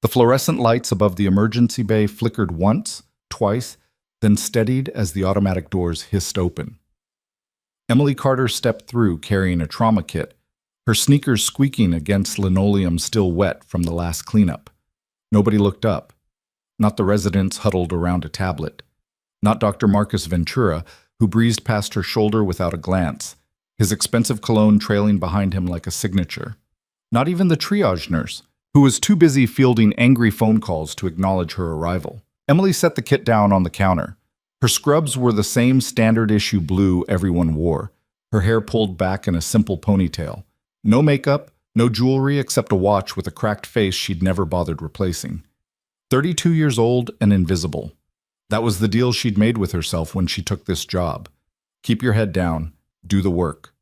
The fluorescent lights above the emergency bay flickered once, twice, then steadied as the automatic doors hissed open. Emily Carter stepped through carrying a trauma kit, her sneakers squeaking against linoleum still wet from the last cleanup. Nobody looked up. Not the residents huddled around a tablet. Not Dr. Marcus Ventura, who breezed past her shoulder without a glance, his expensive cologne trailing behind him like a signature. Not even the triage nurse, who was too busy fielding angry phone calls to acknowledge her arrival. Emily set the kit down on the counter. Her scrubs were the same standard-issue blue everyone wore, her hair pulled back in a simple ponytail. No makeup, no jewelry except a watch with a cracked face she'd never bothered replacing. 32 years old and invisible. That was the deal she'd made with herself when she took this job. Keep your head down, do the work.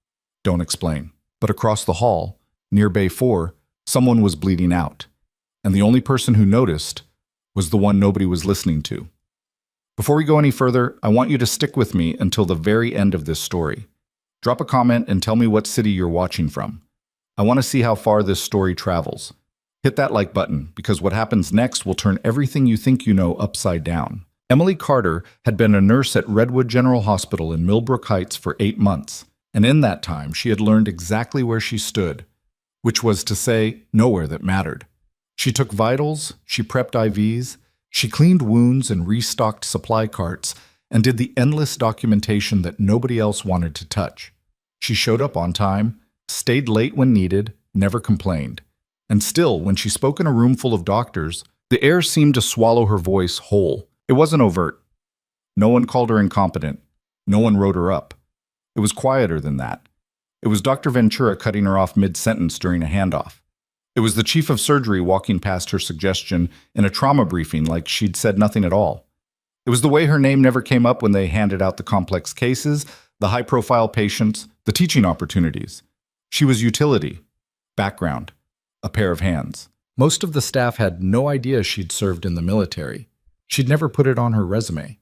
Don't explain. But across the hall, near Bay 4, someone was bleeding out. And the only person who noticed was the one nobody was listening to. Before we go any further, I want you to stick with me until the very end of this story. Drop a comment and tell me what city you're watching from. I want to see how far this story travels. Hit that like button, because what happens next will turn everything you think you know upside down. Emily Carter had been a nurse at Redwood General Hospital in Millbrook Heights for 8 months, and in that time she had learned exactly where she stood, which was to say, nowhere that mattered. She took vitals, she prepped IVs, she cleaned wounds and restocked supply carts, and did the endless documentation that nobody else wanted to touch. She showed up on time, stayed late when needed, never complained. And still, when she spoke in a room full of doctors, the air seemed to swallow her voice whole. It wasn't overt. No one called her incompetent. No one wrote her up. It was quieter than that. It was Dr. Ventura cutting her off mid-sentence during a handoff. It was the chief of surgery walking past her suggestion in a trauma briefing like she'd said nothing at all. It was the way her name never came up when they handed out the complex cases, the high-profile patients, the teaching opportunities. She was utility, background, a pair of hands. Most of the staff had no idea she'd served in the military. She'd never put it on her resume.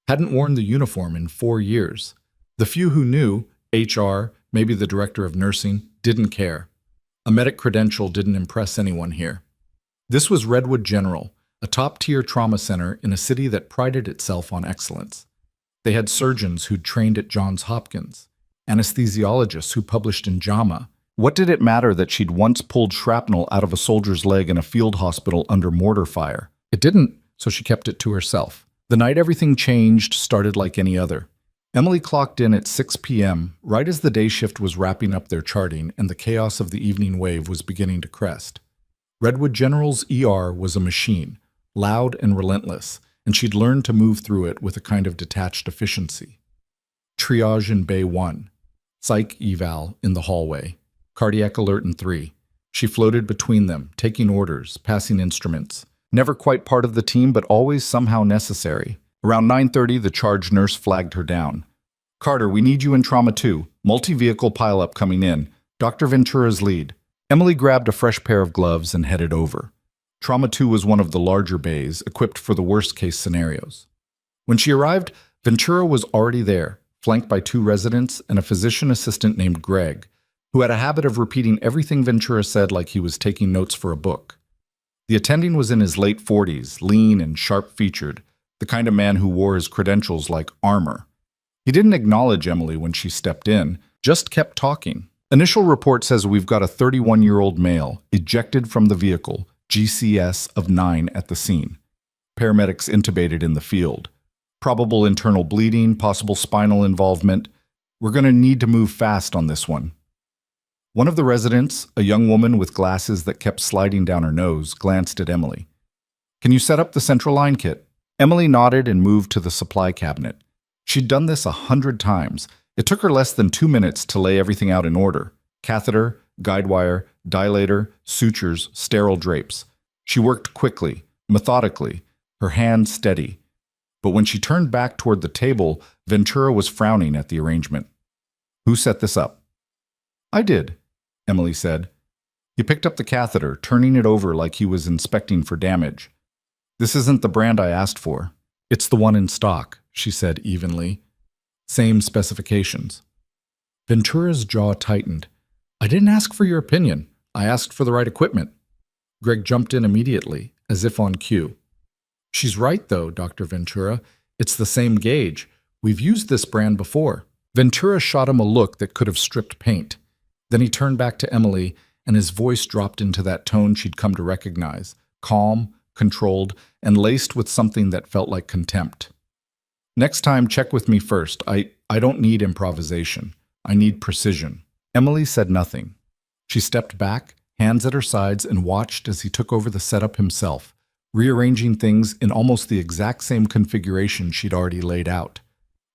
Hadn't worn the uniform in 4 years. The few who knew, HR, maybe the director of nursing, didn't care. A medic credential didn't impress anyone here. This was Redwood General, a top-tier trauma center in a city that prided itself on excellence. They had surgeons who'd trained at Johns Hopkins, anesthesiologists who published in JAMA. What did it matter that she'd once pulled shrapnel out of a soldier's leg in a field hospital under mortar fire? It didn't, so she kept it to herself. The night everything changed started like any other. Emily clocked in at 6 p.m., right as the day shift was wrapping up their charting and the chaos of the evening wave was beginning to crest. Redwood General's ER was a machine, loud and relentless, and she'd learned to move through it with a kind of detached efficiency. Triage in Bay 1. Psych eval in the hallway. Cardiac alert in 3. She floated between them, taking orders, passing instruments. Never quite part of the team, but always somehow necessary. Around 9:30, the charge nurse flagged her down. "Carter, we need you in Trauma 2. Multi-vehicle pileup coming in. Dr. Ventura's lead." Emily grabbed a fresh pair of gloves and headed over. Trauma 2 was one of the larger bays, equipped for the worst-case scenarios. When she arrived, Ventura was already there, flanked by 2 residents and a physician assistant named Greg, who had a habit of repeating everything Ventura said like he was taking notes for a book. The attending was in his late 40s, lean and sharp-featured, the kind of man who wore his credentials like armor. He didn't acknowledge Emily when she stepped in, just kept talking. "Initial report says we've got a 31-year-old male, ejected from the vehicle, GCS of 9 at the scene. Paramedics intubated in the field. Probable internal bleeding, possible spinal involvement. We're going to need to move fast on this one." One of the residents, a young woman with glasses that kept sliding down her nose, glanced at Emily. "Can you set up the central line kit?" Emily nodded and moved to the supply cabinet. She'd done this 100 times. It took her less than 2 minutes to lay everything out in order. Catheter, guide wire, dilator, sutures, sterile drapes. She worked quickly, methodically, her hand steady. But when she turned back toward the table, Ventura was frowning at the arrangement. "Who set this up?" "I did," Emily said. He picked up the catheter, turning it over like he was inspecting for damage. "This isn't the brand I asked for." "It's the one in stock," she said evenly. "Same specifications." Ventura's jaw tightened. "I didn't ask for your opinion. I asked for the right equipment." Greg jumped in immediately. as if on cue. "She's right, though, Dr. Ventura. It's the same gauge. We've used this brand before." Ventura shot him a look that could have stripped paint. Then he turned back to Emily, and his voice dropped into that tone she'd come to recognize, calm, controlled, and laced with something that felt like contempt. "Next time, check with me first. I don't need improvisation. I need precision." Emily said nothing. She stepped back, hands at her sides, and watched as he took over the setup himself, rearranging things in almost the exact same configuration she'd already laid out.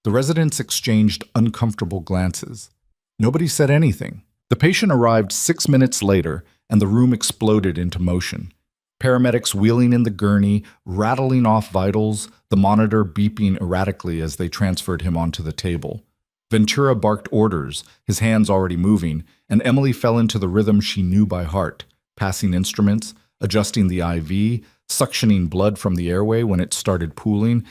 The residents exchanged uncomfortable glances. Nobody said anything. The patient arrived 6 minutes later, and the room exploded into motion. Paramedics wheeling in the gurney, rattling off vitals, the monitor beeping erratically as they transferred him onto the table. Ventura barked orders, his hands already moving, and Emily fell into the rhythm she knew by heart, passing instruments, adjusting the IV, suctioning blood from the airway when it started pooling.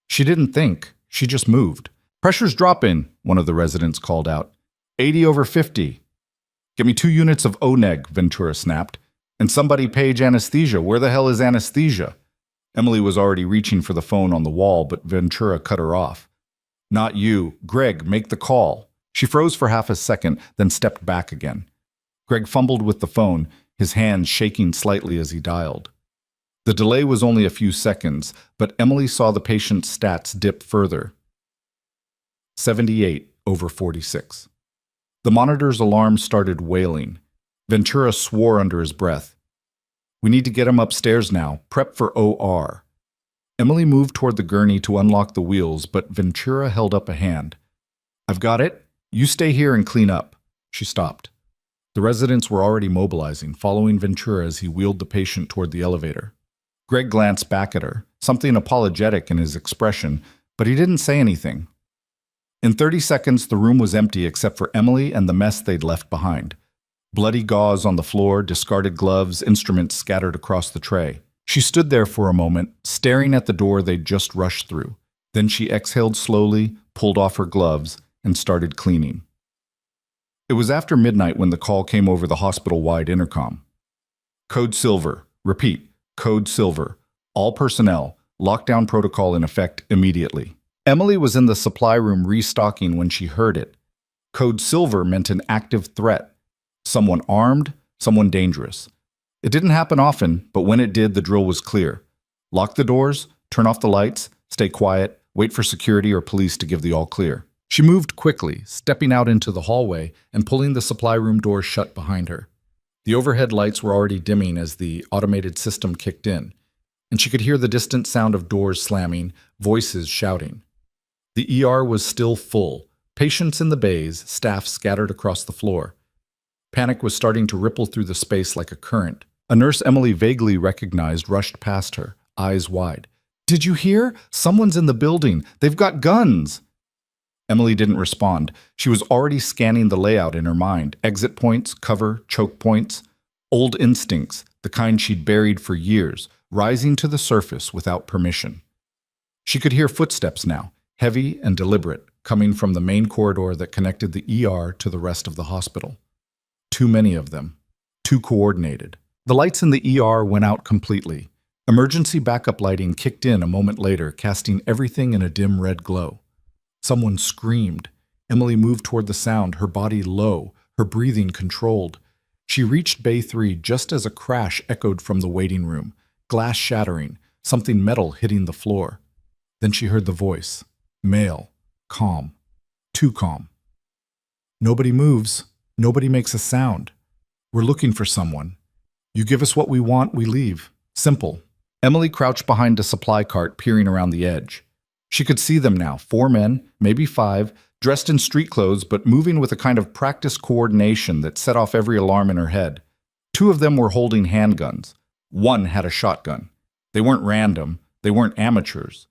She didn't think, she just moved. "Pressure's dropping," one of the residents called out. 80/50. "Get me 2 units of O-neg," Ventura snapped. "And somebody page anesthesia. Where the hell is anesthesia?" Emily was already reaching for the phone on the wall, but Ventura cut her off. "Not you. Greg, make the call." She froze for half a second, then stepped back again. Greg fumbled with the phone, his hands shaking slightly as he dialed. The delay was only a few seconds, but Emily saw the patient's stats dip further. 78/46. The monitor's alarm started wailing. Ventura swore under his breath. "We need to get him upstairs now. Prep for OR." Emily moved toward the gurney to unlock the wheels, but Ventura held up a hand. "I've got it. You stay here and clean up." She stopped. The residents were already mobilizing, following Ventura as he wheeled the patient toward the elevator. Greg glanced back at her, something apologetic in his expression, but he didn't say anything. In 30 seconds, the room was empty except for Emily and the mess they'd left behind. Bloody gauze on the floor, discarded gloves, instruments scattered across the tray. She stood there for a moment, staring at the door they'd just rushed through. Then she exhaled slowly, pulled off her gloves, and started cleaning. It was after midnight when the call came over the hospital-wide intercom. "Code Silver. Repeat, Code Silver. All personnel. Lockdown protocol in effect immediately." Emily was in the supply room restocking when she heard it. Code Silver meant an active threat. Someone armed, someone dangerous. It didn't happen often, but when it did, the drill was clear. Lock the doors, turn off the lights, stay quiet, wait for security or police to give the all clear. She moved quickly, stepping out into the hallway and pulling the supply room door shut behind her. The overhead lights were already dimming as the automated system kicked in, and she could hear the distant sound of doors slamming, voices shouting. The ER was still full, patients in the bays, staff scattered across the floor. Panic was starting to ripple through the space like a current. A nurse Emily vaguely recognized rushed past her, eyes wide. "Did you hear? Someone's in the building. They've got guns!" Emily didn't respond. She was already scanning the layout in her mind. Exit points, cover, choke points. Old instincts, the kind she'd buried for years, rising to the surface without permission. She could hear footsteps now, heavy and deliberate, coming from the main corridor that connected the ER to the rest of the hospital. Too many of them. Too coordinated. The lights in the ER went out completely. Emergency backup lighting kicked in a moment later, casting everything in a dim red glow. Someone screamed. Emily moved toward the sound, her body low, her breathing controlled. She reached Bay 3 just as a crash echoed from the waiting room, glass shattering, something metal hitting the floor. Then she heard the voice. Male. Calm. Too calm. "Nobody moves. Nobody makes a sound. We're looking for someone. You give us what we want, we leave. Simple." Emily crouched behind a supply cart, peering around the edge. She could see them now, 4 men, maybe 5, dressed in street clothes but moving with a kind of practiced coordination that set off every alarm in her head. 2 of them were holding handguns. 1 had a shotgun. They weren't random. They weren't amateurs.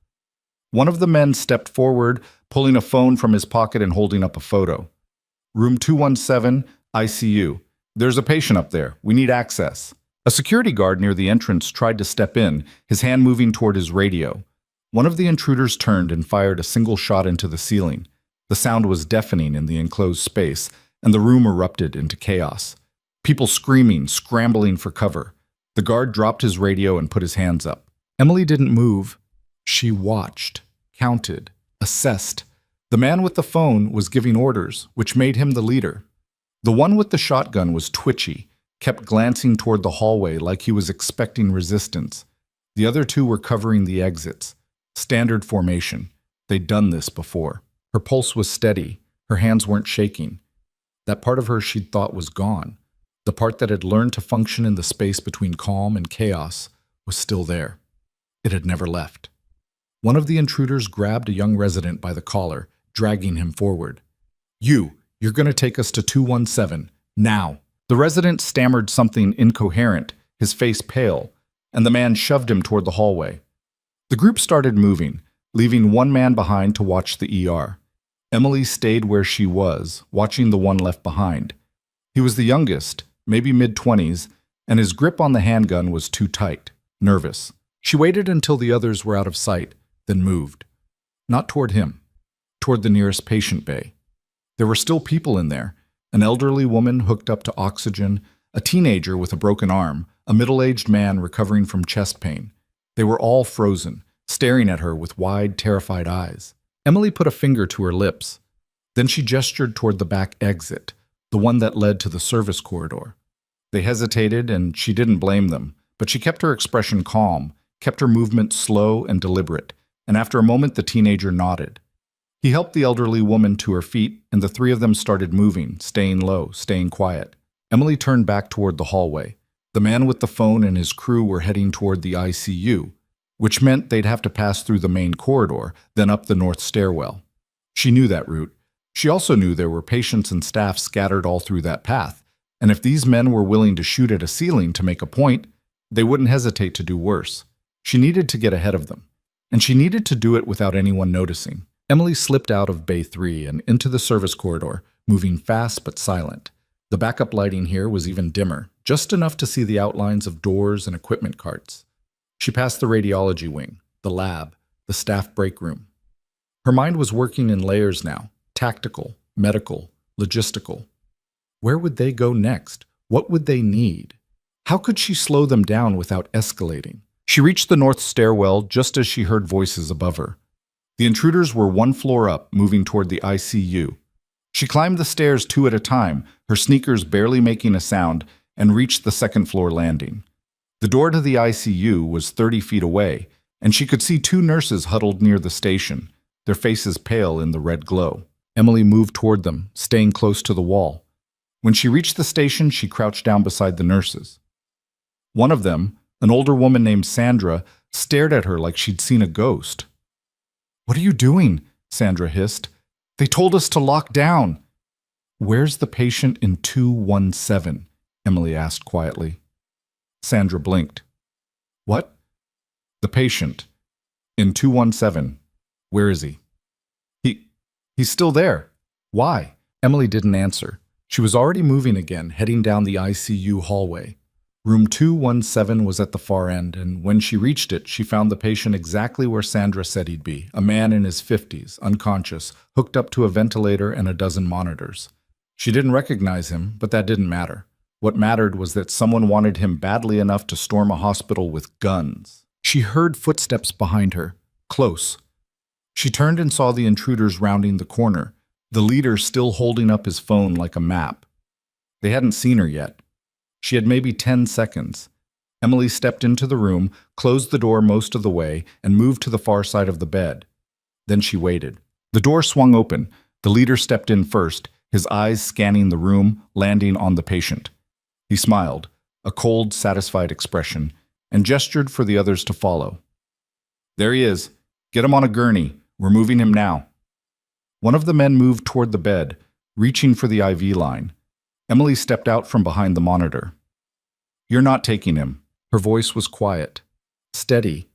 One of the men stepped forward, pulling a phone from his pocket and holding up a photo. "Room 217, ICU. There's a patient up there. We need access." A security guard near the entrance tried to step in, his hand moving toward his radio. One of the intruders turned and fired a single shot into the ceiling. The sound was deafening in the enclosed space, and the room erupted into chaos. People screaming, scrambling for cover. The guard dropped his radio and put his hands up. Emily didn't move. She watched, counted, assessed. The man with the phone was giving orders, which made him the leader. The one with the shotgun was twitchy, kept glancing toward the hallway like he was expecting resistance. The other two were covering the exits. Standard formation. They'd done this before. Her pulse was steady. Her hands weren't shaking. That part of her she'd thought was gone. The part that had learned to function in the space between calm and chaos was still there. It had never left. One of the intruders grabbed a young resident by the collar, dragging him forward. You're going to take us to 217, now. The resident stammered something incoherent, his face pale, and the man shoved him toward the hallway. The group started moving, leaving one man behind to watch the ER. Emily stayed where she was, watching the one left behind. He was the youngest, maybe mid-20s, and his grip on the handgun was too tight, nervous. She waited until the others were out of sight, then moved. Not toward him, toward the nearest patient bay. There were still people in there, an elderly woman hooked up to oxygen, a teenager with a broken arm, a middle-aged man recovering from chest pain. They were all frozen, staring at her with wide, terrified eyes. Emily put a finger to her lips. Then she gestured toward the back exit, the one that led to the service corridor. They hesitated, and she didn't blame them, but she kept her expression calm, kept her movement slow and deliberate, and after a moment the teenager nodded. He helped the elderly woman to her feet, and the three of them started moving, staying low, staying quiet. Emily turned back toward the hallway. The man with the phone and his crew were heading toward the ICU, which meant they'd have to pass through the main corridor, then up the north stairwell. She knew that route. She also knew there were patients and staff scattered all through that path, and if these men were willing to shoot at a ceiling to make a point, they wouldn't hesitate to do worse. She needed to get ahead of them, and she needed to do it without anyone noticing. Emily slipped out of Bay 3 and into the service corridor, moving fast but silent. The backup lighting here was even dimmer, just enough to see the outlines of doors and equipment carts. She passed the radiology wing, the lab, the staff break room. Her mind was working in layers now, tactical, medical, logistical. Where would they go next? What would they need? How could she slow them down without escalating? She reached the north stairwell just as she heard voices above her. The intruders were one floor up, moving toward the ICU. She climbed the stairs two at a time, her sneakers barely making a sound, and reached the second-floor landing. The door to the ICU was 30 feet away, and she could see two nurses huddled near the station, their faces pale in the red glow. Emily moved toward them, staying close to the wall. When she reached the station, she crouched down beside the nurses. One of them, an older woman named Sandra, stared at her like she'd seen a ghost. "What are you doing?" Sandra hissed. "They told us to lock down." "Where's the patient in 217?" Emily asked quietly. Sandra blinked. "What?" "The patient. In 217. Where is he?" He's still there. Why?" Emily didn't answer. She was already moving again, heading down the ICU hallway. Room 217 was at the far end, and when she reached it, she found the patient exactly where Sandra said he'd be, a man in his 50s, unconscious, hooked up to a ventilator and a dozen monitors. She didn't recognize him, but that didn't matter. What mattered was that someone wanted him badly enough to storm a hospital with guns. She heard footsteps behind her, close. She turned and saw the intruders rounding the corner, the leader still holding up his phone like a map. They hadn't seen her yet. She had maybe 10 seconds. Emily stepped into the room, closed the door most of the way, and moved to the far side of the bed. Then she waited. The door swung open. The leader stepped in first, his eyes scanning the room, landing on the patient. He smiled, a cold, satisfied expression, and gestured for the others to follow. "There he is. Get him on a gurney. We're moving him now." One of the men moved toward the bed, reaching for the IV line. Emily stepped out from behind the monitor. "You're not taking him." Her voice was quiet, steady,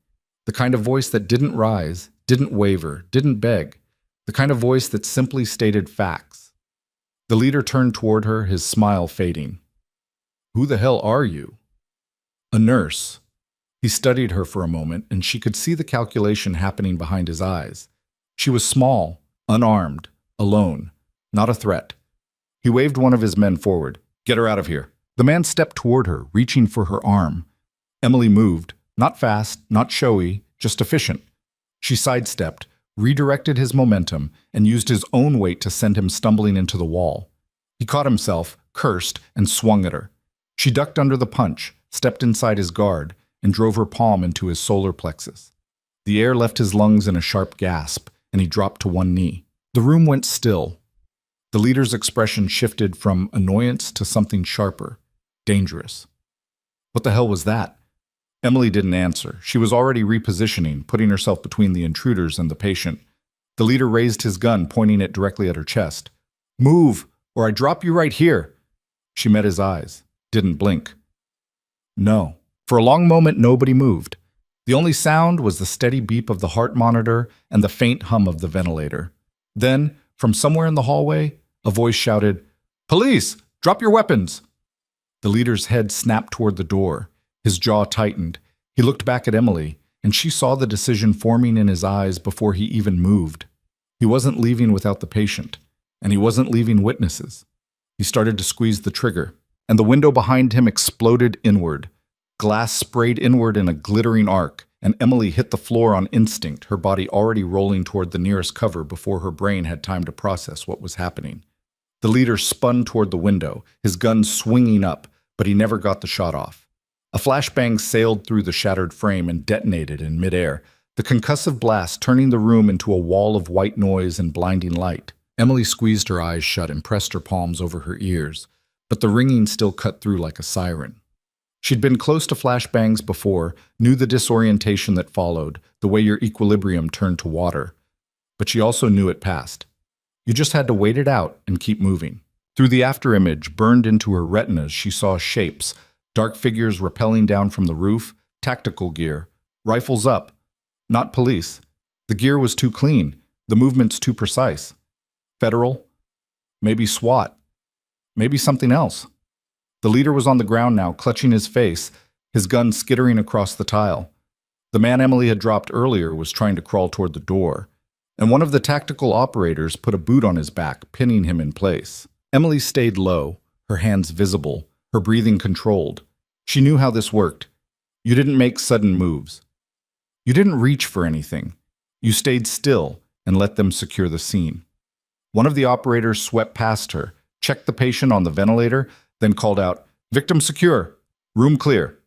the kind of voice that didn't rise, didn't waver, didn't beg, the kind of voice that simply stated facts. The leader turned toward her, his smile fading. "Who the hell are you?" "A nurse." He studied her for a moment, and she could see the calculation happening behind his eyes. She was small, unarmed, alone, not a threat. He waved one of his men forward. "Get her out of here." The man stepped toward her, reaching for her arm. Emily moved, not fast, not showy, just efficient. She sidestepped, redirected his momentum, and used his own weight to send him stumbling into the wall. He caught himself, cursed, and swung at her. She ducked under the punch, stepped inside his guard, and drove her palm into his solar plexus. The air left his lungs in a sharp gasp, and he dropped to one knee. The room went still. The leader's expression shifted from annoyance to something sharper, dangerous. What the hell was that? Emily didn't answer. She was already repositioning, putting herself between the intruders and the patient. The leader raised his gun, pointing it directly at her chest. "Move, or I drop you right here." She met his eyes, didn't blink. No. For a long moment, nobody moved. The only sound was the steady beep of the heart monitor and the faint hum of the ventilator. Then, from somewhere in the hallway, a voice shouted, "Police! Drop your weapons!" The leader's head snapped toward the door. His jaw tightened. He looked back at Emily, and she saw the decision forming in his eyes before he even moved. He wasn't leaving without the patient, and he wasn't leaving witnesses. He started to squeeze the trigger, and the window behind him exploded inward. Glass sprayed inward in a glittering arc, and Emily hit the floor on instinct, her body already rolling toward the nearest cover before her brain had time to process what was happening. The leader spun toward the window, his gun swinging up, but he never got the shot off. A flashbang sailed through the shattered frame and detonated in midair, the concussive blast turning the room into a wall of white noise and blinding light. Emily squeezed her eyes shut and pressed her palms over her ears, but the ringing still cut through like a siren. She'd been close to flashbangs before, knew the disorientation that followed, the way your equilibrium turned to water. But she also knew it passed. You just had to wait it out and keep moving. Through the afterimage burned into her retinas, she saw shapes, dark figures rappelling down from the roof, tactical gear, rifles up. Not police. The gear was too clean, the movements too precise. Federal? Maybe SWAT. Maybe something else. The leader was on the ground now, clutching his face, his gun skittering across the tile. The man Emily had dropped earlier was trying to crawl toward the door, and one of the tactical operators put a boot on his back, pinning him in place. Emily stayed low, her hands visible, her breathing controlled. She knew how this worked. You didn't make sudden moves. You didn't reach for anything. You stayed still and let them secure the scene. One of the operators swept past her, checked the patient on the ventilator, then called out, "Victim secure. Room clear."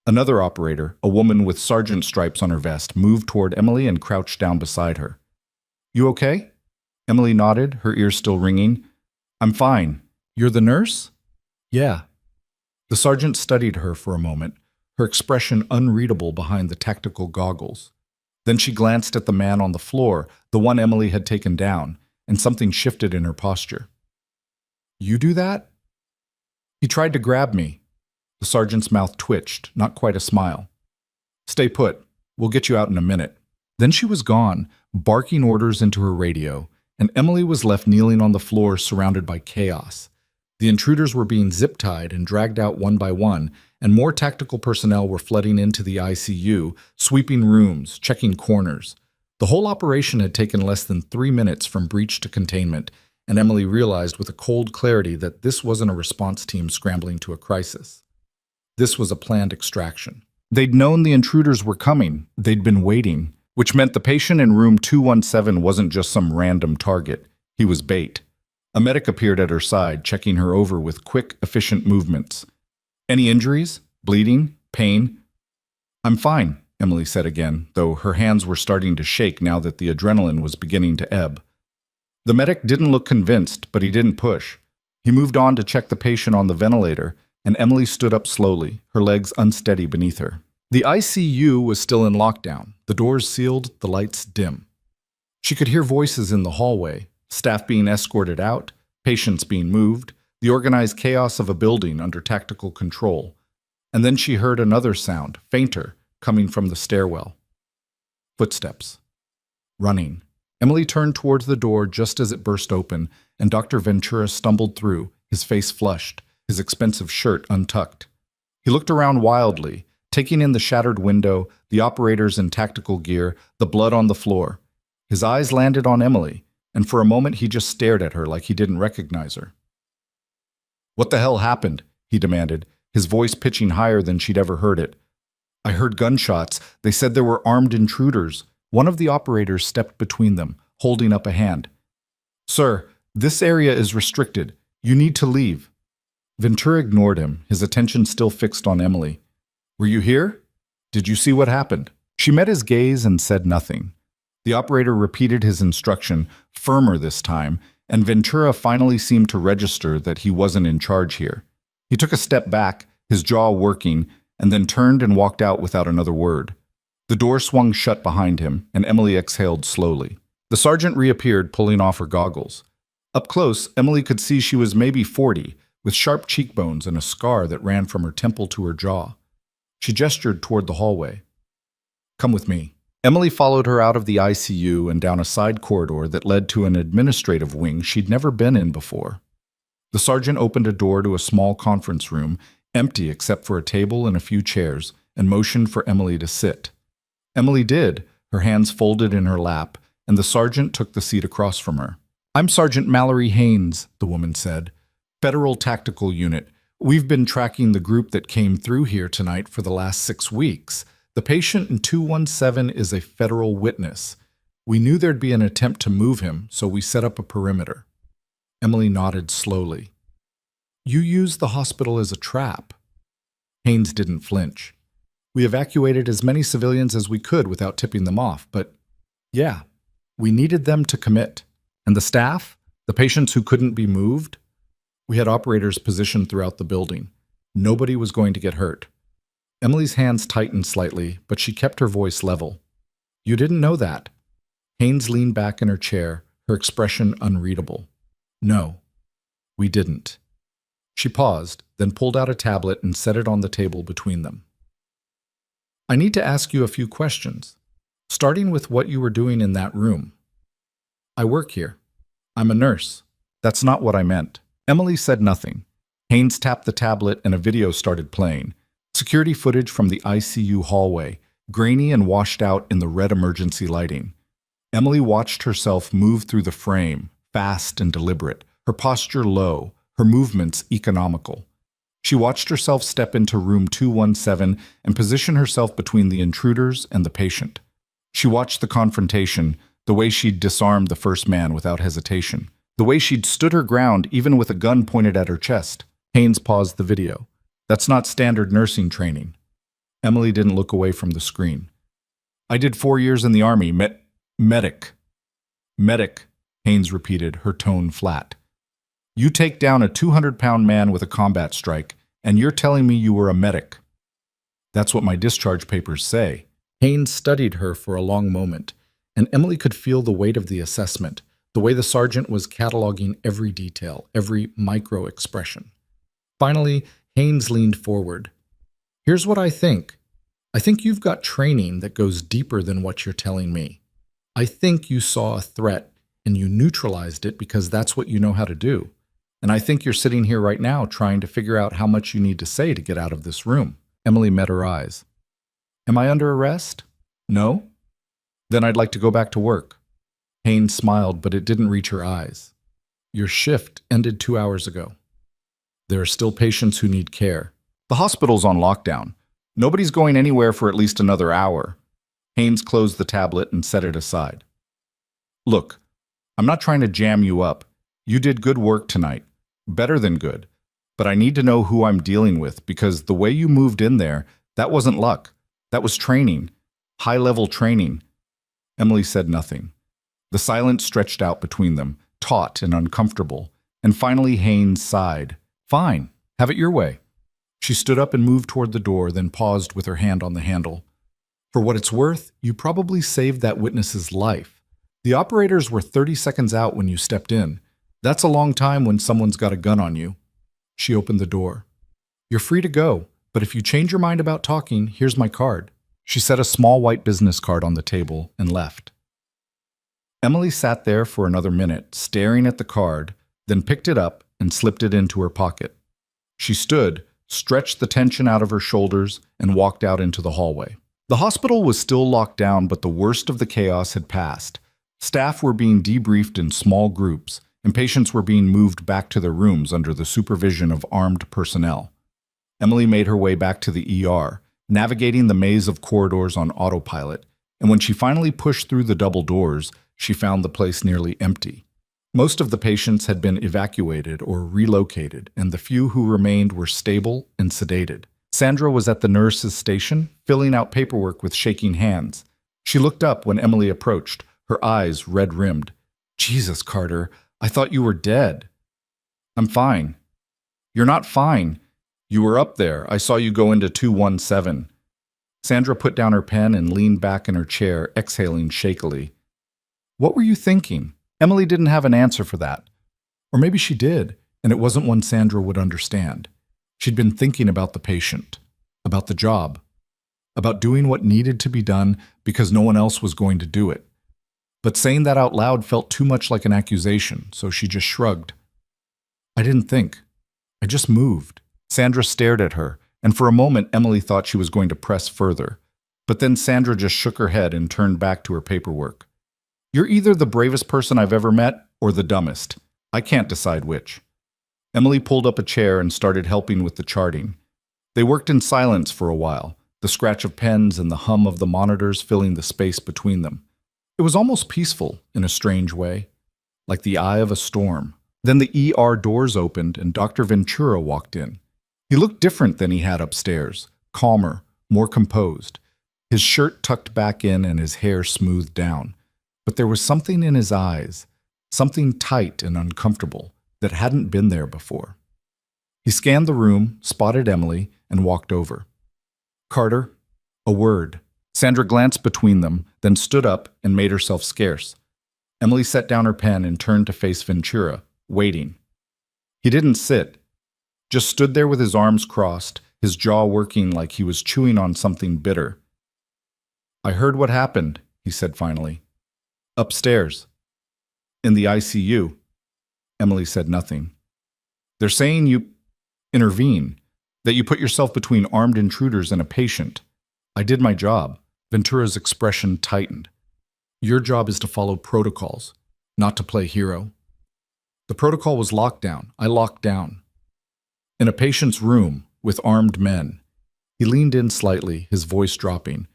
Another operator, a woman with sergeant stripes on her vest, moved toward Emily and crouched down beside her. "You okay?" Emily nodded, her ears still ringing. "I'm fine. You're the nurse?" "Yeah." The sergeant studied her for a moment, her expression unreadable behind the tactical goggles. Then she glanced at the man on the floor, the one Emily had taken down, and something shifted in her posture. "You do that?" "He tried to grab me." The sergeant's mouth twitched, not quite a smile. "Stay put. We'll get you out in a minute." Then she was gone, barking orders into her radio, and Emily was left kneeling on the floor surrounded by chaos. The intruders were being zip-tied and dragged out one by one, and more tactical personnel were flooding into the ICU, sweeping rooms, checking corners. The whole operation had taken less than 3 minutes from breach to containment, and Emily realized with a cold clarity that this wasn't a response team scrambling to a crisis. This was a planned extraction. They'd known the intruders were coming. They'd been waiting, which meant the patient in room 217 wasn't just some random target. He was bait. A medic appeared at her side, checking her over with quick, efficient movements. "Any injuries? Bleeding? Pain?" "I'm fine," Emily said again, though her hands were starting to shake now that the adrenaline was beginning to ebb. The medic didn't look convinced, but he didn't push. He moved on to check the patient on the ventilator, and Emily stood up slowly, her legs unsteady beneath her. The ICU was still in lockdown, the doors sealed, the lights dim. She could hear voices in the hallway, staff being escorted out, patients being moved, the organized chaos of a building under tactical control. And then she heard another sound, fainter, coming from the stairwell. Footsteps. Running. Emily turned towards the door just as it burst open, and Dr. Ventura stumbled through, his face flushed, his expensive shirt untucked. He looked around wildly, taking in the shattered window, the operators in tactical gear, the blood on the floor. His eyes landed on Emily, and for a moment he just stared at her like he didn't recognize her. "What the hell happened?" he demanded, his voice pitching higher than she'd ever heard it. I heard gunshots. They said there were armed intruders. One of the operators stepped between them, holding up a hand. Sir, this area is restricted. You need to leave. Ventura ignored him, his attention still fixed on Emily. Were you here? Did you see what happened? She met his gaze and said nothing. The operator repeated his instruction, firmer this time, and Ventura finally seemed to register that he wasn't in charge here. He took a step back, his jaw working, and then turned and walked out without another word. The door swung shut behind him, and Emily exhaled slowly. The sergeant reappeared, pulling off her goggles. Up close, Emily could see she was maybe 40, with sharp cheekbones and a scar that ran from her temple to her jaw. She gestured toward the hallway. Come with me. Emily followed her out of the ICU and down a side corridor that led to an administrative wing she'd never been in before. The sergeant opened a door to a small conference room, empty except for a table and a few chairs, and motioned for Emily to sit. Emily did, her hands folded in her lap, and the sergeant took the seat across from her. I'm Sergeant Mallory Haynes, the woman said. Federal Tactical Unit. We've been tracking the group that came through here tonight for the last 6 weeks. The patient in 217 is a federal witness. We knew there'd be an attempt to move him, so we set up a perimeter. Emily nodded slowly. You used the hospital as a trap. Haynes didn't flinch. We evacuated as many civilians as we could without tipping them off, but yeah, we needed them to commit. And the staff? The patients who couldn't be moved? We had operators positioned throughout the building. Nobody was going to get hurt. Emily's hands tightened slightly, but she kept her voice level. You didn't know that. Haynes leaned back in her chair, her expression unreadable. No, we didn't. She paused, then pulled out a tablet and set it on the table between them. I need to ask you a few questions, starting with what you were doing in that room. I work here. I'm a nurse. That's not what I meant. Emily said nothing. Haynes tapped the tablet and a video started playing. Security footage from the ICU hallway, grainy and washed out in the red emergency lighting. Emily watched herself move through the frame, fast and deliberate, her posture low, her movements economical. She watched herself step into room 217 and position herself between the intruders and the patient. She watched the confrontation, the way she'd disarmed the first man without hesitation, the way she'd stood her ground even with a gun pointed at her chest. Haynes paused the video. That's not standard nursing training. Emily didn't look away from the screen. I did 4 years in the Army, medic. Medic, Haynes repeated, her tone flat. You take down a 200-pound man with a combat strike, and you're telling me you were a medic. That's what my discharge papers say. Haynes studied her for a long moment, and Emily could feel the weight of the assessment, the way the sergeant was cataloging every detail, every micro-expression. Finally, Haynes leaned forward. Here's what I think. I think you've got training that goes deeper than what you're telling me. I think you saw a threat and you neutralized it because that's what you know how to do. And I think you're sitting here right now trying to figure out how much you need to say to get out of this room. Emily met her eyes. Am I under arrest? No? Then I'd like to go back to work. Haynes smiled, but it didn't reach her eyes. Your shift ended 2 hours ago. There are still patients who need care. The hospital's on lockdown. Nobody's going anywhere for at least another hour. Haynes closed the tablet and set it aside. Look, I'm not trying to jam you up. You did good work tonight. Better than good. But I need to know who I'm dealing with because the way you moved in there, that wasn't luck. That was training. High-level training. Emily said nothing. The silence stretched out between them, taut and uncomfortable, and finally Haynes sighed. Fine, have it your way. She stood up and moved toward the door, then paused with her hand on the handle. For what it's worth, you probably saved that witness's life. The operators were 30 seconds out when you stepped in. That's a long time when someone's got a gun on you. She opened the door. You're free to go, but if you change your mind about talking, here's my card. She set a small white business card on the table and left. Emily sat there for another minute, staring at the card, then picked it up and slipped it into her pocket. She stood, stretched the tension out of her shoulders, and walked out into the hallway. The hospital was still locked down, but the worst of the chaos had passed. Staff were being debriefed in small groups, and patients were being moved back to their rooms under the supervision of armed personnel. Emily made her way back to the ER, navigating the maze of corridors on autopilot, and when she finally pushed through the double doors, she found the place nearly empty. Most of the patients had been evacuated or relocated, and the few who remained were stable and sedated. Sandra was at the nurse's station, filling out paperwork with shaking hands. She looked up when Emily approached, her eyes red-rimmed. "Jesus, Carter, I thought you were dead." "I'm fine." "You're not fine. You were up there. I saw you go into 217. Sandra put down her pen and leaned back in her chair, exhaling shakily. "What were you thinking?" Emily didn't have an answer for that. Or maybe she did, and it wasn't one Sandra would understand. She'd been thinking about the patient, about the job, about doing what needed to be done because no one else was going to do it. But saying that out loud felt too much like an accusation, so she just shrugged. "I didn't think. I just moved." Sandra stared at her, and for a moment Emily thought she was going to press further. But then Sandra just shook her head and turned back to her paperwork. "You're either the bravest person I've ever met or the dumbest. I can't decide which." Emily pulled up a chair and started helping with the charting. They worked in silence for a while, the scratch of pens and the hum of the monitors filling the space between them. It was almost peaceful in a strange way, like the eye of a storm. Then the ER doors opened and Dr. Ventura walked in. He looked different than he had upstairs, calmer, more composed. His shirt tucked back in and his hair smoothed down. But there was something in his eyes, something tight and uncomfortable, that hadn't been there before. He scanned the room, spotted Emily, and walked over. "Carter, a word." Sandra glanced between them, then stood up and made herself scarce. Emily set down her pen and turned to face Ventura, waiting. He didn't sit, just stood there with his arms crossed, his jaw working like he was chewing on something bitter. "I heard what happened," he said finally. "Upstairs. In the ICU." Emily said nothing. "They're saying you intervene, that you put yourself between armed intruders and a patient. I did my job." Ventura's expression tightened. "Your job is to follow protocols, not to play hero." "The protocol was lockdown. I locked down. In a patient's room with armed men." He leaned in slightly, his voice dropping.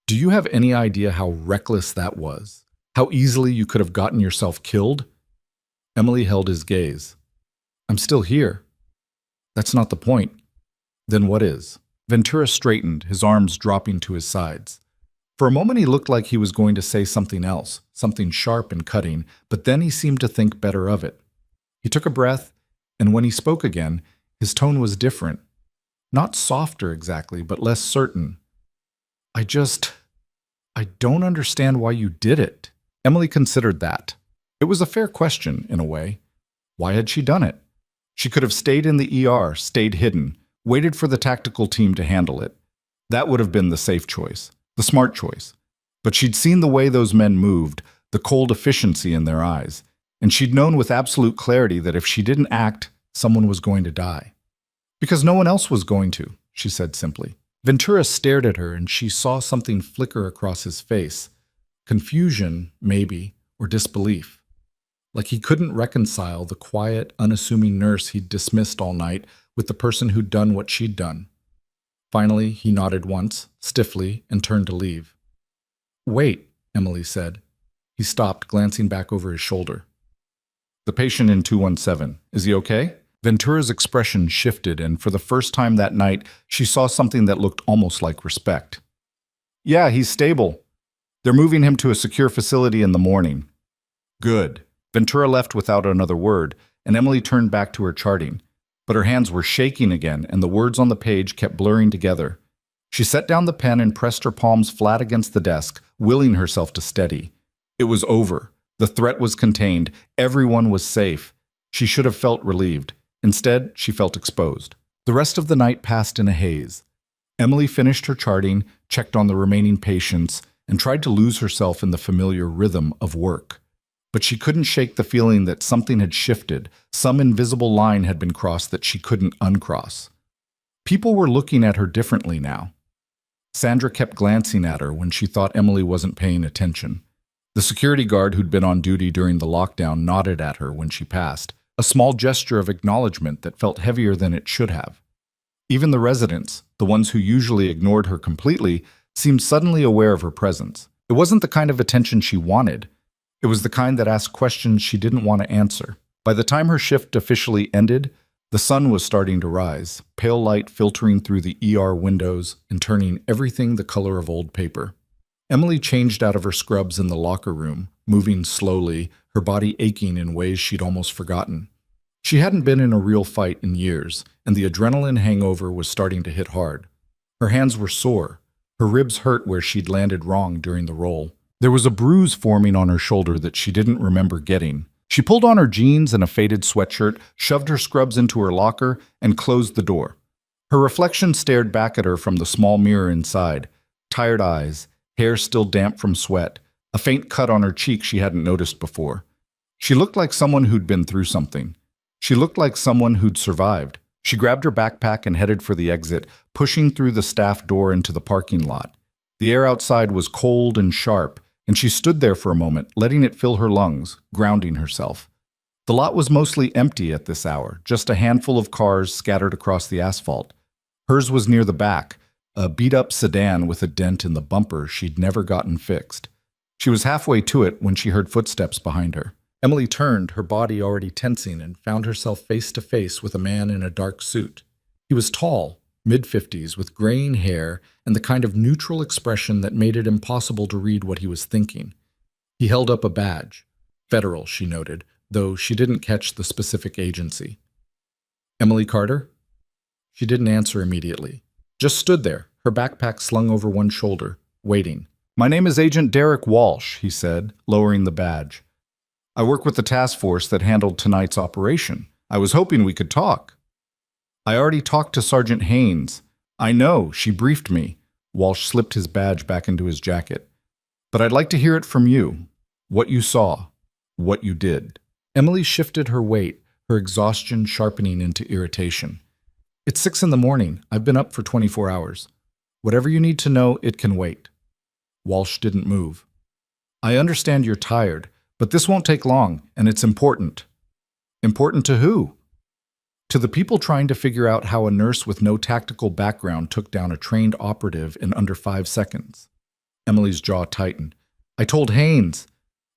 "Do you have any idea how reckless that was? How easily you could have gotten yourself killed?" Emily held his gaze. "I'm still here." "That's not the point." "Then what is?" Ventura straightened, his arms dropping to his sides. For a moment he looked like he was going to say something else, something sharp and cutting, but then he seemed to think better of it. He took a breath, and when he spoke again, his tone was different. Not softer exactly, but less certain. I don't understand why you did it." Emily considered that. It was a fair question, in a way. Why had she done it? She could have stayed in the ER, stayed hidden, waited for the tactical team to handle it. That would have been the safe choice, the smart choice. But she'd seen the way those men moved, the cold efficiency in their eyes, and she'd known with absolute clarity that if she didn't act, someone was going to die. "Because no one else was going to," she said simply. Ventura stared at her, and she saw something flicker across his face. Confusion, maybe, or disbelief. Like he couldn't reconcile the quiet, unassuming nurse he'd dismissed all night with the person who'd done what she'd done. Finally, he nodded once, stiffly, and turned to leave. "Wait," Emily said. He stopped, glancing back over his shoulder. "The patient in 217, is he okay?" Ventura's expression shifted, and for the first time that night, she saw something that looked almost like respect. "Yeah, he's stable. They're moving him to a secure facility in the morning." "Good." Ventura left without another word, and Emily turned back to her charting. But her hands were shaking again, and the words on the page kept blurring together. She set down the pen and pressed her palms flat against the desk, willing herself to steady. It was over. The threat was contained. Everyone was safe. She should have felt relieved. Instead, she felt exposed. The rest of the night passed in a haze. Emily finished her charting, checked on the remaining patients, and tried to lose herself in the familiar rhythm of work. But she couldn't shake the feeling that something had shifted, some invisible line had been crossed that she couldn't uncross. People were looking at her differently now. Sandra kept glancing at her when she thought Emily wasn't paying attention. The security guard who'd been on duty during the lockdown nodded at her when she passed, a small gesture of acknowledgement that felt heavier than it should have. Even the residents, the ones who usually ignored her completely, seemed suddenly aware of her presence. It wasn't the kind of attention she wanted. It was the kind that asked questions she didn't want to answer. By the time her shift officially ended, the sun was starting to rise, pale light filtering through the ER windows and turning everything the color of old paper. Emily changed out of her scrubs in the locker room, moving slowly, her body aching in ways she'd almost forgotten. She hadn't been in a real fight in years, and the adrenaline hangover was starting to hit hard. Her hands were sore. Her ribs hurt where she'd landed wrong during the roll. There was a bruise forming on her shoulder that she didn't remember getting. She pulled on her jeans and a faded sweatshirt, shoved her scrubs into her locker, and closed the door. Her reflection stared back at her from the small mirror inside. Tired eyes, hair still damp from sweat, a faint cut on her cheek she hadn't noticed before. She looked like someone who'd been through something. She looked like someone who'd survived. She grabbed her backpack and headed for the exit, pushing through the staff door into the parking lot. The air outside was cold and sharp, and she stood there for a moment, letting it fill her lungs, grounding herself. The lot was mostly empty at this hour, just a handful of cars scattered across the asphalt. Hers was near the back, a beat-up sedan with a dent in the bumper she'd never gotten fixed. She was halfway to it when she heard footsteps behind her. Emily turned, her body already tensing, and found herself face to face with a man in a dark suit. He was tall, mid-50s, with graying hair and the kind of neutral expression that made it impossible to read what he was thinking. He held up a badge. Federal, she noted, though she didn't catch the specific agency. Emily Carter? She didn't answer immediately. Just stood there, her backpack slung over one shoulder, waiting. "My name is Agent Derek Walsh," he said, lowering the badge. "I work with the task force that handled tonight's operation. I was hoping we could talk." "I already talked to Sergeant Haynes." "I know, she briefed me." Walsh slipped his badge back into his jacket. "But I'd like to hear it from you. What you saw. What you did." Emily shifted her weight, her exhaustion sharpening into irritation. "It's 6 in the morning. I've been up for 24 hours. Whatever you need to know, it can wait." Walsh didn't move. "I understand you're tired, but this won't take long, and it's important." "Important to who?" "To the people trying to figure out how a nurse with no tactical background took down a trained operative in under 5 seconds. Emily's jaw tightened. "I told Haynes.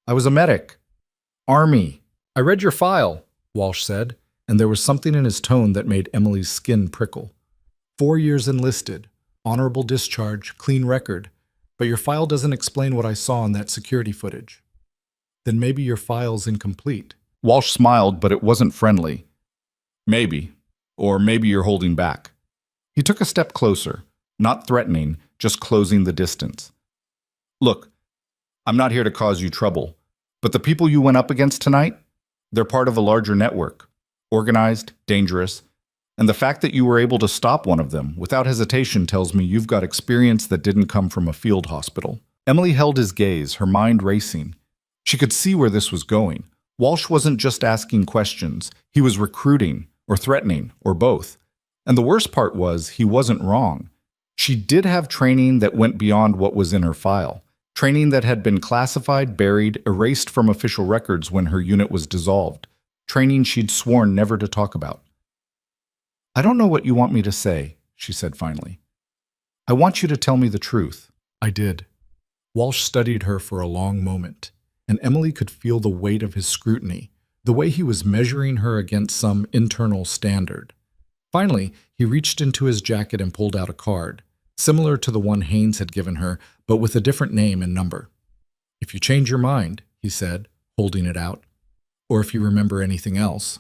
I was a medic. Army." "I read your file," Walsh said, and there was something in his tone that made Emily's skin prickle. 4 years enlisted, honorable discharge, clean record, but your file doesn't explain what I saw in that security footage." "Then maybe your file's incomplete." Walsh smiled, but it wasn't friendly. "Maybe. Or maybe you're holding back." He took a step closer, not threatening, just closing the distance. "Look, I'm not here to cause you trouble, but the people you went up against tonight, they're part of a larger network. Organized, dangerous, and the fact that you were able to stop one of them without hesitation tells me you've got experience that didn't come from a field hospital." Emily held his gaze, her mind racing. She could see where this was going. Walsh wasn't just asking questions. He was recruiting, or threatening, or both. And the worst part was, he wasn't wrong. She did have training that went beyond what was in her file. Training that had been classified, buried, erased from official records when her unit was dissolved. Training she'd sworn never to talk about. "I don't know what you want me to say," she said finally. "I want you to tell me the truth." "I did." Walsh studied her for a long moment, and Emily could feel the weight of his scrutiny, the way he was measuring her against some internal standard. Finally, he reached into his jacket and pulled out a card, similar to the one Haynes had given her, but with a different name and number. "If you change your mind," he said, holding it out, "or if you remember anything else."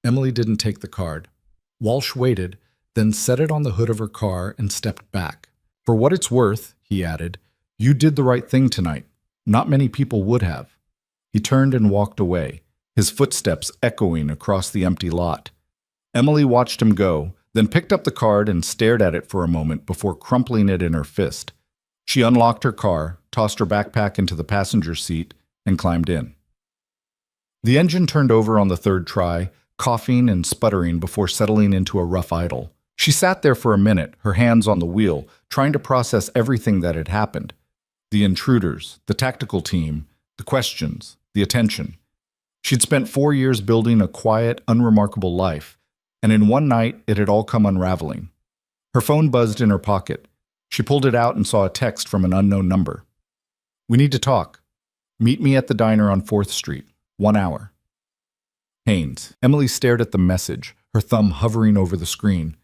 Emily didn't take the card. Walsh waited, then set it on the hood of her car and stepped back. "For what it's worth," he added, "you did the right thing tonight. Not many people would have." He turned and walked away, his footsteps echoing across the empty lot. Emily watched him go, then picked up the card and stared at it for a moment before crumpling it in her fist. She unlocked her car, tossed her backpack into the passenger seat, and climbed in. The engine turned over on the third try, coughing and sputtering before settling into a rough idle. She sat there for a minute, her hands on the wheel, trying to process everything that had happened. The intruders, the tactical team, the questions, the attention. She'd spent 4 years building a quiet, unremarkable life, And in one night, it had all come unraveling. Her phone buzzed in her pocket. She pulled it out and saw a text from an unknown number. "We need to talk. Meet me at the diner on 4th Street. 1 hour. Haynes." Emily stared at the message, her thumb hovering over the screen.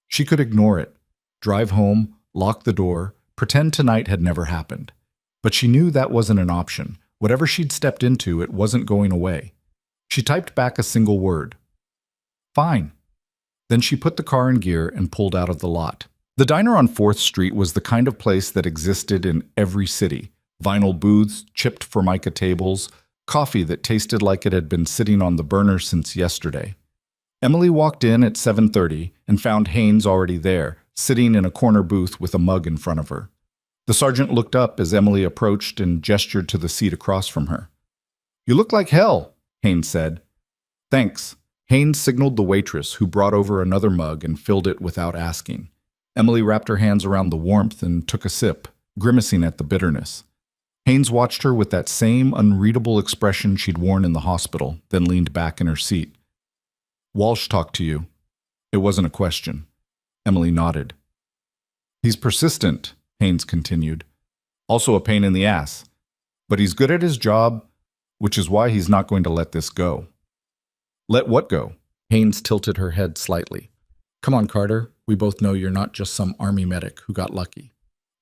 She could ignore it, drive home, lock the door, pretend tonight had never happened. But she knew that wasn't an option. Whatever she'd stepped into, it wasn't going away. She typed back a single word. "Fine." Then she put the car in gear and pulled out of the lot. The diner on 4th Street was the kind of place that existed in every city. Vinyl booths, chipped formica tables, coffee that tasted like it had been sitting on the burner since yesterday. Emily walked in at 7:30 and found Haynes already there, sitting in a corner booth with a mug in front of her. The sergeant looked up as Emily approached and gestured to the seat across from her. "You look like hell," Haynes said. "Thanks." Haynes signaled the waitress, who brought over another mug and filled it without asking. Emily wrapped her hands around the warmth and took a sip, grimacing at the bitterness. Haynes watched her with that same unreadable expression she'd worn in the hospital, then leaned back in her seat. "Walsh talked to you." It wasn't a question. Emily nodded. "He's persistent," Haynes continued. "Also a pain in the ass. But he's good at his job, which is why he's not going to let this go." "Let what go?" Haynes tilted her head slightly. "Come on, Carter. We both know you're not just some army medic who got lucky.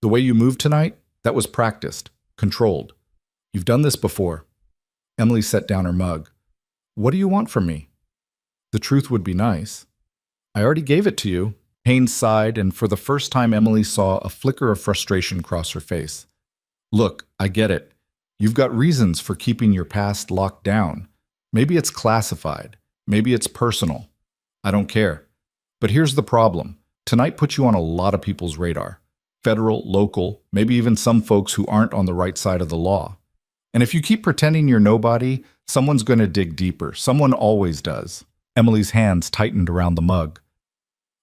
The way you moved tonight, that was practiced, controlled. You've done this before." Emily set down her mug. "What do you want from me?" "The truth would be nice." "I already gave it to you." Haynes sighed, and for the first time Emily saw a flicker of frustration cross her face. "Look, I get it. You've got reasons for keeping your past locked down. Maybe it's classified. Maybe it's personal. I don't care. But here's the problem. Tonight put you on a lot of people's radar. Federal, local, maybe even some folks who aren't on the right side of the law. And if you keep pretending you're nobody, someone's going to dig deeper. Someone always does." Emily's hands tightened around the mug.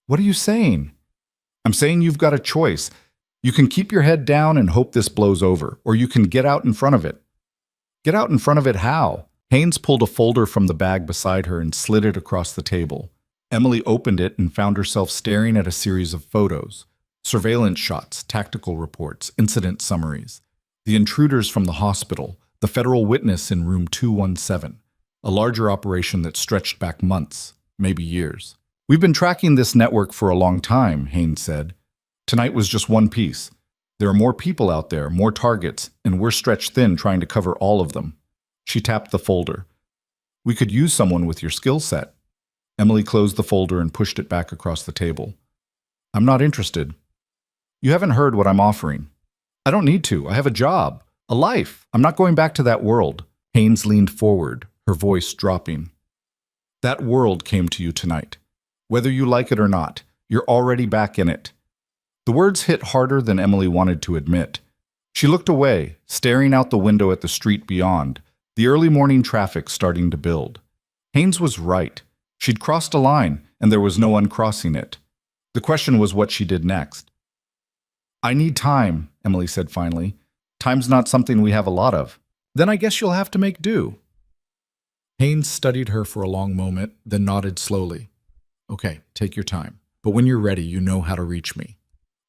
"What are you saying?" "I'm saying you've got a choice. You can keep your head down and hope this blows over, or you can get out in front of it." "Get out in front of it how?" Haynes pulled a folder from the bag beside her and slid it across the table. Emily opened it and found herself staring at a series of photos. Surveillance shots, tactical reports, incident summaries. The intruders from the hospital, the federal witness in room 217. A larger operation that stretched back months, maybe years. "We've been tracking this network for a long time," Haynes said. "Tonight was just one piece. There are more people out there, more targets, and we're stretched thin trying to cover all of them." She tapped the folder. "We could use someone with your skill set." Emily closed the folder and pushed it back across the table. "I'm not interested." "You haven't heard what I'm offering." "I don't need to. I have a job, a life. I'm not going back to that world." Haynes leaned forward, her voice dropping. "That world came to you tonight. Whether you like it or not, you're already back in it." The words hit harder than Emily wanted to admit. She looked away, staring out the window at the street beyond, the early morning traffic starting to build. Haynes was right. She'd crossed a line, and there was no uncrossing it. The question was what she did next. "I need time," Emily said finally. "Time's not something we have a lot of." "Then I guess you'll have to make do." Haynes studied her for a long moment, then nodded slowly. "Okay, take your time. But when you're ready, you know how to reach me."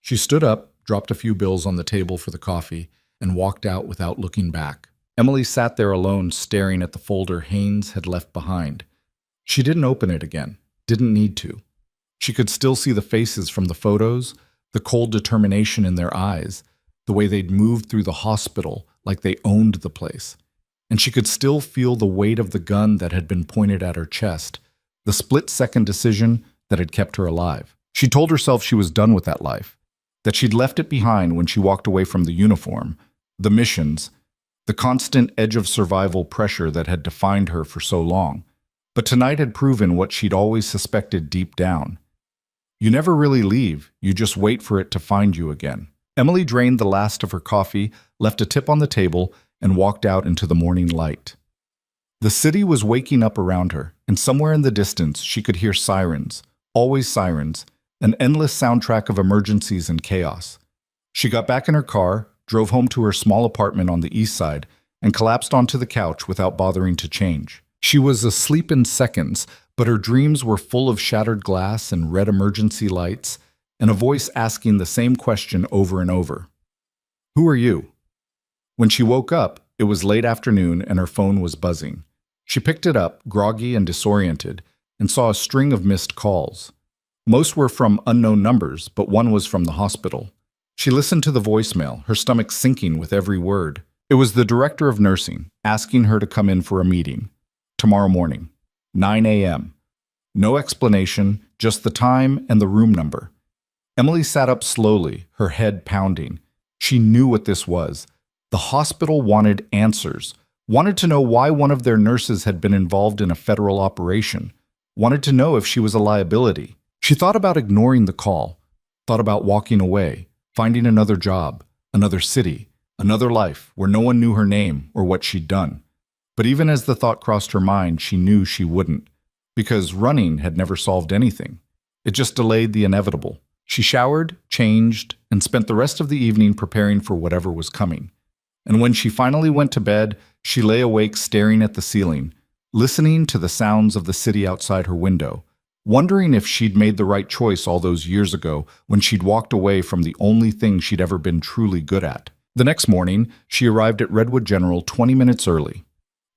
She stood up, dropped a few bills on the table for the coffee, and walked out without looking back. Emily sat there alone, staring at the folder Haynes had left behind. She didn't open it again, didn't need to. She could still see the faces from the photos, the cold determination in their eyes, the way they'd moved through the hospital like they owned the place. And she could still feel the weight of the gun that had been pointed at her chest, the split-second decision that had kept her alive. She told herself she was done with that life, that she'd left it behind when she walked away from the uniform, the missions, the constant edge of survival pressure that had defined her for so long. But tonight had proven what she'd always suspected deep down. You never really leave, you just wait for it to find you again. Emily drained the last of her coffee, left a tip on the table, and walked out into the morning light. The city was waking up around her, and somewhere in the distance she could hear sirens, always sirens, an endless soundtrack of emergencies and chaos. She got back in her car, drove home to her small apartment on the east side, and collapsed onto the couch without bothering to change. She was asleep in seconds, But her dreams were full of shattered glass and red emergency lights, and a voice asking the same question over and over. Who are you? When she woke up, it was late afternoon and her phone was buzzing. She picked it up, groggy and disoriented, and saw a string of missed calls. Most were from unknown numbers, but one was from the hospital. She listened to the voicemail, her stomach sinking with every word. It was the director of nursing, asking her to come in for a meeting. Tomorrow morning, 9 a.m. No explanation, just the time and the room number. Emily sat up slowly, her head pounding. She knew what this was. The hospital wanted answers, wanted to know why one of their nurses had been involved in a federal operation, wanted to know if she was a liability. She thought about ignoring the call, thought about walking away, finding another job, another city, another life where no one knew her name or what she'd done. But even as the thought crossed her mind, she knew she wouldn't, because running had never solved anything. It just delayed the inevitable. She showered, changed, and spent the rest of the evening preparing for whatever was coming. And when she finally went to bed, she lay awake staring at the ceiling, listening to the sounds of the city outside her window, wondering if she'd made the right choice all those years ago when she'd walked away from the only thing she'd ever been truly good at. The next morning, she arrived at Redwood General 20 minutes early.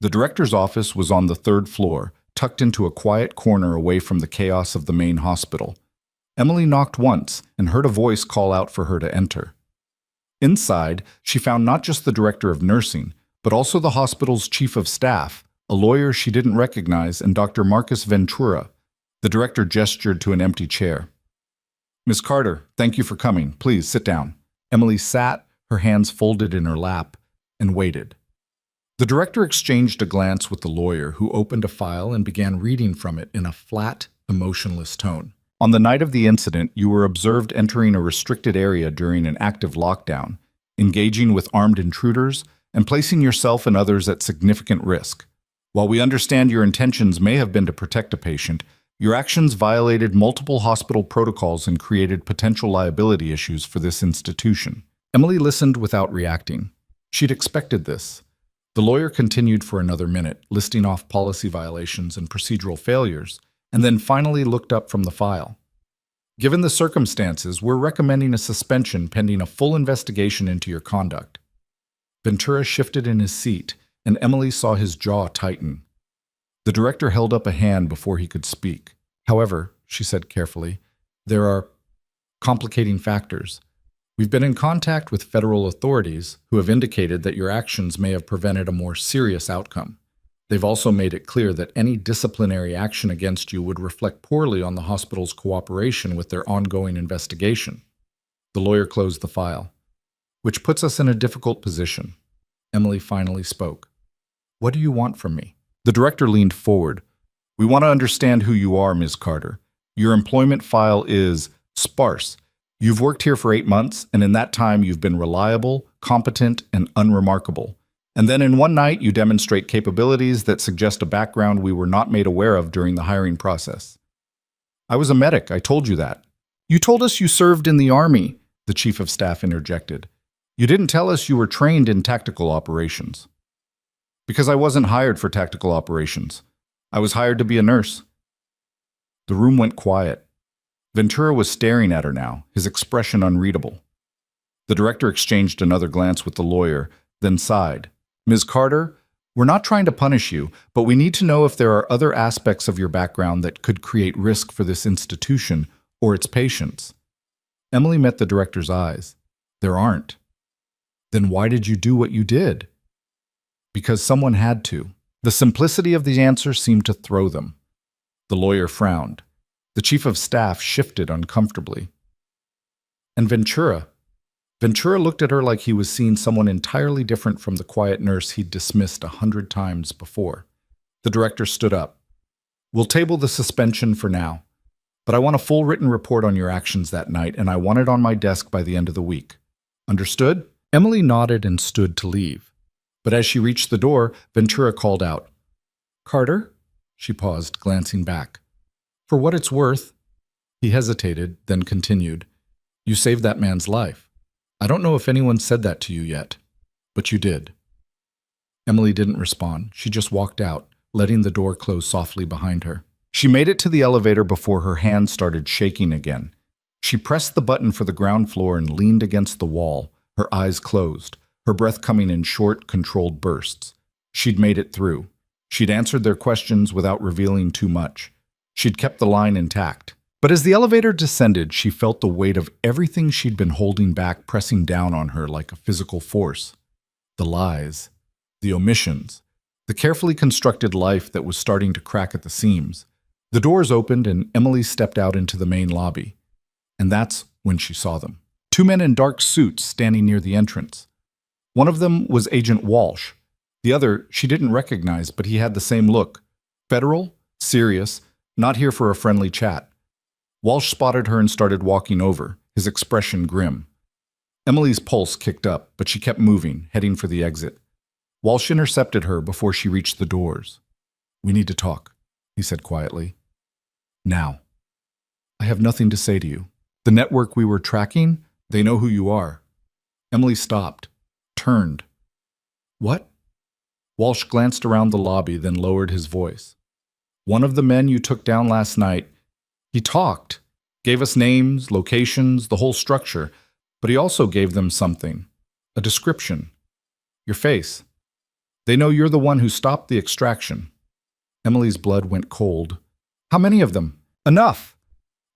The director's office was on the third floor, tucked into a quiet corner away from the chaos of the main hospital. Emily knocked once and heard a voice call out for her to enter. Inside, she found not just the director of nursing, but also the hospital's chief of staff, a lawyer she didn't recognize, and Dr. Marcus Ventura. The director gestured to an empty chair. Miss Carter, thank you for coming. Please sit down. Emily sat, her hands folded in her lap, and waited. The director exchanged a glance with the lawyer, who opened a file and began reading from it in a flat, emotionless tone. On the night of the incident, you were observed entering a restricted area during an active lockdown, engaging with armed intruders, and placing yourself and others at significant risk. While we understand your intentions may have been to protect a patient, your actions violated multiple hospital protocols and created potential liability issues for this institution. Emily listened without reacting. She'd expected this. The lawyer continued for another minute, listing off policy violations and procedural failures, and then finally looked up from the file. Given the circumstances, we're recommending a suspension pending a full investigation into your conduct. Ventura shifted in his seat, and Emily saw his jaw tighten. The director held up a hand before he could speak. However, she said carefully, there are complicating factors. We've been in contact with federal authorities who have indicated that your actions may have prevented a more serious outcome. They've also made it clear that any disciplinary action against you would reflect poorly on the hospital's cooperation with their ongoing investigation. The lawyer closed the file, which puts us in a difficult position. Emily finally spoke. What do you want from me? The director leaned forward. We want to understand who you are, Ms. Carter. Your employment file is sparse. You've worked here for 8 months, and in that time you've been reliable, competent, and unremarkable. And then in one night, you demonstrate capabilities that suggest a background we were not made aware of during the hiring process. I was a medic, I told you that. You told us you served in the Army, the chief of staff interjected. You didn't tell us you were trained in tactical operations. Because I wasn't hired for tactical operations. I was hired to be a nurse. The room went quiet. Ventura was staring at her now, his expression unreadable. The director exchanged another glance with the lawyer, then sighed. Ms. Carter, we're not trying to punish you, but we need to know if there are other aspects of your background that could create risk for this institution or its patients. Emily met the director's eyes. There aren't. Then why did you do what you did? Because someone had to. The simplicity of the answer seemed to throw them. The lawyer frowned. The chief of staff shifted uncomfortably. And Ventura looked at her like he was seeing someone entirely different from the quiet nurse he'd dismissed 100 times before. The director stood up. We'll table the suspension for now, but I want a full written report on your actions that night, and I want it on my desk by the end of the week. Understood? Emily nodded and stood to leave. But as she reached the door, Ventura called out. Carter? She paused, glancing back. For what it's worth. He hesitated, then continued. You saved that man's life. I don't know if anyone said that to you yet, but you did. Emily didn't respond. She just walked out, letting the door close softly behind her. She made it to the elevator before her hands started shaking again. She pressed the button for the ground floor and leaned against the wall, her eyes closed, her breath coming in short, controlled bursts. She'd made it through. She'd answered their questions without revealing too much. She'd kept the line intact. But as the elevator descended, she felt the weight of everything she'd been holding back pressing down on her like a physical force. The lies, the omissions, the carefully constructed life that was starting to crack at the seams. The doors opened and Emily stepped out into the main lobby. And that's when she saw them. Two men in dark suits standing near the entrance. One of them was Agent Walsh. The other she didn't recognize, but he had the same look. Federal, serious, not here for a friendly chat. Walsh spotted her and started walking over, his expression grim. Emily's pulse kicked up, but she kept moving, heading for the exit. Walsh intercepted her before she reached the doors. "We need to talk," he said quietly. "Now. I have nothing to say to you. The network we were tracking, they know who you are." Emily stopped, turned. "What?" Walsh glanced around the lobby, then lowered his voice. "One of the men you took down last night, he talked, gave us names, locations, the whole structure, but he also gave them something, a description. Your face. They know you're the one who stopped the extraction." Emily's blood went cold. "How many of them?" "Enough!"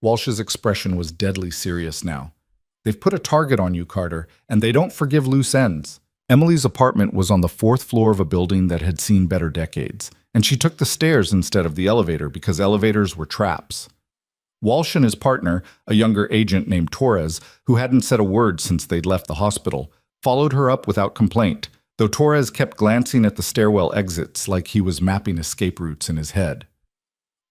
Walsh's expression was deadly serious now. "They've put a target on you, Carter, and they don't forgive loose ends." Emily's apartment was on the 4th floor of a building that had seen better decades, and she took the stairs instead of the elevator because elevators were traps. Walsh and his partner, a younger agent named Torres, who hadn't said a word since they'd left the hospital, followed her up without complaint, though Torres kept glancing at the stairwell exits like he was mapping escape routes in his head.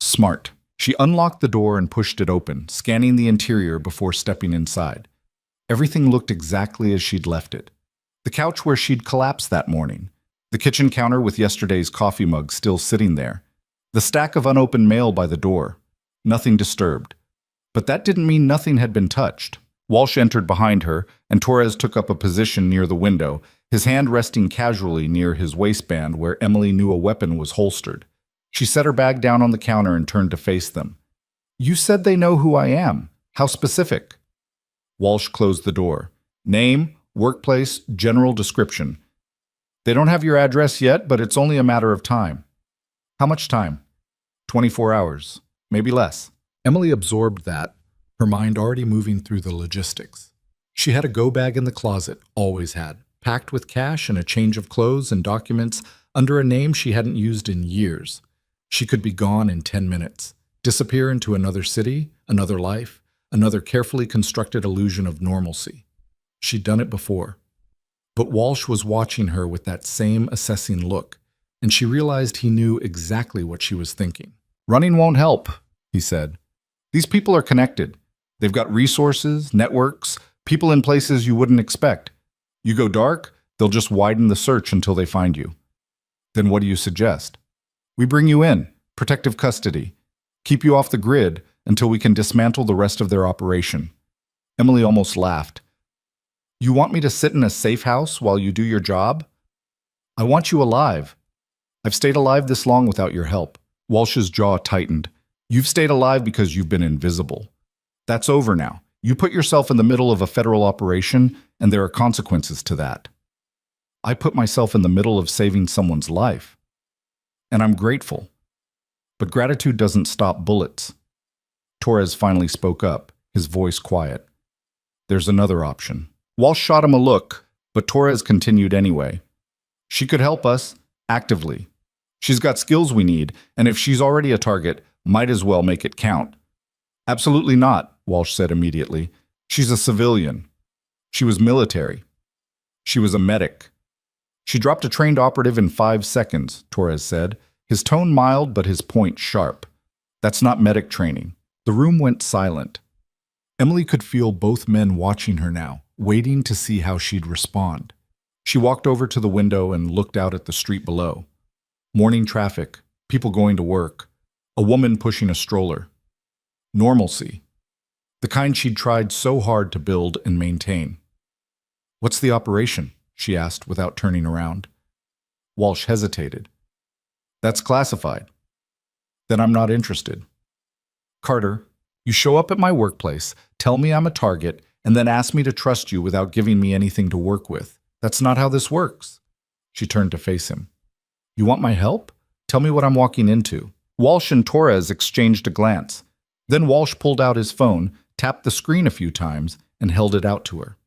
Smart. She unlocked the door and pushed it open, scanning the interior before stepping inside. Everything looked exactly as she'd left it. The couch where she'd collapsed that morning, the kitchen counter with yesterday's coffee mug still sitting there, the stack of unopened mail by the door. Nothing disturbed. But that didn't mean nothing had been touched. Walsh entered behind her, and Torres took up a position near the window, his hand resting casually near his waistband where Emily knew a weapon was holstered. She set her bag down on the counter and turned to face them. "You said they know who I am. How specific?" Walsh closed the door. "Name, workplace, general description. They don't have your address yet, but it's only a matter of time." "How much time?" 24 hours. Maybe less." Emily absorbed that, her mind already moving through the logistics. She had a go bag in the closet, always had, packed with cash and a change of clothes and documents under a name she hadn't used in years. She could be gone in 10 minutes, disappear into another city, another life, another carefully constructed illusion of normalcy. She'd done it before. But Walsh was watching her with that same assessing look, and she realized he knew exactly what she was thinking. "Running won't help," he said. "These people are connected. They've got resources, networks, people in places you wouldn't expect. You go dark, they'll just widen the search until they find you." "Then what do you suggest?" "We bring you in, protective custody. Keep you off the grid until we can dismantle the rest of their operation." Emily almost laughed. "You want me to sit in a safe house while you do your job?" "I want you alive. I've stayed alive this long without your help." Walsh's jaw tightened. "You've stayed alive because you've been invisible. That's over now. You put yourself in the middle of a federal operation, and there are consequences to that. I put myself in the middle of saving someone's life. And I'm grateful. But gratitude doesn't stop bullets." Torres finally spoke up, his voice quiet. "There's another option." Walsh shot him a look, but Torres continued anyway. "She could help us, actively. She's got skills we need, and if she's already a target, might as well make it count." "Absolutely not," Walsh said immediately. "She's a civilian. She was military. She was a medic." "She dropped a trained operative in 5 seconds, Torres said, his tone mild but his point sharp. "That's not medic training." The room went silent. Emily could feel both men watching her now, waiting to see how she'd respond. She walked over to the window and looked out at the street below. Morning traffic, people going to work, a woman pushing a stroller. Normalcy. The kind she'd tried so hard to build and maintain. "What's the operation?" she asked without turning around. Walsh hesitated. "That's classified." Then I'm not interested. Carter, you show up at my workplace, tell me I'm a target, and then ask me to trust you without giving me anything to work with. That's not how this works. She turned to face him. You want my help? Tell me what I'm walking into. Walsh and Torres exchanged a glance. Then Walsh pulled out his phone, tapped the screen a few times, and held it out to her.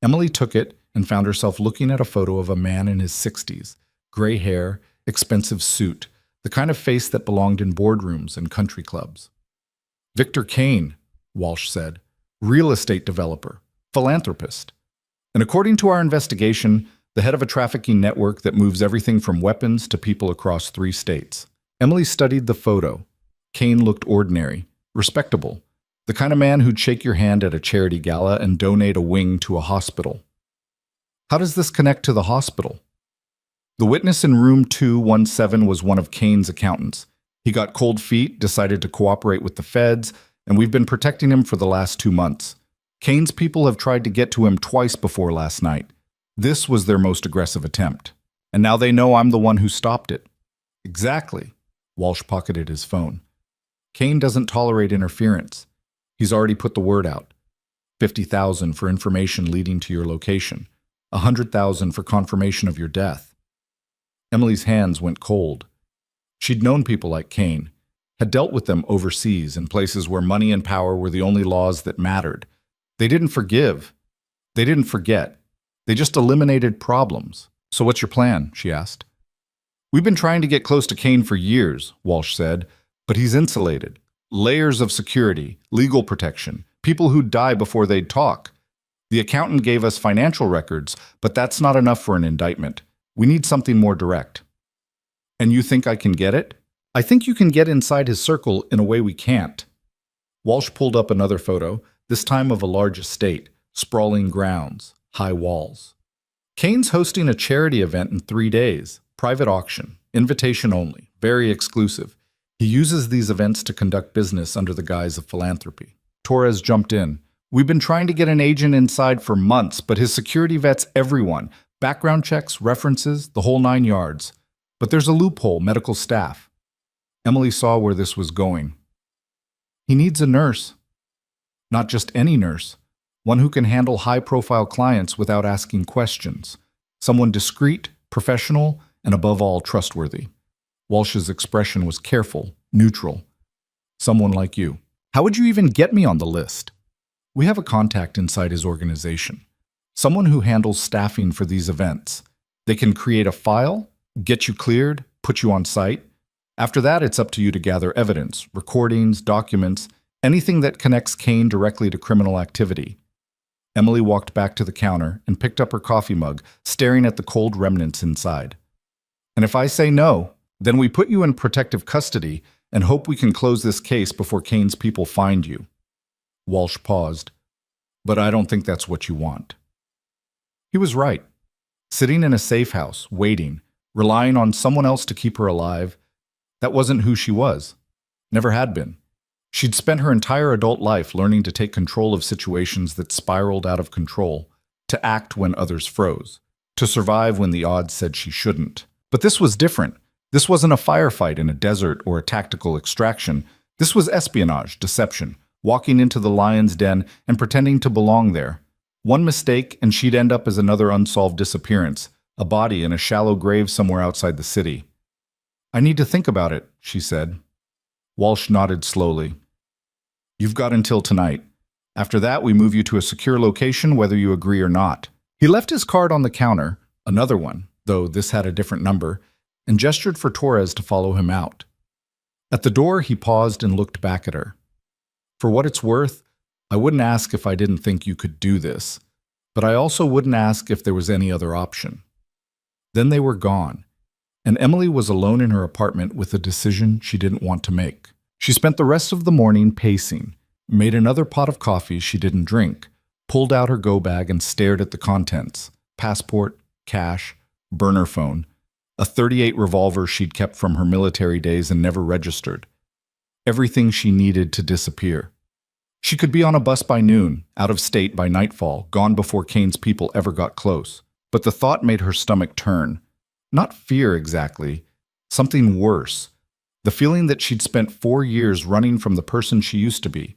Emily took it and found herself looking at a photo of a man in his 60s, gray hair, expensive suit, the kind of face that belonged in boardrooms and country clubs. Victor Kane, Walsh said, real estate developer, philanthropist. And according to our investigation, the head of a trafficking network that moves everything from weapons to people across 3 states. Emily studied the photo. Kane looked ordinary, respectable, the kind of man who'd shake your hand at a charity gala and donate a wing to a hospital. How does this connect to the hospital? The witness in room 217 was one of Kane's accountants. He got cold feet, decided to cooperate with the feds, and we've been protecting him for the last 2 months. Kane's people have tried to get to him twice before last night. This was their most aggressive attempt. And now they know I'm the one who stopped it. Exactly. Walsh pocketed his phone. Kane doesn't tolerate interference. He's already put the word out. 50,000 for information leading to your location. 100,000 for confirmation of your death. Emily's hands went cold. She'd known people like Kane, had dealt with them overseas in places where money and power were the only laws that mattered. They didn't forgive. They didn't forget. They just eliminated problems. So what's your plan? She asked. We've been trying to get close to Kane for years, Walsh said, but he's insulated. Layers of security, legal protection, people who'd die before they'd talk. The accountant gave us financial records, but that's not enough for an indictment. We need something more direct. And you think I can get it? I think you can get inside his circle in a way we can't. Walsh pulled up another photo, this time of a large estate, sprawling grounds, high walls. Kane's hosting a charity event in 3 days, private auction, invitation only, very exclusive. He uses these events to conduct business under the guise of philanthropy. Torres jumped in. We've been trying to get an agent inside for months, but his security vets everyone. Background checks, references, the whole 9 yards. But there's a loophole, medical staff. Emily saw where this was going. He needs a nurse. Not just any nurse. One who can handle high-profile clients without asking questions. Someone discreet, professional, and above all, trustworthy. Walsh's expression was careful, neutral. Someone like you. How would you even get me on the list? We have a contact inside his organization. Someone who handles staffing for these events. They can create a file, get you cleared, put you on site. After that, it's up to you to gather evidence, recordings, documents, anything that connects Kane directly to criminal activity. Emily walked back to the counter and picked up her coffee mug, staring at the cold remnants inside. And if I say no, then we put you in protective custody and hope we can close this case before Kane's people find you. Walsh paused. But I don't think that's what you want. He was right. Sitting in a safe house, waiting, relying on someone else to keep her alive, that wasn't who she was. Never had been. She'd spent her entire adult life learning to take control of situations that spiraled out of control, to act when others froze, to survive when the odds said she shouldn't. But this was different. This wasn't a firefight in a desert or a tactical extraction. This was espionage, deception, walking into the lion's den and pretending to belong there. One mistake and she'd end up as another unsolved disappearance, a body in a shallow grave somewhere outside the city. I need to think about it, she said. Walsh nodded slowly. You've got until tonight. After that, we move you to a secure location whether you agree or not. He left his card on the counter, another one, though this had a different number, and gestured for Torres to follow him out. At the door, he paused and looked back at her. For what it's worth, I wouldn't ask if I didn't think you could do this, but I also wouldn't ask if there was any other option. Then they were gone, and Emily was alone in her apartment with a decision she didn't want to make. She spent the rest of the morning pacing, made another pot of coffee she didn't drink, pulled out her go bag and stared at the contents: passport, cash, burner phone, a .38 revolver she'd kept from her military days and never registered. Everything she needed to disappear. She could be on a bus by noon, out of state by nightfall, gone before Kane's people ever got close. But the thought made her stomach turn. Not fear exactly, something worse. The feeling that she'd spent 4 years running from the person she used to be,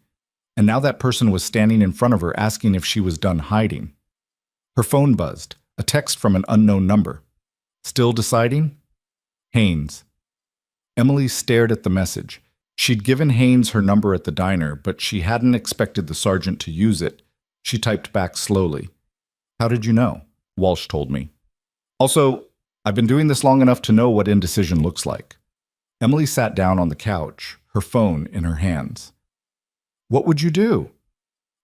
and now that person was standing in front of her asking if she was done hiding. Her phone buzzed, a text from an unknown number. Still deciding? Haynes. Emily stared at the message. She'd given Haynes her number at the diner, but she hadn't expected the sergeant to use it. She typed back slowly. How did you know? Walsh told me. Also, I've been doing this long enough to know what indecision looks like. Emily sat down on the couch, her phone in her hands. What would you do?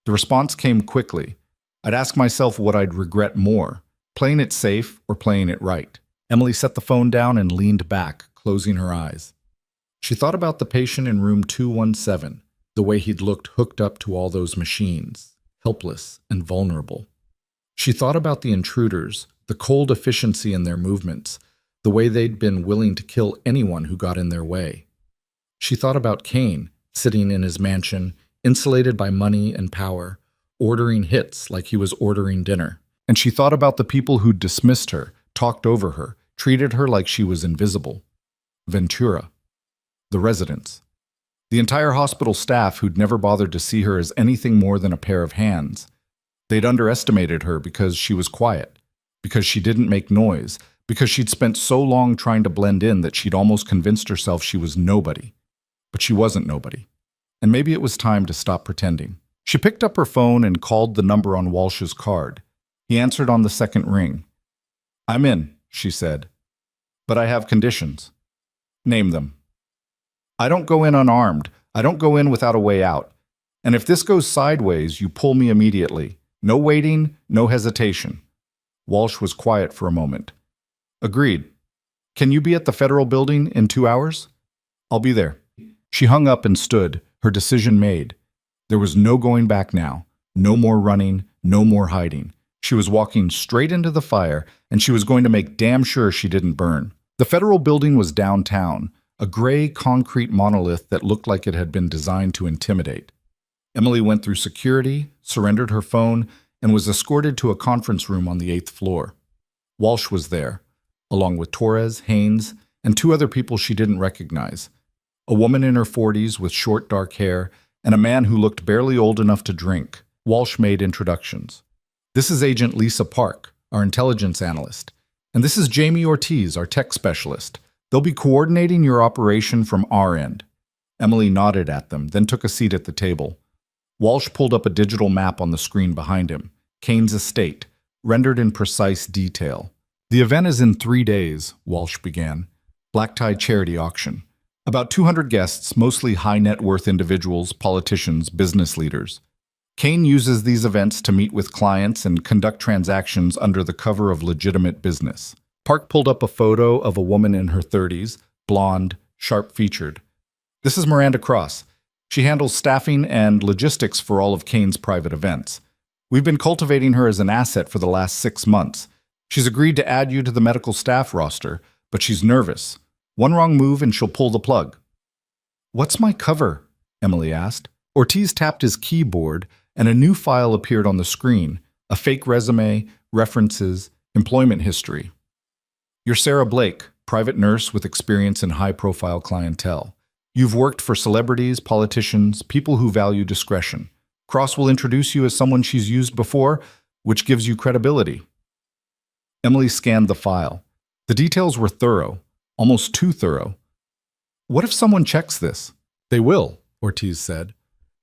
The response came quickly. I'd ask myself what I'd regret more, playing it safe or playing it right. Emily set the phone down and leaned back, closing her eyes. She thought about the patient in room 217, the way he'd looked hooked up to all those machines, helpless and vulnerable. She thought about the intruders, the cold efficiency in their movements, the way they'd been willing to kill anyone who got in their way. She thought about Kane, sitting in his mansion, insulated by money and power, ordering hits like he was ordering dinner. And she thought about the people who'd dismissed her, talked over her, treated her like she was invisible. Ventura. The residents. The entire hospital staff who'd never bothered to see her as anything more than a pair of hands. They'd underestimated her because she was quiet, because she didn't make noise, because she'd spent so long trying to blend in that she'd almost convinced herself she was nobody. But she wasn't nobody. And maybe it was time to stop pretending. She picked up her phone and called the number on Walsh's card. He answered on the second ring. I'm in, she said. But I have conditions. Name them. I don't go in unarmed. I don't go in without a way out. And if this goes sideways, you pull me immediately. No waiting, no hesitation. Walsh was quiet for a moment. Agreed. Can you be at the federal building in 2 hours? I'll be there. She hung up and stood, her decision made. There was no going back now. No more running, no more hiding. She was walking straight into the fire, and she was going to make damn sure she didn't burn. The federal building was downtown, a gray concrete monolith that looked like it had been designed to intimidate. Emily went through security, surrendered her phone, and was escorted to a conference room on the 8th floor. Walsh was there, along with Torres, Haynes, and 2 other people she didn't recognize. A woman in her 40s with short dark hair, and a man who looked barely old enough to drink. Walsh made introductions. This is Agent Lisa Park, our intelligence analyst. And this is Jamie Ortiz, our tech specialist. They'll be coordinating your operation from our end. Emily nodded at them, then took a seat at the table. Walsh pulled up a digital map on the screen behind him. Kane's estate, rendered in precise detail. The event is in 3 days, Walsh began. Black tie charity auction. About 200 guests, mostly high-net-worth individuals, politicians, business leaders. Kane uses these events to meet with clients and conduct transactions under the cover of legitimate business. Park pulled up a photo of a woman in her 30s, blonde, sharp-featured. This is Miranda Cross. She handles staffing and logistics for all of Kane's private events. We've been cultivating her as an asset for the last 6 months. She's agreed to add you to the medical staff roster, but she's nervous. One wrong move and she'll pull the plug. What's my cover? Emily asked. Ortiz tapped his keyboard, and a new file appeared on the screen, a fake resume, references, employment history. You're Sarah Blake, private nurse with experience in high-profile clientele. You've worked for celebrities, politicians, people who value discretion. Cross will introduce you as someone she's used before, which gives you credibility. Emily scanned the file. The details were thorough, almost too thorough. What if someone checks this? They will, Ortiz said.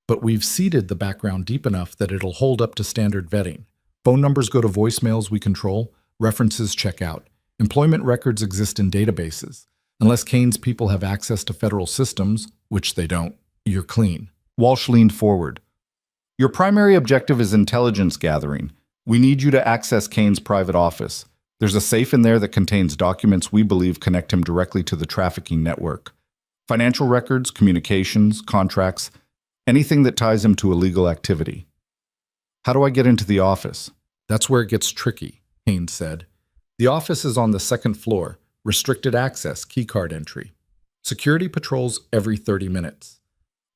But we've seeded the background deep enough that it'll hold up to standard vetting. Phone numbers go to voicemails we control, references check out. Employment records exist in databases. Unless Kane's people have access to federal systems, which they don't, you're clean. Walsh leaned forward. Your primary objective is intelligence gathering. We need you to access Kane's private office. There's a safe in there that contains documents we believe connect him directly to the trafficking network. Financial records, communications, contracts, anything that ties him to illegal activity. How do I get into the office? That's where it gets tricky, Haynes said. The office is on the 2nd floor, restricted access, keycard entry. Security patrols every 30 minutes.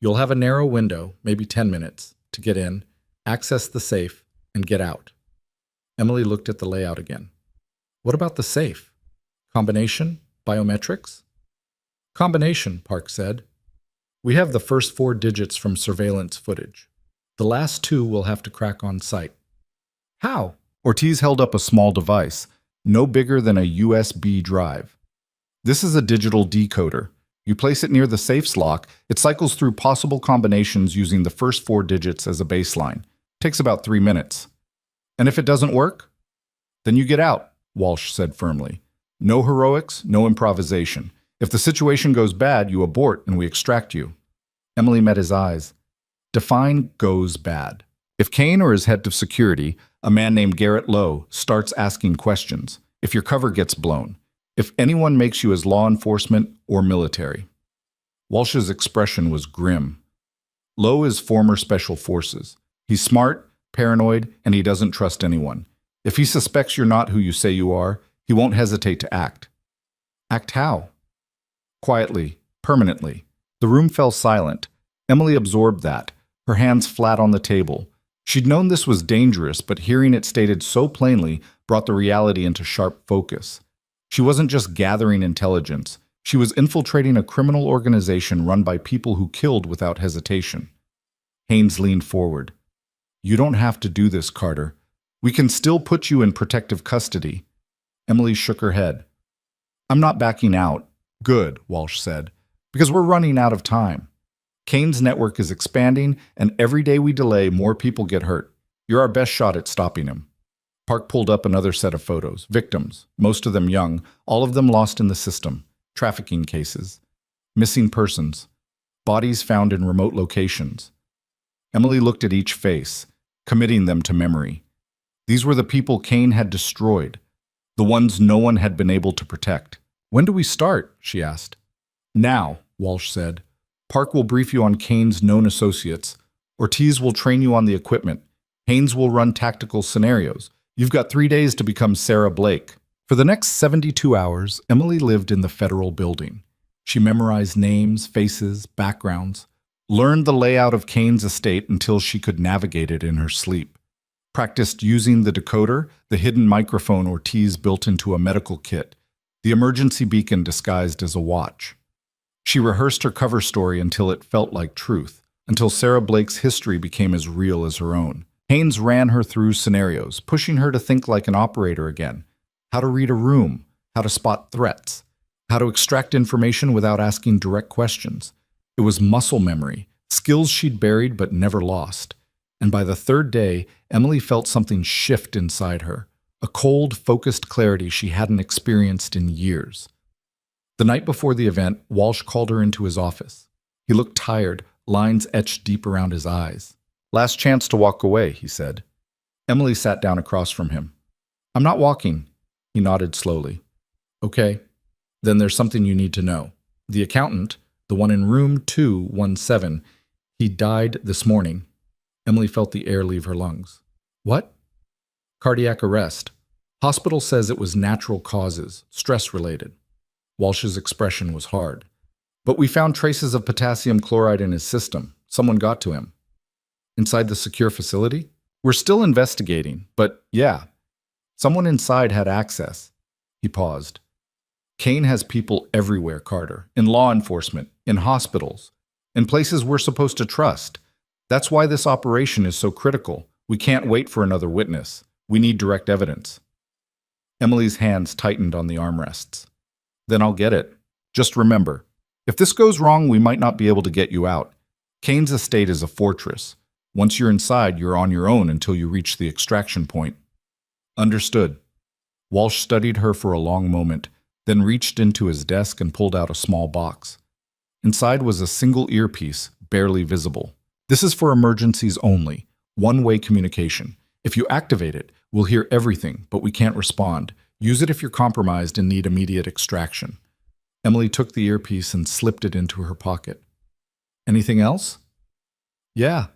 You'll have a narrow window, maybe 10 minutes, to get in, access the safe, and get out. Emily looked at the layout again. What about the safe? Combination? Biometrics? Combination, Park said. We have the first 4 digits from surveillance footage. The last 2 we'll have to crack on site. How? Ortiz held up a small device, no bigger than a USB drive. This is a digital decoder. You place it near the safe's lock, it cycles through possible combinations using the first 4 digits as a baseline. Takes about 3 minutes. And if it doesn't work? Then you get out, Walsh said firmly. No heroics, no improvisation. If the situation goes bad, you abort and we extract you. Emily met his eyes. Define goes bad. If Kane or his head of security, a man named Garrett Lowe, starts asking questions, if your cover gets blown, if anyone makes you as law enforcement or military. Walsh's expression was grim. Lowe is former special forces. He's smart, paranoid, and he doesn't trust anyone. If he suspects you're not who you say you are, he won't hesitate to act. Act how? Quietly, permanently. The room fell silent. Emily absorbed that, her hands flat on the table. She'd known this was dangerous, but hearing it stated so plainly brought the reality into sharp focus. She wasn't just gathering intelligence. She was infiltrating a criminal organization run by people who killed without hesitation. Haynes leaned forward. You don't have to do this, Carter. We can still put you in protective custody. Emily shook her head. I'm not backing out. Good, Walsh said, because we're running out of time. Kane's network is expanding, and every day we delay, more people get hurt. You're our best shot at stopping him. Park pulled up another set of photos. Victims, most of them young, all of them lost in the system. Trafficking cases. Missing persons. Bodies found in remote locations. Emily looked at each face, committing them to memory. These were the people Kane had destroyed, the ones no one had been able to protect. When do we start? She asked. Now, Walsh said. Park will brief you on Kane's known associates. Ortiz will train you on the equipment. Haynes will run tactical scenarios. You've got 3 days to become Sarah Blake. For the next 72 hours, Emily lived in the federal building. She memorized names, faces, backgrounds, learned the layout of Kane's estate until she could navigate it in her sleep. Practiced using the decoder, the hidden microphone Ortiz built into a medical kit, the emergency beacon disguised as a watch. She rehearsed her cover story until it felt like truth, until Sarah Blake's history became as real as her own. Haynes ran her through scenarios, pushing her to think like an operator again. How to read a room, how to spot threats, how to extract information without asking direct questions. It was muscle memory, skills she'd buried but never lost. And by the 3rd day, Emily felt something shift inside her, a cold, focused clarity she hadn't experienced in years. The night before the event, Walsh called her into his office. He looked tired, lines etched deep around his eyes. Last chance to walk away, he said. Emily sat down across from him. I'm not walking. He nodded slowly. Okay, then there's something you need to know. The accountant, the one in room 217, he died this morning. Emily felt the air leave her lungs. What? Cardiac arrest. Hospital says it was natural causes, stress-related. Walsh's expression was hard. But we found traces of potassium chloride in his system. Someone got to him. Inside the secure facility? We're still investigating, but yeah, someone inside had access. He paused. Kane has people everywhere, Carter. In law enforcement, in hospitals, in places we're supposed to trust. That's why this operation is so critical. We can't wait for another witness. We need direct evidence. Emily's hands tightened on the armrests. Then I'll get it. Just remember, if this goes wrong, we might not be able to get you out. Kane's estate is a fortress. Once you're inside, you're on your own until you reach the extraction point. Understood. Walsh studied her for a long moment, then reached into his desk and pulled out a small box. Inside was a single earpiece, barely visible. This is for emergencies only, one-way communication. If you activate it, we'll hear everything, but we can't respond. Use it if you're compromised and need immediate extraction. Emily took the earpiece and slipped it into her pocket. Anything else? Yeah.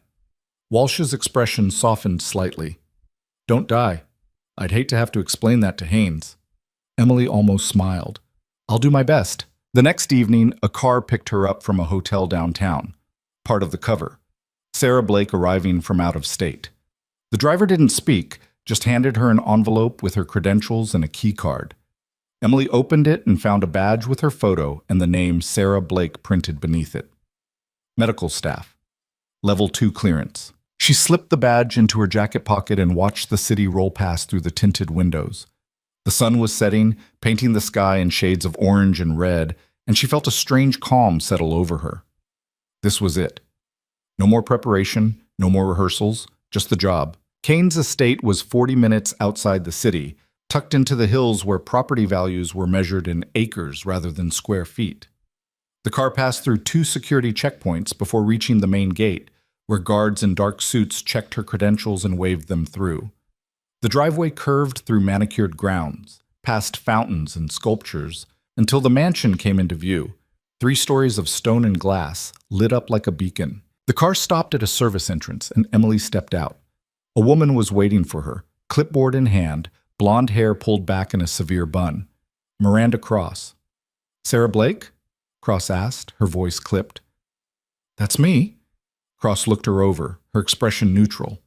Walsh's expression softened slightly. Don't die. I'd hate to have to explain that to Haynes. Emily almost smiled. I'll do my best. The next evening, a car picked her up from a hotel downtown, part of the cover. Sarah Blake arriving from out of state. The driver didn't speak, just handed her an envelope with her credentials and a key card. Emily opened it and found a badge with her photo and the name Sarah Blake printed beneath it. Medical staff. Level 2 clearance. She slipped the badge into her jacket pocket and watched the city roll past through the tinted windows. The sun was setting, painting the sky in shades of orange and red, and she felt a strange calm settle over her. This was it. No more preparation, no more rehearsals, just the job. Kane's estate was 40 minutes outside the city, tucked into the hills where property values were measured in acres rather than square feet. The car passed through 2 security checkpoints before reaching the main gate, where guards in dark suits checked her credentials and waved them through. The driveway curved through manicured grounds, past fountains and sculptures, until the mansion came into view, 3 stories of stone and glass, lit up like a beacon. The car stopped at a service entrance, and Emily stepped out. A woman was waiting for her, clipboard in hand, blonde hair pulled back in a severe bun. Miranda Cross. "Sarah Blake?" Cross asked, her voice clipped. "That's me." Cross looked her over, her expression neutral.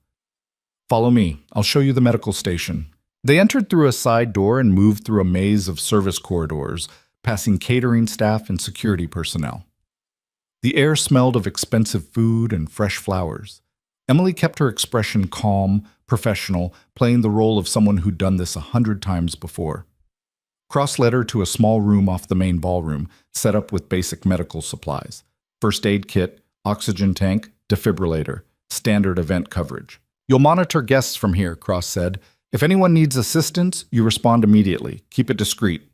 "Follow me. I'll show you the medical station." They entered through a side door and moved through a maze of service corridors, passing catering staff and security personnel. The air smelled of expensive food and fresh flowers. Emily kept her expression calm, professional, playing the role of someone who'd done this 100 times before. Cross led her to a small room off the main ballroom, set up with basic medical supplies. First aid kit, oxygen tank, defibrillator, standard event coverage. "You'll monitor guests from here," Cross said. "If anyone needs assistance, you respond immediately. Keep it discreet.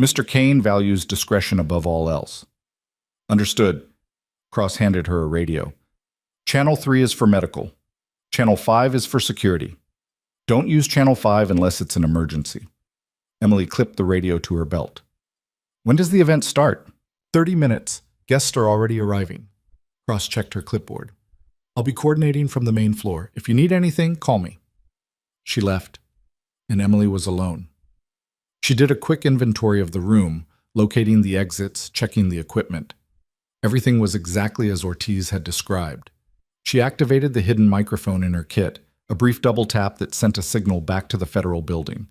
Mr. Kane values discretion above all else." "Understood." Cross handed her a radio. "Channel 3 is for medical. Channel 5 is for security. Don't use Channel 5 unless it's an emergency." Emily clipped the radio to her belt. "When does the event start?" 30 minutes. Guests are already arriving." Cross checked her clipboard. "I'll be coordinating from the main floor. If you need anything, call me." She left, and Emily was alone. She did a quick inventory of the room, locating the exits, checking the equipment. Everything was exactly as Ortiz had described. She activated the hidden microphone in her kit, a brief double tap that sent a signal back to the federal building.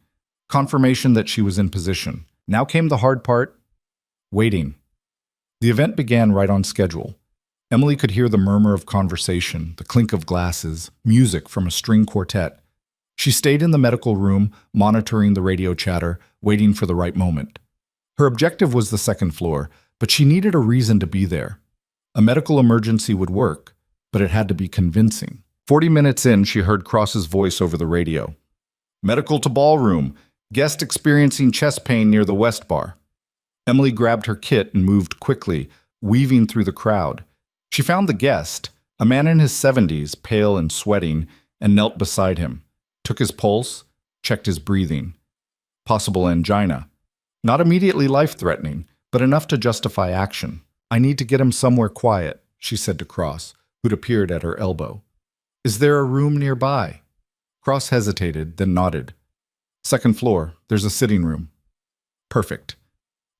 Confirmation that she was in position. Now came the hard part: waiting. The event began right on schedule. Emily could hear the murmur of conversation, the clink of glasses, music from a string quartet. She stayed in the medical room, monitoring the radio chatter, waiting for the right moment. Her objective was the second floor, but she needed a reason to be there. A medical emergency would work, but it had to be convincing. 40 minutes in, she heard Cross's voice over the radio. "Medical to ballroom. Guest experiencing chest pain near the West Bar." Emily grabbed her kit and moved quickly, weaving through the crowd. She found the guest, a man in his 70s, pale and sweating, and knelt beside him. Took his pulse, checked his breathing. Possible angina. Not immediately life-threatening, but enough to justify action. "I need to get him somewhere quiet," she said to Cross, who'd appeared at her elbow. "Is there a room nearby?" Cross hesitated, then nodded. "Second floor. There's a sitting room." "Perfect."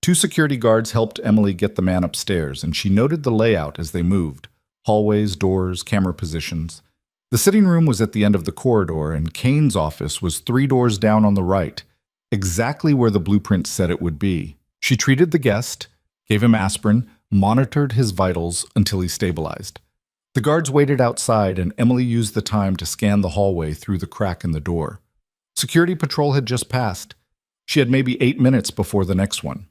2 security guards helped Emily get the man upstairs, and she noted the layout as they moved. Hallways, doors, camera positions. The sitting room was at the end of the corridor, and Kane's office was 3 doors down on the right, exactly where the blueprint said it would be. She treated the guest, gave him aspirin, monitored his vitals until he stabilized. The guards waited outside, and Emily used the time to scan the hallway through the crack in the door. Security patrol had just passed. She had maybe 8 minutes before the next one.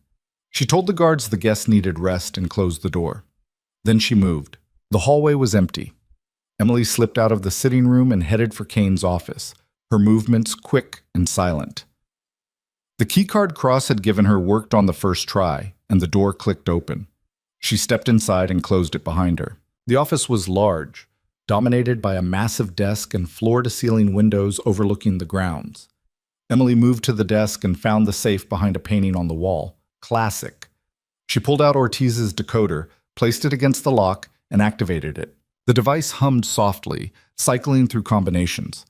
She told the guards the guest needed rest and closed the door. Then she moved. The hallway was empty. Emily slipped out of the sitting room and headed for Kane's office, her movements quick and silent. The keycard Cross had given her worked on the first try, and the door clicked open. She stepped inside and closed it behind her. The office was large, dominated by a massive desk and floor-to-ceiling windows overlooking the grounds. Emily moved to the desk and found the safe behind a painting on the wall. Classic. She pulled out Ortiz's decoder, placed it against the lock, and activated it. The device hummed softly, cycling through combinations.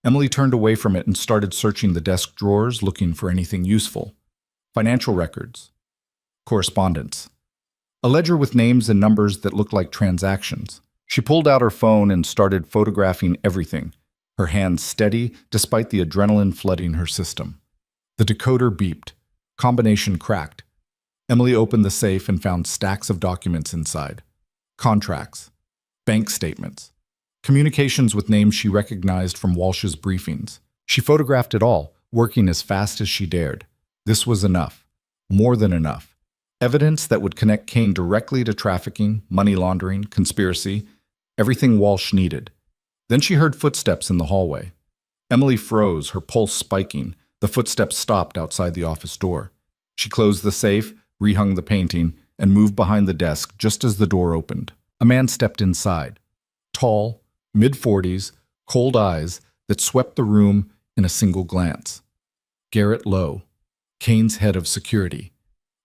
Emily turned away from it and started searching the desk drawers, looking for anything useful. Financial records. Correspondence. A ledger with names and numbers that looked like transactions. She pulled out her phone and started photographing everything, her hands steady despite the adrenaline flooding her system. The decoder beeped. Combination cracked. Emily opened the safe and found stacks of documents inside. Contracts, bank statements, communications with names she recognized from Walsh's briefings. She photographed it all, working as fast as she dared. This was enough. More than enough. Evidence that would connect Kane directly to trafficking, money laundering, conspiracy, everything Walsh needed. Then she heard footsteps in the hallway. Emily froze, her pulse spiking. The footsteps stopped outside the office door. She closed the safe, rehung the painting, and moved behind the desk just as the door opened. A man stepped inside. Tall, mid-40s, cold eyes that swept the room in a single glance. Garrett Lowe, Kane's head of security.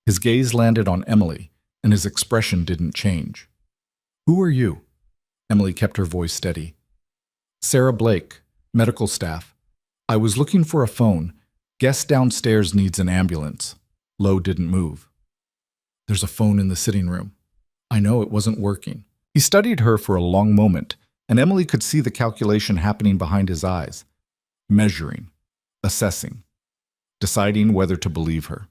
His gaze landed on Emily, and his expression didn't change. "Who are you?" Emily kept her voice steady. "Sarah Blake, medical staff. I was looking for a phone. Guest downstairs needs an ambulance." Lowe didn't move. "There's a phone in the sitting room. I know it wasn't working." He studied her for a long moment, and Emily could see the calculation happening behind his eyes. Measuring, assessing, deciding whether to believe her.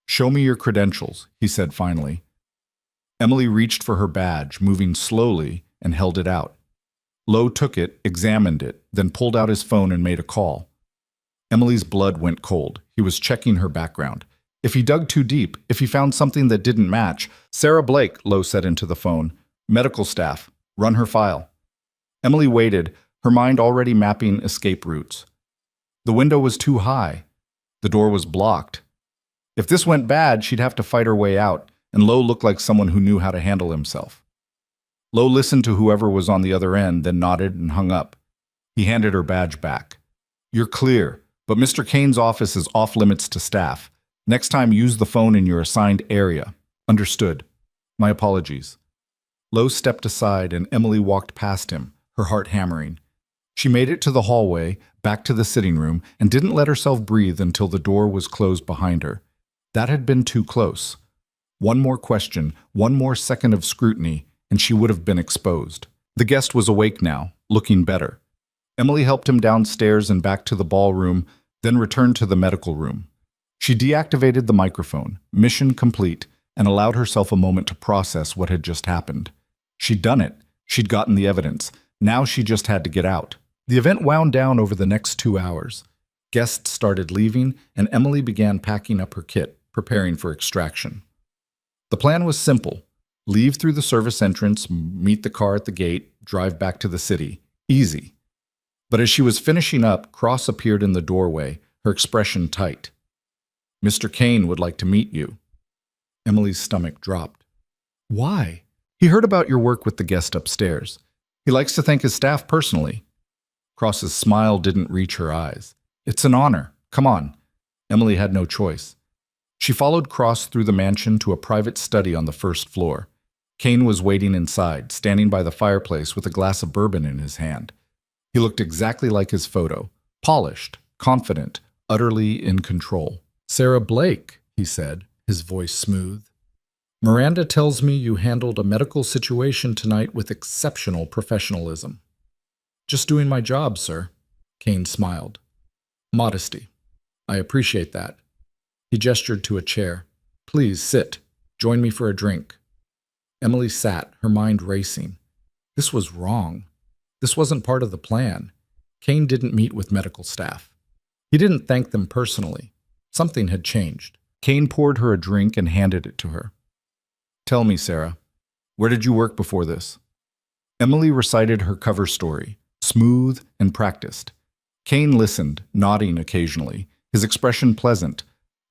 "Show me your credentials," he said finally. Emily reached for her badge, moving slowly, and held it out. Lowe took it, examined it, then pulled out his phone and made a call. Emily's blood went cold. He was checking her background. If he dug too deep, if he found something that didn't match— "Sarah Blake," Lowe said into the phone. "Medical staff. Run her file." Emily waited, her mind already mapping escape routes. The window was too high. The door was blocked. If this went bad, she'd have to fight her way out, and Lowe looked like someone who knew how to handle himself. Lowe listened to whoever was on the other end, then nodded and hung up. He handed her badge back. "You're clear, but Mr. Kane's office is off-limits to staff. Next time, use the phone in your assigned area." "Understood. My apologies." Lowe stepped aside, and Emily walked past him, her heart hammering. She made it to the hallway, back to the sitting room, and didn't let herself breathe until the door was closed behind her. That had been too close. One more question, one more second of scrutiny, and she would have been exposed. The guest was awake now, looking better. Emily helped him downstairs and back to the ballroom, then returned to the medical room. She deactivated the microphone, mission complete, and allowed herself a moment to process what had just happened. She'd done it. She'd gotten the evidence. Now she just had to get out. The event wound down over the next 2 hours. Guests started leaving, and Emily began packing up her kit, preparing for extraction. The plan was simple. Leave through the service entrance, meet the car at the gate, drive back to the city. Easy. But as she was finishing up, Cross appeared in the doorway, her expression tight. "Mr. Kane would like to meet you." Emily's stomach dropped. "Why?" "He heard about your work with the guest upstairs. He likes to thank his staff personally." Cross's smile didn't reach her eyes. "It's an honor. Come on." Emily had no choice. She followed Cross through the mansion to a private study on the first floor. Kane was waiting inside, standing by the fireplace with a glass of bourbon in his hand. He looked exactly like his photo, polished, confident, utterly in control. "Sarah Blake," he said, his voice smooth. "Miranda tells me you handled a medical situation tonight with exceptional professionalism." "Just doing my job, sir." Kane smiled. "Modesty. I appreciate that." He gestured to a chair. "Please sit. Join me for a drink." Emily sat, her mind racing. This was wrong. This wasn't part of the plan. Kane didn't meet with medical staff. He didn't thank them personally. Something had changed. Kane poured her a drink and handed it to her. "Tell me, Sarah, where did you work before this?" Emily recited her cover story, smooth and practiced. Kane listened, nodding occasionally, his expression pleasant,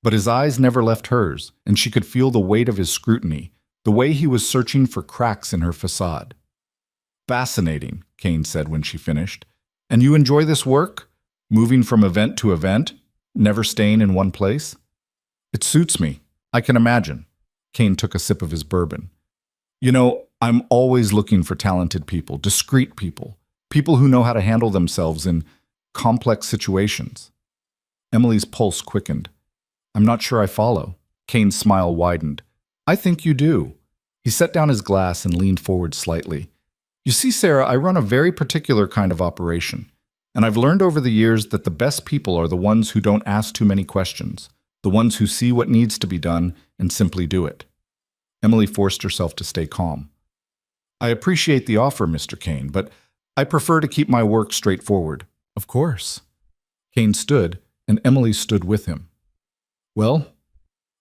but his eyes never left hers, and she could feel the weight of his scrutiny, the way he was searching for cracks in her facade. "Fascinating," Kane said when she finished. "And you enjoy this work? Moving from event to event? Never staying in one place?" "It suits me. I can imagine." Kane took a sip of his bourbon. "You know, I'm always looking for talented people, discreet people, people who know how to handle themselves in complex situations." Emily's pulse quickened. "I'm not sure I follow." Kane's smile widened. "I think you do." He set down his glass and leaned forward slightly. "You see, Sarah, I run a very particular kind of operation, and I've learned over the years that the best people are the ones who don't ask too many questions, the ones who see what needs to be done and simply do it. Emily forced herself to stay calm. I appreciate the offer, Mr. Kane, but I prefer to keep my work straightforward. Of course. Kane stood, and Emily stood with him. Well,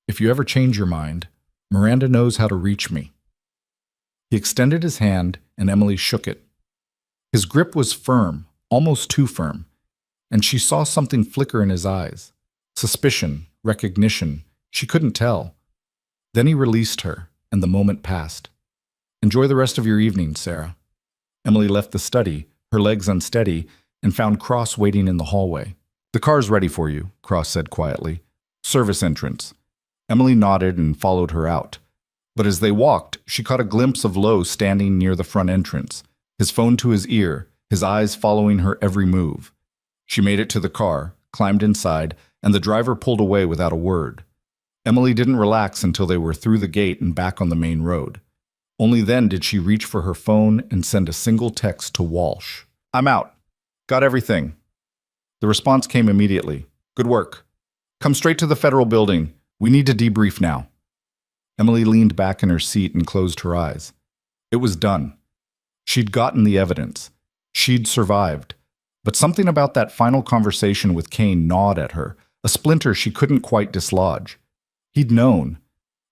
if you ever change your mind, Miranda knows how to reach me. He extended his hand, and Emily shook it. His grip was firm, almost too firm, and she saw something flicker in his eyes. Suspicion, recognition, she couldn't tell. Then he released her, and the moment passed. Enjoy the rest of your evening, Sarah. Emily left the study, her legs unsteady, and found Cross waiting in the hallway. The car's ready for you, Cross said quietly. Service entrance. Emily nodded and followed her out. But as they walked, she caught a glimpse of Lowe standing near the front entrance, his phone to his ear, his eyes following her every move. She made it to the car, climbed inside, and the driver pulled away without a word. Emily didn't relax until they were through the gate and back on the main road. Only then did she reach for her phone and send a single text to Walsh. I'm out. Got everything. The response came immediately. Good work. Come straight to the federal building. We need to debrief now. Emily leaned back in her seat and closed her eyes. It was done. She'd gotten the evidence. She'd survived. But something about that final conversation with Kane gnawed at her, a splinter she couldn't quite dislodge. He'd known.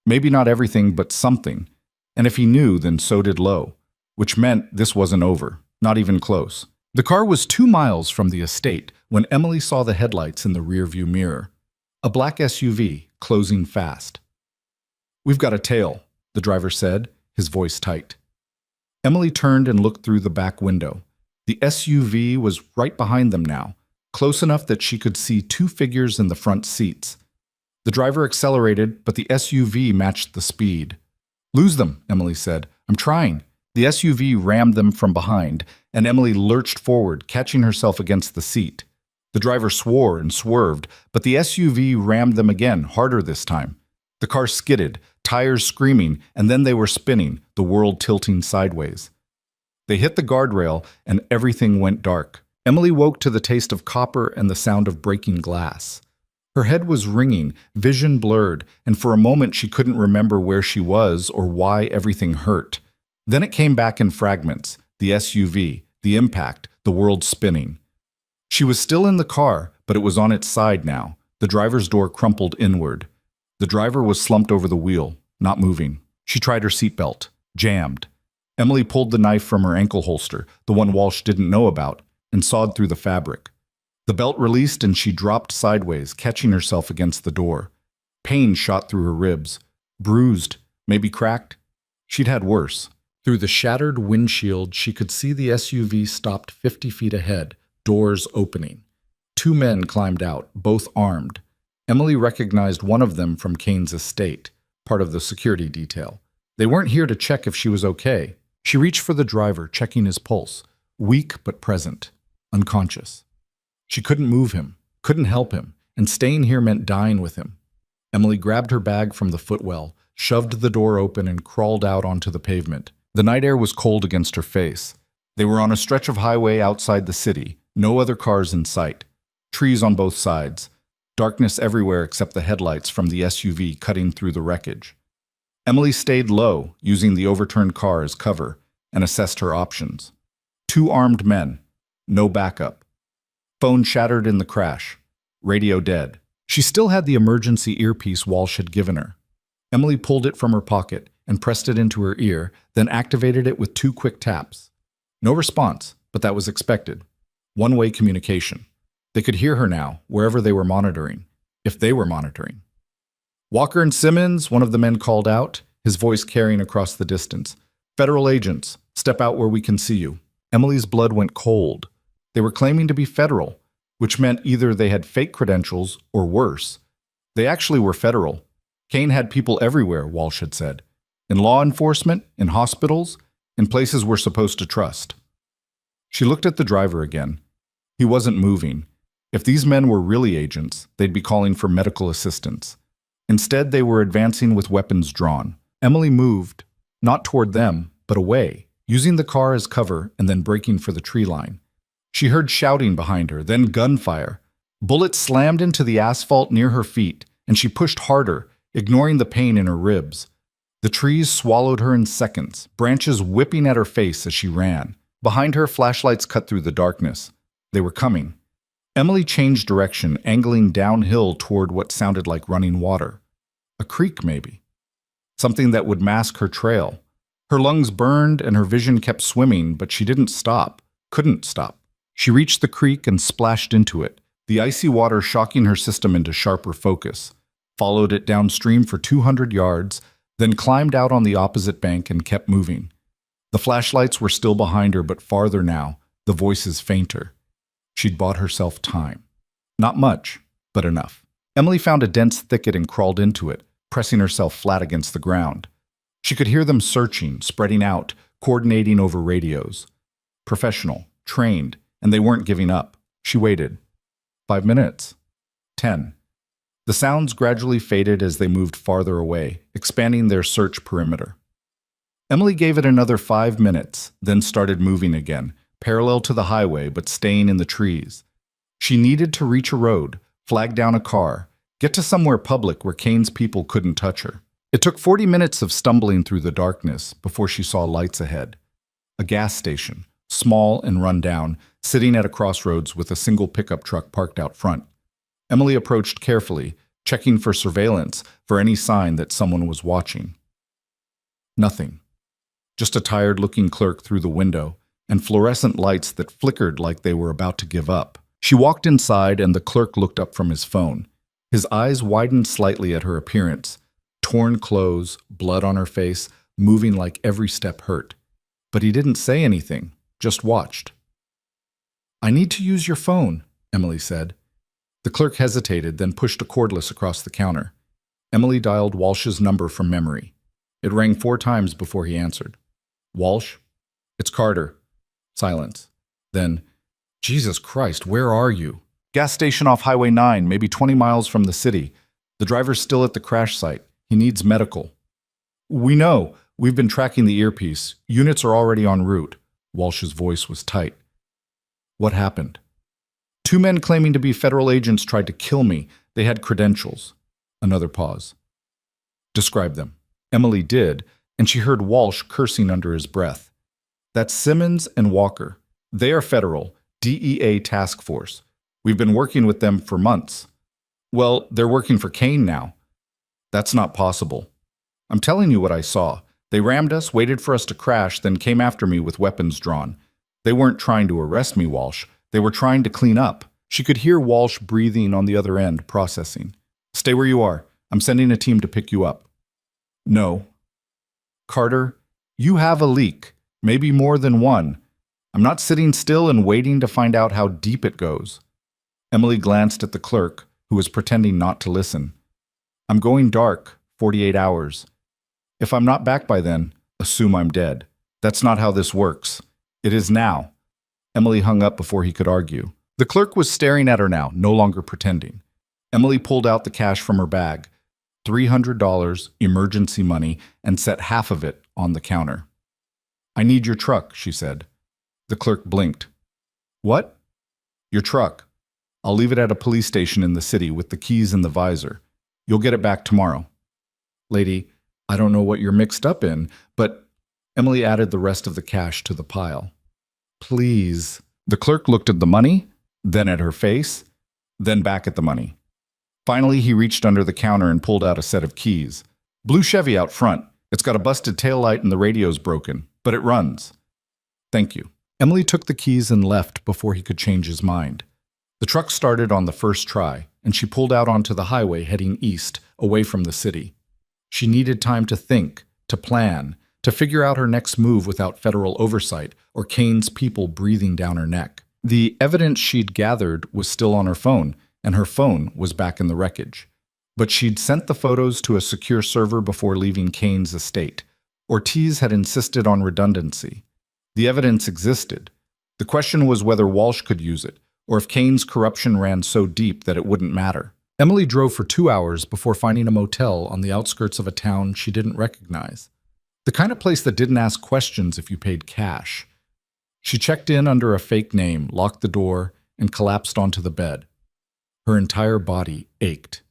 Maybe not everything, but something. And if he knew, then so did Lowe, which meant this wasn't over, not even close. The car was 2 miles from the estate when Emily saw the headlights in the rearview mirror. A black SUV, closing fast. We've got a tail, the driver said, his voice tight. Emily turned and looked through the back window. The SUV was right behind them now, close enough that she could see 2 figures in the front seats. The driver accelerated, but the SUV matched the speed. Lose them, Emily said. I'm trying. The SUV rammed them from behind, and Emily lurched forward, catching herself against the seat. The driver swore and swerved, but the SUV rammed them again, harder this time. The car skidded, tires screaming, and then they were spinning, the world tilting sideways. They hit the guardrail, and everything went dark. Emily woke to the taste of copper and the sound of breaking glass. Her head was ringing, vision blurred, and for a moment she couldn't remember where she was or why everything hurt. Then it came back in fragments, the SUV, the impact, the world spinning. She was still in the car, but it was on its side now. The driver's door crumpled inward. The driver was slumped over the wheel, not moving. She tried her seatbelt. Jammed. Emily pulled the knife from her ankle holster, the one Walsh didn't know about, and sawed through the fabric. The belt released and she dropped sideways, catching herself against the door. Pain shot through her ribs. Bruised, maybe cracked. She'd had worse. Through the shattered windshield, she could see the SUV stopped 50 feet ahead, doors opening. 2 men climbed out, both armed. Emily recognized one of them from Kane's estate, part of the security detail. They weren't here to check if she was okay. She reached for the driver, checking his pulse. Weak but present. Unconscious. She couldn't move him, couldn't help him, and staying here meant dying with him. Emily grabbed her bag from the footwell, shoved the door open, and crawled out onto the pavement. The night air was cold against her face. They were on a stretch of highway outside the city, no other cars in sight. Trees on both sides. Darkness everywhere except the headlights from the SUV cutting through the wreckage. Emily stayed low, using the overturned car as cover, and assessed her options. 2 armed men. No backup. Phone shattered in the crash. Radio dead. She still had the emergency earpiece Walsh had given her. Emily pulled it from her pocket and pressed it into her ear, then activated it with 2 quick taps. No response, but that was expected. One-way communication. They could hear her now, wherever they were monitoring, if they were monitoring. Walker and Simmons, one of the men called out, his voice carrying across the distance. Federal agents, step out where we can see you. Emily's blood went cold. They were claiming to be federal, which meant either they had fake credentials or worse. They actually were federal. Kane had people everywhere, Walsh had said. In law enforcement, in hospitals, in places we're supposed to trust. She looked at the driver again. He wasn't moving. If these men were really agents, they'd be calling for medical assistance. Instead, they were advancing with weapons drawn. Emily moved, not toward them, but away, using the car as cover and then braking for the tree line. She heard shouting behind her, then gunfire. Bullets slammed into the asphalt near her feet, and she pushed harder, ignoring the pain in her ribs. The trees swallowed her in seconds, branches whipping at her face as she ran. Behind her, flashlights cut through the darkness. They were coming. Emily changed direction, angling downhill toward what sounded like running water. A creek, maybe. Something that would mask her trail. Her lungs burned and her vision kept swimming, but she didn't stop, couldn't stop. She reached the creek and splashed into it, the icy water shocking her system into sharper focus. Followed it downstream for 200 yards, then climbed out on the opposite bank and kept moving. The flashlights were still behind her, but farther now, the voices fainter. She'd bought herself time. Not much, but enough. Emily found a dense thicket and crawled into it, pressing herself flat against the ground. She could hear them searching, spreading out, coordinating over radios. Professional, trained, and they weren't giving up. She waited. 5 minutes. 10. The sounds gradually faded as they moved farther away, expanding their search perimeter. Emily gave it another 5 minutes, then started moving again, parallel to the highway but staying in the trees. She needed to reach a road, flag down a car, get to somewhere public where Kane's people couldn't touch her. It took 40 minutes of stumbling through the darkness before she saw lights ahead. A gas station, small and run down, sitting at a crossroads with a single pickup truck parked out front. Emily approached carefully, checking for surveillance, for any sign that someone was watching. Nothing. Just a tired-looking clerk through the window, and fluorescent lights that flickered like they were about to give up. She walked inside, and the clerk looked up from his phone. His eyes widened slightly at her appearance. Torn clothes, blood on her face, moving like every step hurt. But he didn't say anything, just watched. "I need to use your phone," Emily said. The clerk hesitated, then pushed a cordless across the counter. Emily dialed Walsh's number from memory. It rang 4 times before he answered. "Walsh? It's Carter." Silence. Then, "Jesus Christ, where are you?" "Gas station off Highway 9, maybe 20 miles from the city. The driver's still at the crash site. He needs medical." "We know. We've been tracking the earpiece. Units are already en route." Walsh's voice was tight. "What happened?" 2 men claiming to be federal agents tried to kill me. They had credentials." Another pause. "Describe them." Emily did, and she heard Walsh cursing under his breath. "That's Simmons and Walker. They are federal, DEA task force. We've been working with them for months." "Well, they're working for Kane now." "That's not possible." "I'm telling you what I saw. They rammed us, waited for us to crash, then came after me with weapons drawn. They weren't trying to arrest me, Walsh. They were trying to clean up." She could hear Walsh breathing on the other end, processing. "Stay where you are. I'm sending a team to pick you up." "No." "Carter, you have a leak. Maybe more than one. I'm not sitting still and waiting to find out how deep it goes." Emily glanced at the clerk, who was pretending not to listen. "I'm going dark, 48 hours. If I'm not back by then, assume I'm dead. That's not how this works. It is now." Emily hung up before he could argue. The clerk was staring at her now, no longer pretending. Emily pulled out the cash from her bag, $300, emergency money, and set half of it on the counter. "I need your truck," she said. The clerk blinked. "What?" "Your truck. I'll leave it at a police station in the city with the keys in the visor. You'll get it back tomorrow." "Lady, I don't know what you're mixed up in, but..." Emily added the rest of the cash to the pile. "Please." The clerk looked at the money, then at her face, then back at the money. Finally, he reached under the counter and pulled out a set of keys. "Blue Chevy out front. It's got a busted taillight and the radio's broken, but it runs." "Thank you." Emily took the keys and left before he could change his mind. The truck started on the first try, and she pulled out onto the highway heading east, away from the city. She needed time to think, to plan, to figure out her next move without federal oversight or Kane's people breathing down her neck. The evidence she'd gathered was still on her phone, and her phone was back in the wreckage. But she'd sent the photos to a secure server before leaving Kane's estate. Ortiz had insisted on redundancy. The evidence existed. The question was whether Walsh could use it, or if Kane's corruption ran so deep that it wouldn't matter. Emily drove for 2 hours before finding a motel on the outskirts of a town she didn't recognize. The kind of place that didn't ask questions if you paid cash. She checked in under a fake name, locked the door, and collapsed onto the bed. Her entire body ached.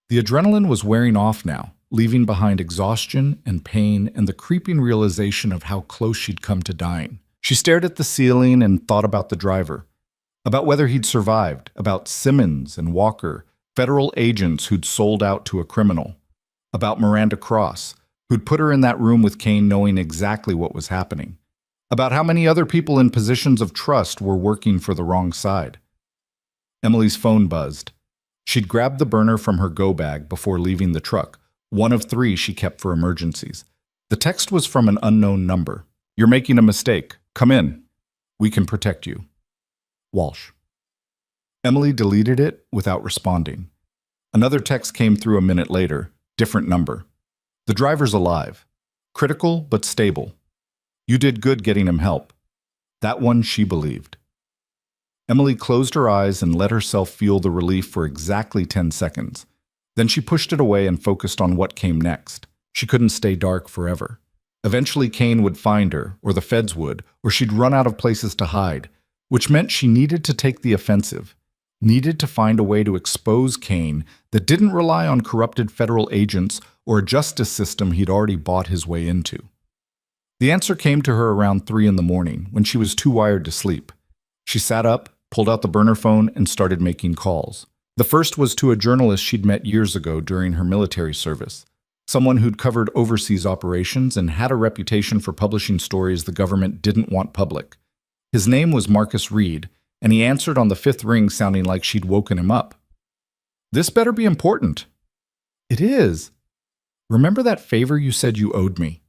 The adrenaline was wearing off now, leaving behind exhaustion and pain and the creeping realization of how close she'd come to dying. She stared at the ceiling and thought about the driver, about whether he'd survived, about Simmons and Walker, federal agents who'd sold out to a criminal, about Miranda Cross, who'd put her in that room with Kane knowing exactly what was happening, about how many other people in positions of trust were working for the wrong side. Emily's phone buzzed. She'd grabbed the burner from her go bag before leaving the truck, one of 3 she kept for emergencies. The text was from an unknown number. "You're making a mistake. Come in. We can protect you. Walsh." Emily deleted it without responding. Another text came through a minute later, different number. "The driver's alive. Critical but stable. You did good getting him help." That one she believed. Emily closed her eyes and let herself feel the relief for exactly 10 seconds. Then she pushed it away and focused on what came next. She couldn't stay dark forever. Eventually Kane would find her, or the feds would, or she'd run out of places to hide, which meant she needed to take the offensive, needed to find a way to expose Kane that didn't rely on corrupted federal agents or a justice system he'd already bought his way into. The answer came to her around 3 in the morning, when she was too wired to sleep. She sat up, pulled out the burner phone, and started making calls. The first was to a journalist she'd met years ago during her military service, someone who'd covered overseas operations and had a reputation for publishing stories the government didn't want public. His name was Marcus Reed, and he answered on the 5th ring sounding like she'd woken him up. "This better be important." "It is. Remember that favor you said you owed me?"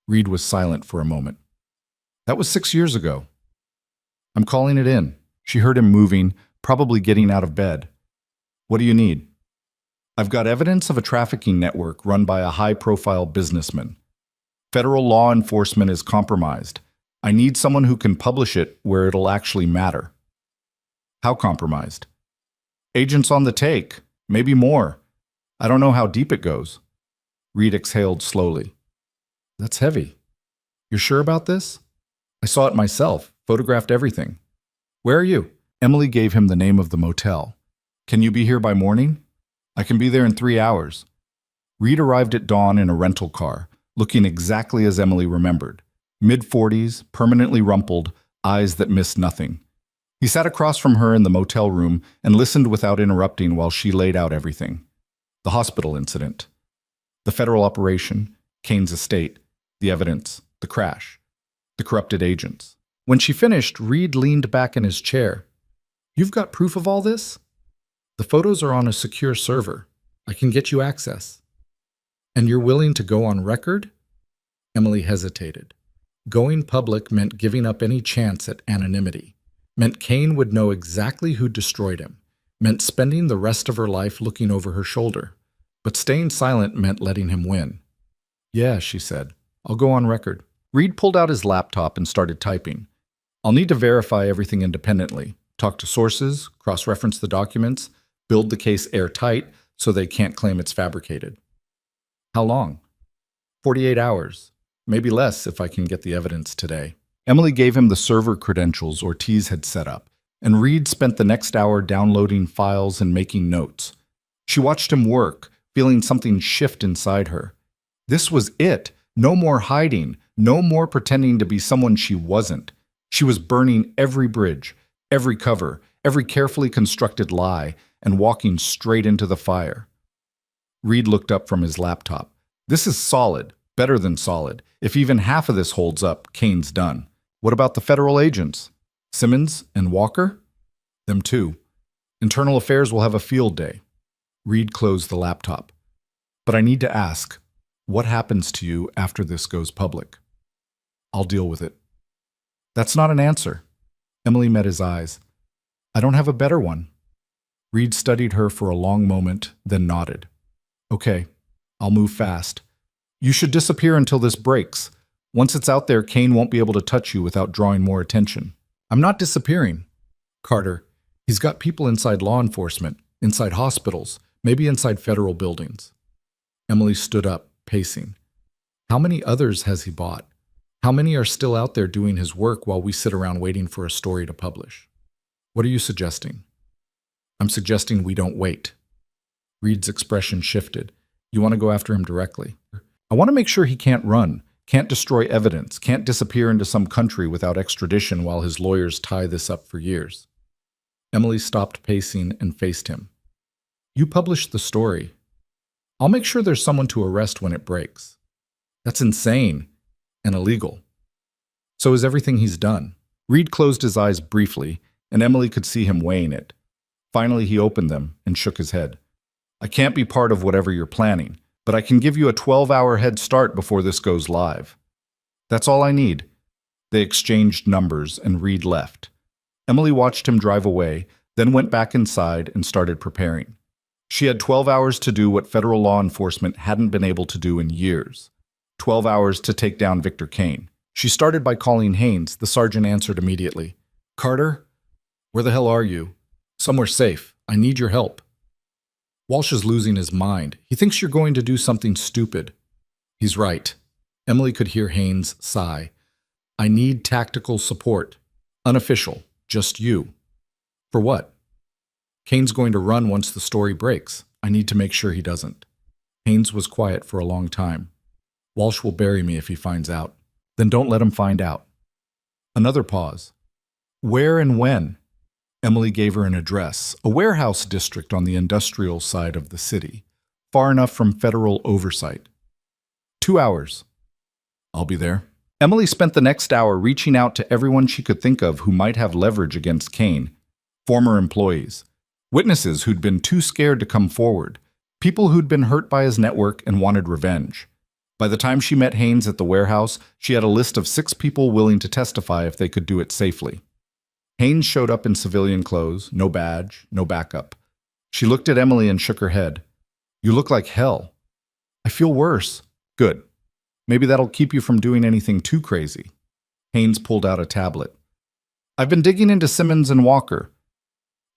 Reed was silent for a moment. "That was 6 years ago." "I'm calling it in." She heard him moving, probably getting out of bed. "What do you need?" "I've got evidence of a trafficking network run by a high-profile businessman. Federal law enforcement is compromised. I need someone who can publish it where it'll actually matter." "How compromised?" "Agents on the take, maybe more. I don't know how deep it goes." Reed exhaled slowly. "That's heavy. You're sure about this?" "I saw it myself, photographed everything." "Where are you?" Emily gave him the name of the motel. "Can you be here by morning?" "I can be there in 3 hours." Reed arrived at dawn in a rental car, looking exactly as Emily remembered. Mid-40s, permanently rumpled, eyes that missed nothing. He sat across from her in the motel room and listened without interrupting while she laid out everything. The hospital incident, the federal operation, Kane's estate, the evidence, the crash, the corrupted agents. When she finished, Reed leaned back in his chair. "You've got proof of all this?" "The photos are on a secure server. I can get you access." "And you're willing to go on record?" Emily hesitated. Going public meant giving up any chance at anonymity, meant Kane would know exactly who destroyed him, meant spending the rest of her life looking over her shoulder. But staying silent meant letting him win. "Yeah," she said. "I'll go on record." Reed pulled out his laptop and started typing. "I'll need to verify everything independently, talk to sources, cross-reference the documents, build the case airtight so they can't claim it's fabricated." "How long?" 48 hours. Maybe less if I can get the evidence today." Emily gave him the server credentials Ortiz had set up, and Reed spent the next hour downloading files and making notes. She watched him work, feeling something shift inside her. This was it. No more hiding, no more pretending to be someone she wasn't. She was burning every bridge, every cover, every carefully constructed lie, and walking straight into the fire. Reed looked up from his laptop. "This is solid, better than solid. If even half of this holds up, Kane's done." "What about the federal agents? Simmons and Walker?" "Them too. Internal Affairs will have a field day." Reed closed the laptop. "But I need to ask, what happens to you after this goes public?" "I'll deal with it." "That's not an answer." Emily met his eyes. "I don't have a better one." Reed studied her for a long moment, then nodded. "Okay, I'll move fast. You should disappear until this breaks. Once it's out there, Kane won't be able to touch you without drawing more attention." "I'm not disappearing." "Carter, he's got people inside law enforcement, inside hospitals, maybe inside federal buildings." Emily stood up, pacing. "How many others has he bought? How many are still out there doing his work while we sit around waiting for a story to publish?" "What are you suggesting?" "I'm suggesting we don't wait." Reed's expression shifted. You want to go after him directly? I want to make sure he can't run, can't destroy evidence, can't disappear into some country without extradition while his lawyers tie this up for years. Emily stopped pacing and faced him. You published the story. I'll make sure there's someone to arrest when it breaks. That's insane and illegal. So is everything he's done. Reed closed his eyes briefly, and Emily could see him weighing it. Finally, he opened them and shook his head. I can't be part of whatever you're planning, but I can give you a 12-hour head start before this goes live. That's all I need. They exchanged numbers, and Reed left. Emily watched him drive away, then went back inside and started preparing. She had 12 hours to do what federal law enforcement hadn't been able to do in years. 12 hours to take down Victor Kane. She started by calling Haynes. The sergeant answered immediately. Carter? Where the hell are you? Somewhere safe. I need your help. Walsh is losing his mind. He thinks you're going to do something stupid. He's right. Emily could hear Haynes sigh. I need tactical support. Unofficial. Just you. For what? Kane's going to run once the story breaks. I need to make sure he doesn't. Haynes was quiet for a long time. Walsh will bury me if he finds out. Then don't let him find out. Another pause. Where and when? Emily gave her an address, a warehouse district on the industrial side of the city, far enough from federal oversight. 2 hours. I'll be there. Emily spent the next hour reaching out to everyone she could think of who might have leverage against Kane. Former employees, witnesses who'd been too scared to come forward, people who'd been hurt by his network and wanted revenge. By the time she met Haynes at the warehouse, she had a list of 6 people willing to testify if they could do it safely. Haynes showed up in civilian clothes, no badge, no backup. She looked at Emily and shook her head. You look like hell. I feel worse. Good. Maybe that'll keep you from doing anything too crazy. Haynes pulled out a tablet. I've been digging into Simmons and Walker.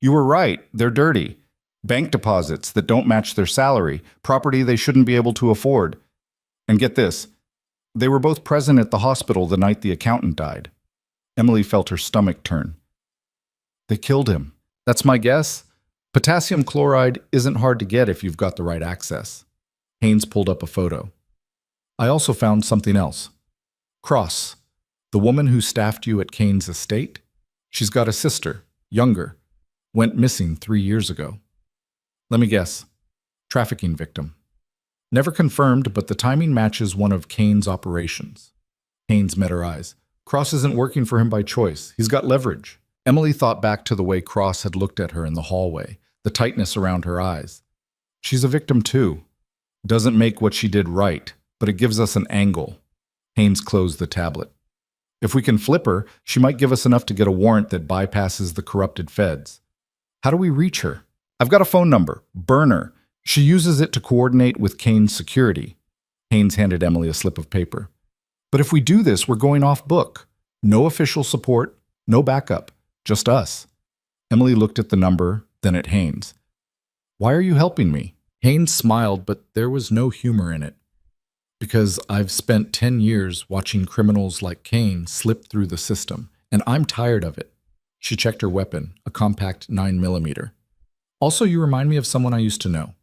You were right, they're dirty. Bank deposits that don't match their salary, property they shouldn't be able to afford. And get this, they were both present at the hospital the night the accountant died. Emily felt her stomach turn. They killed him. That's my guess. Potassium chloride isn't hard to get if you've got the right access. Haynes pulled up a photo. I also found something else. Cross, the woman who staffed you at Kane's estate. She's got a sister, younger, went missing 3 years ago. Let me guess. Trafficking victim. Never confirmed, but the timing matches one of Kane's operations. Haynes met her eyes. Cross isn't working for him by choice. He's got leverage. Emily thought back to the way Cross had looked at her in the hallway, the tightness around her eyes. She's a victim too. Doesn't make what she did right, but it gives us an angle. Haynes closed the tablet. If we can flip her, she might give us enough to get a warrant that bypasses the corrupted feds. How do we reach her? I've got a phone number. Burn her. She uses it to coordinate with Kane's security. Haynes handed Emily a slip of paper. But if we do this, we're going off book. No official support, no backup, just us. Emily looked at the number, then at Haynes. Why are you helping me? Haynes smiled, but there was no humor in it. Because I've spent 10 years watching criminals like Kane slip through the system, and I'm tired of it. She checked her weapon, a compact 9mm. Also, you remind me of someone I used to know.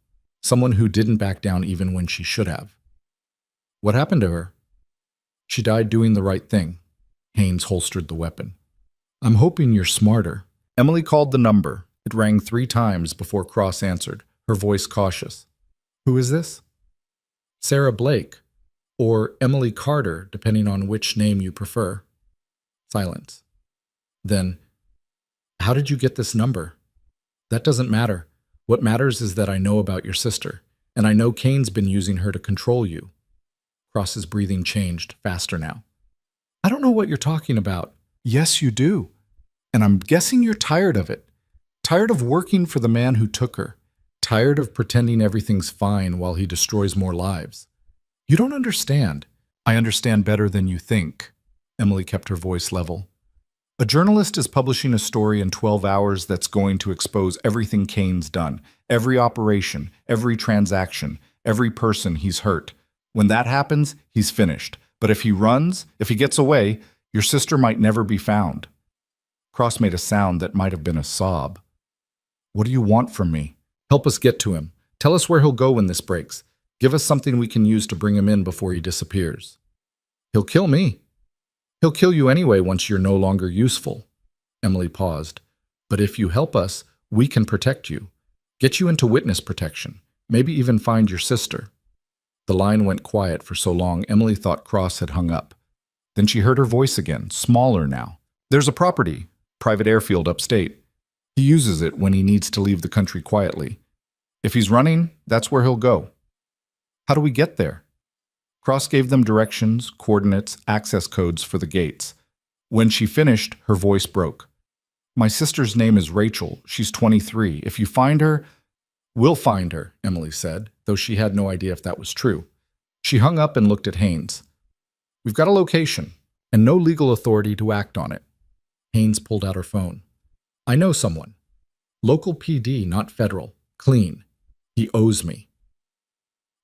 Someone who didn't back down even when she should have. What happened to her? She died doing the right thing. Haynes holstered the weapon. I'm hoping you're smarter. Emily called the number. It rang 3 times before Cross answered, her voice cautious. Who is this? Sarah Blake, or Emily Carter, depending on which name you prefer. Silence. Then, how did you get this number? That doesn't matter. What matters is that I know about your sister, and I know Kane's been using her to control you. Cross's breathing changed, faster now. I don't know what you're talking about. Yes, you do. And I'm guessing you're tired of it. Tired of working for the man who took her. Tired of pretending everything's fine while he destroys more lives. You don't understand. I understand better than you think. Emily kept her voice level. A journalist is publishing a story in 12 hours that's going to expose everything Kane's done, every operation, every transaction, every person he's hurt. When that happens, he's finished. But if he runs, if he gets away, your sister might never be found. Cross made a sound that might have been a sob. What do you want from me? Help us get to him. Tell us where he'll go when this breaks. Give us something we can use to bring him in before he disappears. He'll kill me. He'll kill you anyway once you're no longer useful. Emily paused. But if you help us, we can protect you. Get you into witness protection. Maybe even find your sister. The line went quiet for so long, Emily thought Cross had hung up. Then she heard her voice again, smaller now. There's a property, private airfield upstate. He uses it when he needs to leave the country quietly. If he's running, that's where he'll go. How do we get there? Cross gave them directions, coordinates, access codes for the gates. When she finished, her voice broke. My sister's name is Rachel. She's 23. If you find her, we'll find her, Emily said, though she had no idea if that was true. She hung up and looked at Haynes. We've got a location, and no legal authority to act on it. Haynes pulled out her phone. I know someone. Local PD, not federal. Clean. He owes me.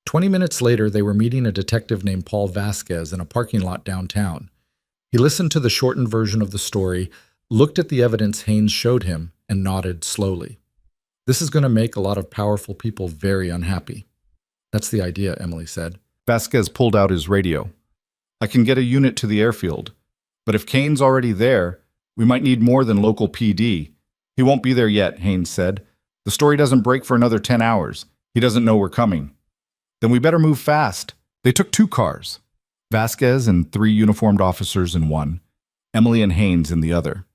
20 minutes later, they were meeting a detective named Paul Vasquez in a parking lot downtown. He listened to the shortened version of the story, looked at the evidence Haynes showed him, and nodded slowly. This is going to make a lot of powerful people very unhappy. That's the idea, Emily said. Vasquez pulled out his radio. I can get a unit to the airfield, but if Kane's already there, we might need more than local PD. He won't be there yet, Haynes said. The story doesn't break for another 10 hours. He doesn't know we're coming. Then we better move fast. They took 2 cars. Vasquez and 3 uniformed officers in one, Emily and Haynes in the other.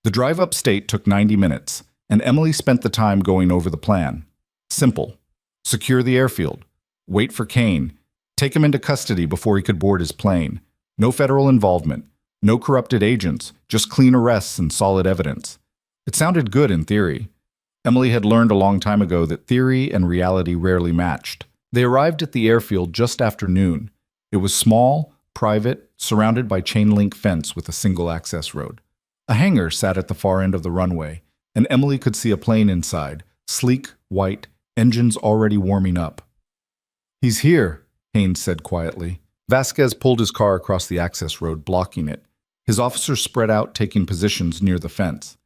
The drive upstate took 90 minutes, and Emily spent the time going over the plan. Simple. Secure the airfield. Wait for Kane. Take him into custody before he could board his plane. No federal involvement. No corrupted agents. Just clean arrests and solid evidence. It sounded good in theory. Emily had learned a long time ago that theory and reality rarely matched. They arrived at the airfield just after noon. It was small, private, surrounded by chain-link fence with a single access road. A hangar sat at the far end of the runway, and Emily could see a plane inside, sleek, white, engines already warming up. He's here, Haynes said quietly. Vasquez pulled his car across the access road, blocking it. His officers spread out, taking positions near the fence.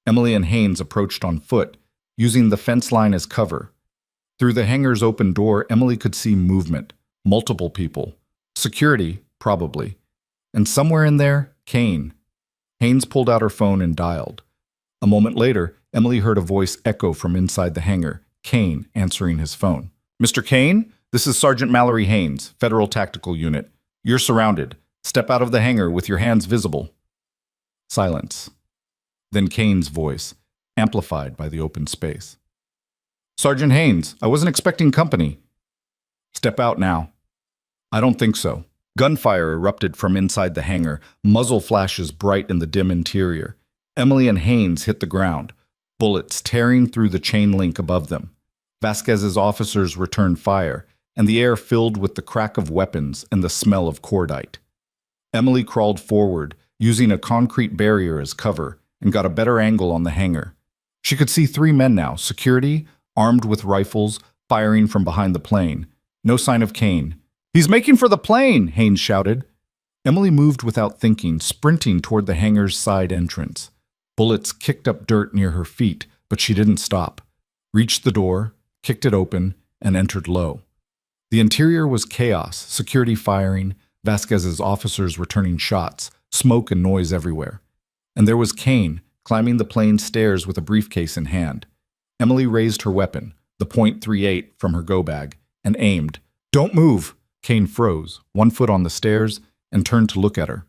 Emily and Haynes approached on foot, using the fence line as cover. Through the hangar's open door, Emily could see movement, multiple people. Security, probably. And somewhere in there, Kane. Haynes pulled out her phone and dialed. A moment later, Emily heard a voice echo from inside the hangar, Kane answering his phone. Mr. Kane, this is Sergeant Mallory Haynes, Federal Tactical Unit. You're surrounded. Step out of the hangar with your hands visible. Silence. Then Kane's voice, amplified by the open space. Sergeant Haynes, I wasn't expecting company. Step out now. I don't think so. Gunfire erupted from inside the hangar, muzzle flashes bright in the dim interior. Emily and Haynes hit the ground, bullets tearing through the chain link above them. Vasquez's officers returned fire, and the air filled with the crack of weapons and the smell of cordite. Emily crawled forward, using a concrete barrier as cover, and got a better angle on the hangar. She could see 3 men now, security, armed with rifles, firing from behind the plane. No sign of Kane. He's making for the plane, Haynes shouted. Emily moved without thinking, sprinting toward the hangar's side entrance. Bullets kicked up dirt near her feet, but she didn't stop. Reached the door, kicked it open, and entered low. The interior was chaos, security firing, Vasquez's officers returning shots, smoke and noise everywhere. And there was Kane, climbing the plane's stairs with a briefcase in hand. Emily raised her weapon, the .38 from her go bag, and aimed. Don't move! Kane froze, 1 foot on the stairs, and turned to look at her.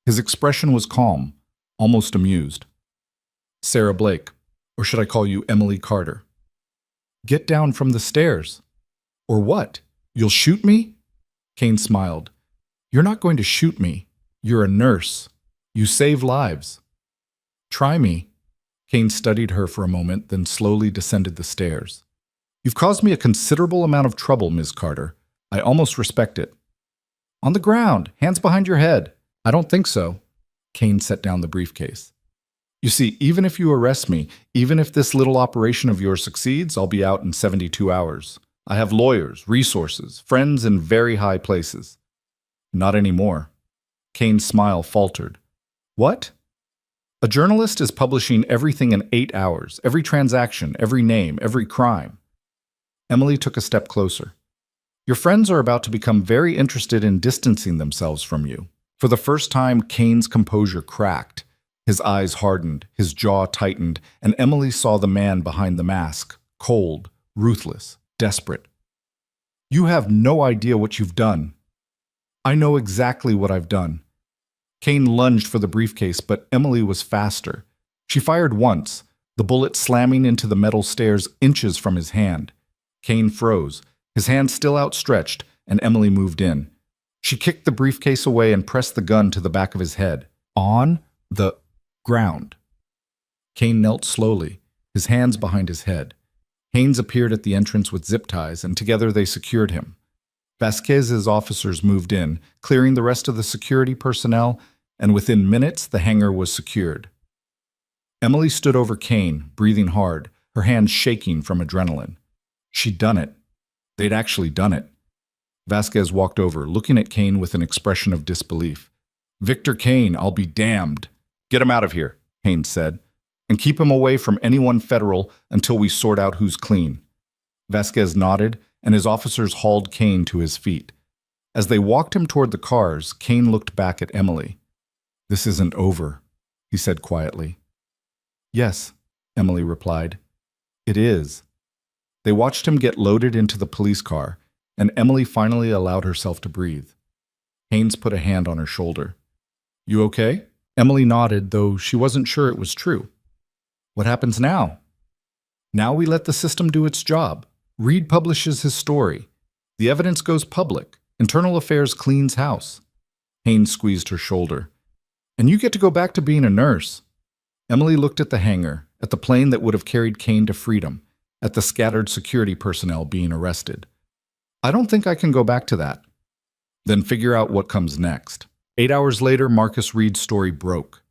His expression was calm, almost amused. Sarah Blake, or should I call you Emily Carter? Get down from the stairs. Or what? You'll shoot me? Kane smiled. You're not going to shoot me. You're a nurse. You save lives. Try me. Kane studied her for a moment, then slowly descended the stairs. You've caused me a considerable amount of trouble, Ms. Carter. I almost respect it. On the ground, hands behind your head. I don't think so. Kane set down the briefcase. You see, even if you arrest me, even if this little operation of yours succeeds, I'll be out in 72 hours. I have lawyers, resources, friends in very high places. Not anymore. Kane's smile faltered. What? A journalist is publishing everything in 8 hours, every transaction, every name, every crime. Emily took a step closer. Your friends are about to become very interested in distancing themselves from you. For the first time, Kane's composure cracked. His eyes hardened, his jaw tightened, and Emily saw the man behind the mask, cold, ruthless, desperate. You have no idea what you've done. I know exactly what I've done. Kane lunged for the briefcase, but Emily was faster. She fired once, the bullet slamming into the metal stairs inches from his hand. Kane froze, his hand still outstretched, and Emily moved in. She kicked the briefcase away and pressed the gun to the back of his head. On the ground. Kane knelt slowly, his hands behind his head. Haynes appeared at the entrance with zip ties, and together they secured him. Vasquez's officers moved in, clearing the rest of the security personnel, and within minutes the hangar was secured. Emily stood over Kane, breathing hard, her hands shaking from adrenaline. She'd done it. They'd actually done it. Vasquez walked over, looking at Kane with an expression of disbelief. Victor Kane, I'll be damned. Get him out of here, Haynes said, and keep him away from anyone federal until we sort out who's clean. Vasquez nodded, and his officers hauled Kane to his feet. As they walked him toward the cars, Kane looked back at Emily. This isn't over, he said quietly. Yes, Emily replied. It is. They watched him get loaded into the police car, and Emily finally allowed herself to breathe. Haynes put a hand on her shoulder. You okay? Emily nodded, though she wasn't sure it was true. What happens now? Now we let the system do its job. Reed publishes his story. The evidence goes public. Internal Affairs cleans house. Haynes squeezed her shoulder. And you get to go back to being a nurse. Emily looked at the hangar, at the plane that would have carried Kane to freedom, at the scattered security personnel being arrested. I don't think I can go back to that. Then figure out what comes next. 8 hours later, Marcus Reed's story broke.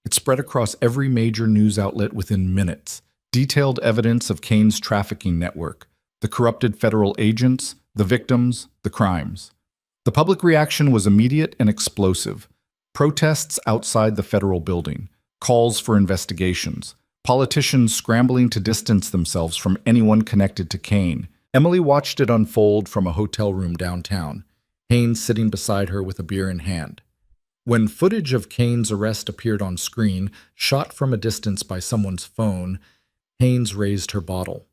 It spread across every major news outlet within minutes. Detailed evidence of Kane's trafficking network, the corrupted federal agents, the victims, the crimes. The public reaction was immediate and explosive. Protests outside the federal building, calls for investigations, politicians scrambling to distance themselves from anyone connected to Kane. Emily watched it unfold from a hotel room downtown, Haynes sitting beside her with a beer in hand. When footage of Kane's arrest appeared on screen, shot from a distance by someone's phone, Haynes raised her bottle.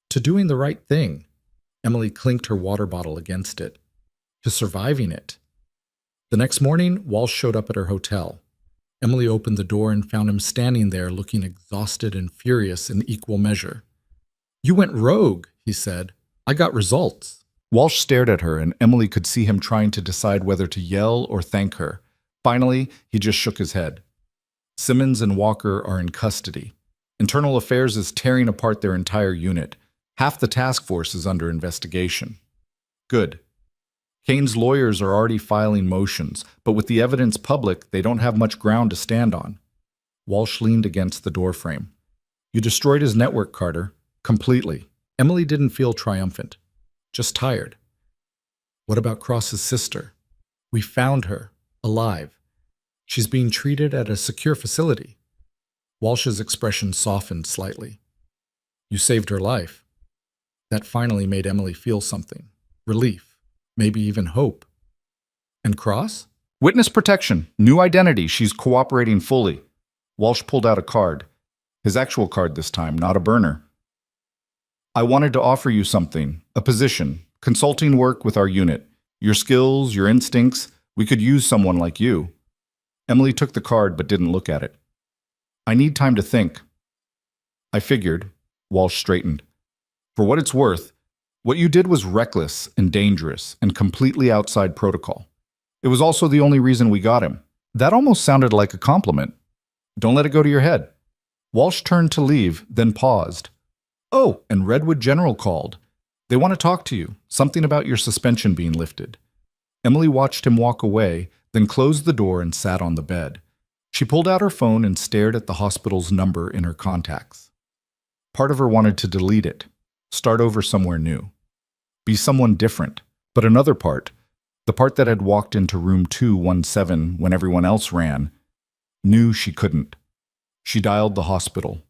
To doing the right thing. Emily clinked her water bottle against it. To surviving it. The next morning, Walsh showed up at her hotel. Emily opened the door and found him standing there looking exhausted and furious in equal measure. You went rogue, he said. I got results. Walsh stared at her, and Emily could see him trying to decide whether to yell or thank her. Finally, he just shook his head. Simmons and Walker are in custody. Internal Affairs is tearing apart their entire unit. Half the task force is under investigation. Good. Kane's lawyers are already filing motions, but with the evidence public, they don't have much ground to stand on. Walsh leaned against the doorframe. You destroyed his network, Carter. Completely. Emily didn't feel triumphant. Just tired. What about Cross's sister? We found her, alive. She's being treated at a secure facility. Walsh's expression softened slightly. You saved her life. That finally made Emily feel something. Relief. Maybe even hope. And Cross? Witness protection. New identity. She's cooperating fully. Walsh pulled out a card. His actual card this time, not a burner. I wanted to offer you something. A position. Consulting work with our unit. Your skills, your instincts. We could use someone like you. Emily took the card but didn't look at it. I need time to think. I figured. Walsh straightened. For what it's worth, what you did was reckless and dangerous and completely outside protocol. It was also the only reason we got him. That almost sounded like a compliment. Don't let it go to your head. Walsh turned to leave, then paused. Oh, and Redwood General called. They want to talk to you, something about your suspension being lifted. Emily watched him walk away, then closed the door and sat on the bed. She pulled out her phone and stared at the hospital's number in her contacts. Part of her wanted to delete it, start over somewhere new. Be someone different, but another part, the part that had walked into room 217 when everyone else ran, knew she couldn't. She dialed the hospital.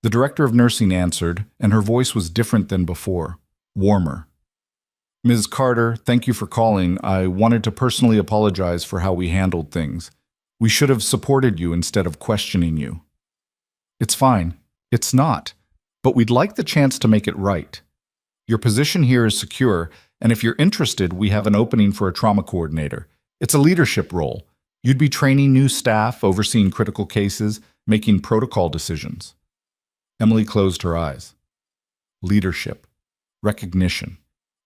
The director of nursing answered, and her voice was different than before, warmer. Ms. Carter, thank you for calling. I wanted to personally apologize for how we handled things. We should have supported you instead of questioning you. It's fine. It's not. But we'd like the chance to make it right. Your position here is secure, and if you're interested, we have an opening for a trauma coordinator. It's a leadership role. You'd be training new staff, overseeing critical cases, making protocol decisions. Emily closed her eyes. Leadership. Recognition.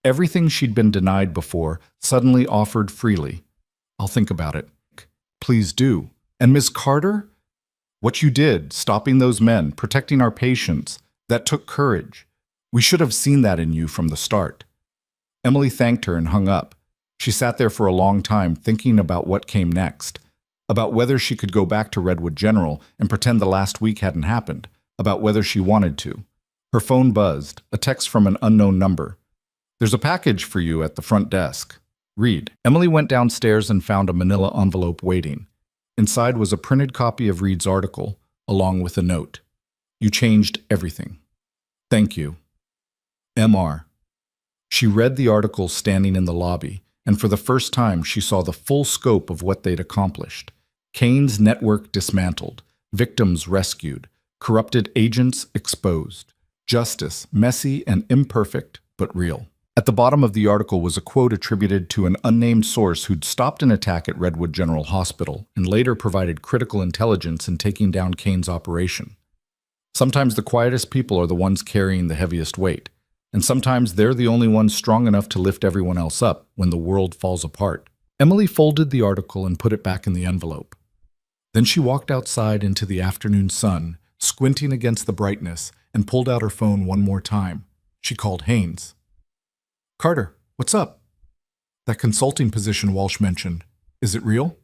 Everything she'd been denied before, suddenly offered freely. I'll think about it. Please do. And Ms. Carter? What you did, stopping those men, protecting our patients, that took courage. We should have seen that in you from the start. Emily thanked her and hung up. She sat there for a long time thinking about what came next, about whether she could go back to Redwood General and pretend the last week hadn't happened, about whether she wanted to. Her phone buzzed, a text from an unknown number. There's a package for you at the front desk. Read. Emily went downstairs and found a manila envelope waiting. Inside was a printed copy of Reed's article, along with a note. You changed everything. Thank you. M.R. She read the article standing in the lobby, and for the first time she saw the full scope of what they'd accomplished. Kane's network dismantled, victims rescued, corrupted agents exposed. Justice, messy and imperfect, but real. At the bottom of the article was a quote attributed to an unnamed source who'd stopped an attack at Redwood General Hospital and later provided critical intelligence in taking down Kane's operation. Sometimes the quietest people are the ones carrying the heaviest weight, and sometimes they're the only ones strong enough to lift everyone else up when the world falls apart. Emily folded the article and put it back in the envelope. Then she walked outside into the afternoon sun, squinting against the brightness, and pulled out her phone one more time. She called Haynes. Carter, what's up? That consulting position Walsh mentioned. Is it real?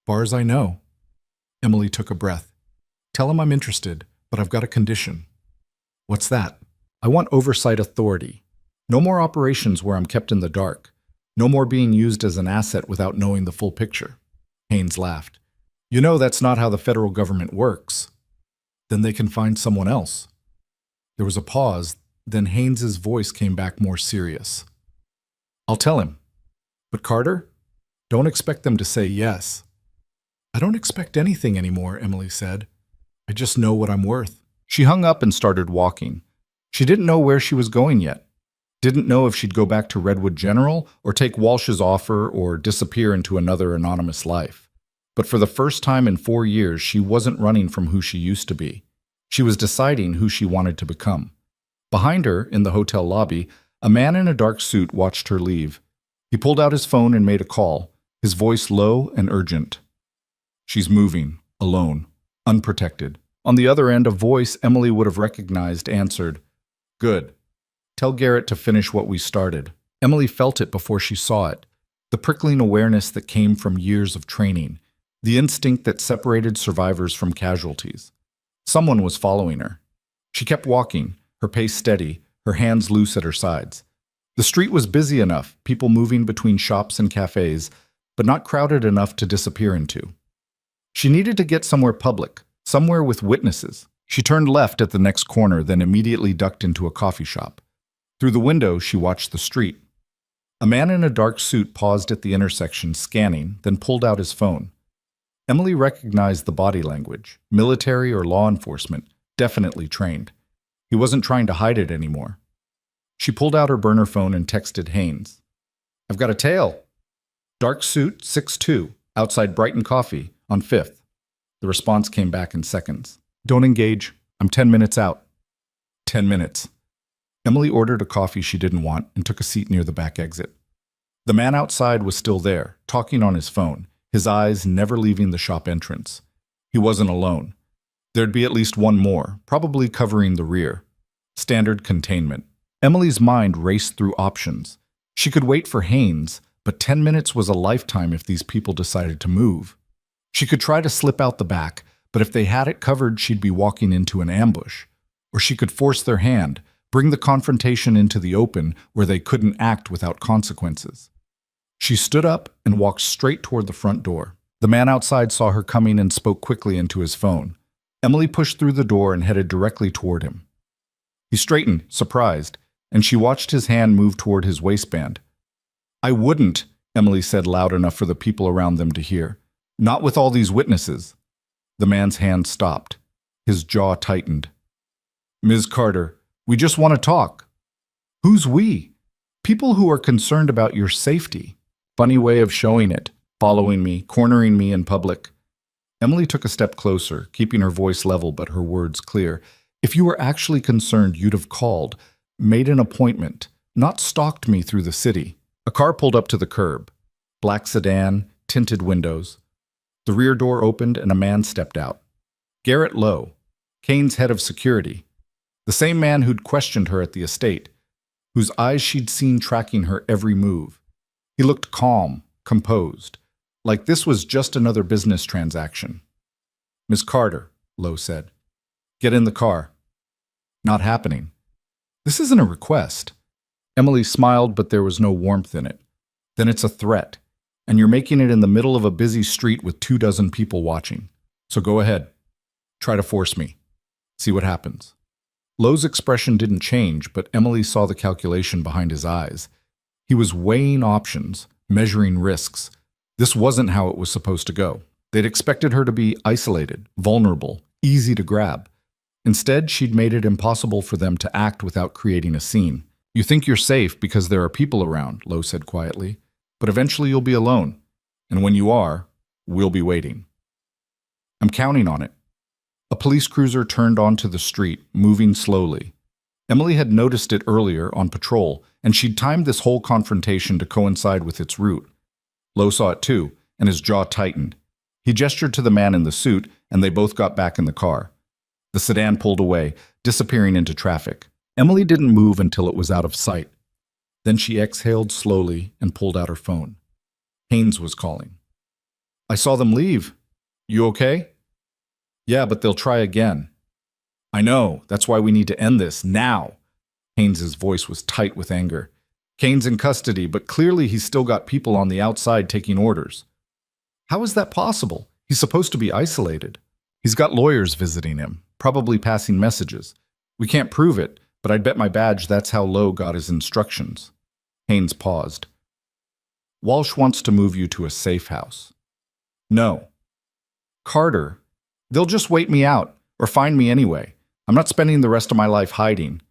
Far as I know. Emily took a breath. Tell him I'm interested, but I've got a condition. What's that? I want oversight authority. No more operations where I'm kept in the dark. No more being used as an asset without knowing the full picture. Haynes laughed. You know that's not how the federal government works. Then they can find someone else. There was a pause. Then Haynes's voice came back more serious. I'll tell him. But Carter, don't expect them to say yes. I don't expect anything anymore, Emily said. I just know what I'm worth. She hung up and started walking. She didn't know where she was going yet. Didn't know if she'd go back to Redwood General or take Walsh's offer or disappear into another anonymous life. But for the first time in 4 years, she wasn't running from who she used to be. She was deciding who she wanted to become. Behind her, in the hotel lobby, a man in a dark suit watched her leave. He pulled out his phone and made a call, his voice low and urgent. She's moving, alone, unprotected. On the other end, a voice Emily would have recognized answered, Good. Tell Garrett to finish what we started. Emily felt it before she saw it, the prickling awareness that came from years of training, the instinct that separated survivors from casualties. Someone was following her. She kept walking, her pace steady, her hands loose at her sides. The street was busy enough, people moving between shops and cafes, but not crowded enough to disappear into. She needed to get somewhere public, somewhere with witnesses. She turned left at the next corner, then immediately ducked into a coffee shop. Through the window, she watched the street. A man in a dark suit paused at the intersection, scanning, then pulled out his phone. Emily recognized the body language, military or law enforcement, definitely trained. He wasn't trying to hide it anymore. She pulled out her burner phone and texted Haynes. I've got a tail. Dark suit, 6'2", outside Brighton Coffee, on 5th. The response came back in seconds. Don't engage. I'm 10 minutes out. 10 minutes. Emily ordered a coffee she didn't want and took a seat near the back exit. The man outside was still there, talking on his phone, his eyes never leaving the shop entrance. He wasn't alone. There'd be at least one more, probably covering the rear. Standard containment. Emily's mind raced through options. She could wait for Haynes, but 10 minutes was a lifetime if these people decided to move. She could try to slip out the back, but if they had it covered, she'd be walking into an ambush. Or she could force their hand, bring the confrontation into the open where they couldn't act without consequences. She stood up and walked straight toward the front door. The man outside saw her coming and spoke quickly into his phone. Emily pushed through the door and headed directly toward him. He straightened, surprised. and she watched his hand move toward his waistband. "I wouldn't," Emily said loud enough for the people around them to hear. "Not with all these witnesses." The man's hand stopped. His jaw tightened. "Ms. Carter, we just want to talk." "Who's we?" "People who are concerned about your safety." Funny way of showing it, following me, cornering me in public. Emily took a step closer, keeping her voice level but her words clear. "If you were actually concerned, you'd have called, made an appointment, not stalked me through the city." A car pulled up to the curb. Black sedan, tinted windows. The rear door opened and a man stepped out. Garrett Lowe, Kane's head of security. The same man who'd questioned her at the estate, whose eyes she'd seen tracking her every move. He looked calm, composed, like this was just another business transaction. "Miss Carter," Lowe said, "get in the car." "Not happening." "This isn't a request." Emily smiled, but there was no warmth in it. "Then it's a threat, and you're making it in the middle of a busy street with 24 people watching. So go ahead. Try to force me. See what happens." Lowe's expression didn't change, but Emily saw the calculation behind his eyes. He was weighing options, measuring risks. This wasn't how it was supposed to go. They'd expected her to be isolated, vulnerable, easy to grab. Instead, she'd made it impossible for them to act without creating a scene. "You think you're safe because there are people around," Lowe said quietly, "but eventually you'll be alone. And when you are, we'll be waiting." "I'm counting on it." A police cruiser turned onto the street, moving slowly. Emily had noticed it earlier on patrol, and she'd timed this whole confrontation to coincide with its route. Lowe saw it too, and his jaw tightened. He gestured to the man in the suit, and they both got back in the car. The sedan pulled away, disappearing into traffic. Emily didn't move until it was out of sight. Then she exhaled slowly and pulled out her phone. Haynes was calling. "I saw them leave. You okay?" "Yeah, but they'll try again." "I know. That's why we need to end this, now." Haynes's voice was tight with anger. "Kane's in custody, but clearly he's still got people on the outside taking orders." "How is that possible? He's supposed to be isolated." "He's got lawyers visiting him, probably passing messages. We can't prove it, but I'd bet my badge that's how Lowe got his instructions." Haynes paused. "Walsh wants to move you to a safe house." "No." "Carter, they'll just wait me out, or find me anyway. I'm not spending the rest of my life hiding."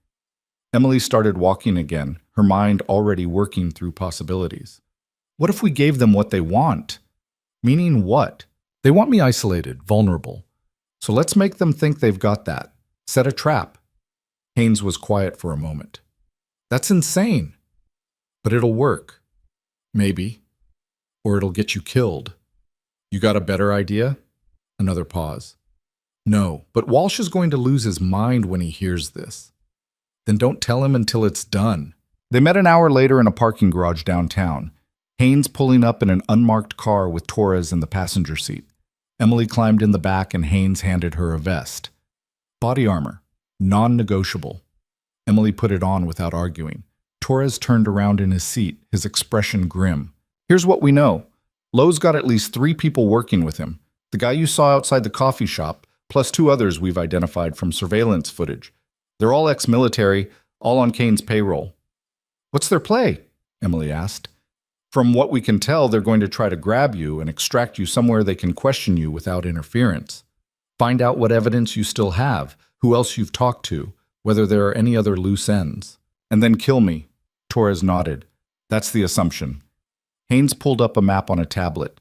Emily started walking again, her mind already working through possibilities. "What if we gave them what they want?" "Meaning what?" "They want me isolated, vulnerable. So let's make them think they've got that. Set a trap." Haynes was quiet for a moment. "That's insane." "But it'll work. Maybe. Or it'll get you killed." "You got a better idea?" Another pause. "No, but Walsh is going to lose his mind when he hears this." "Then don't tell him until it's done." They met an hour later in a parking garage downtown. Haynes pulling up in an unmarked car with Torres in the passenger seat. Emily climbed in the back and Haynes handed her a vest. "Body armor. Non-negotiable." Emily put it on without arguing. Torres turned around in his seat, his expression grim. "Here's what we know. Lowe's got at least 3 people working with him. The guy you saw outside the coffee shop, plus 2 others we've identified from surveillance footage. They're all ex-military, all on Kane's payroll." "What's their play?" Emily asked. "From what we can tell, they're going to try to grab you and extract you somewhere they can question you without interference. Find out what evidence you still have, who else you've talked to, whether there are any other loose ends. And then kill me." Torres nodded. "That's the assumption." Haynes pulled up a map on a tablet.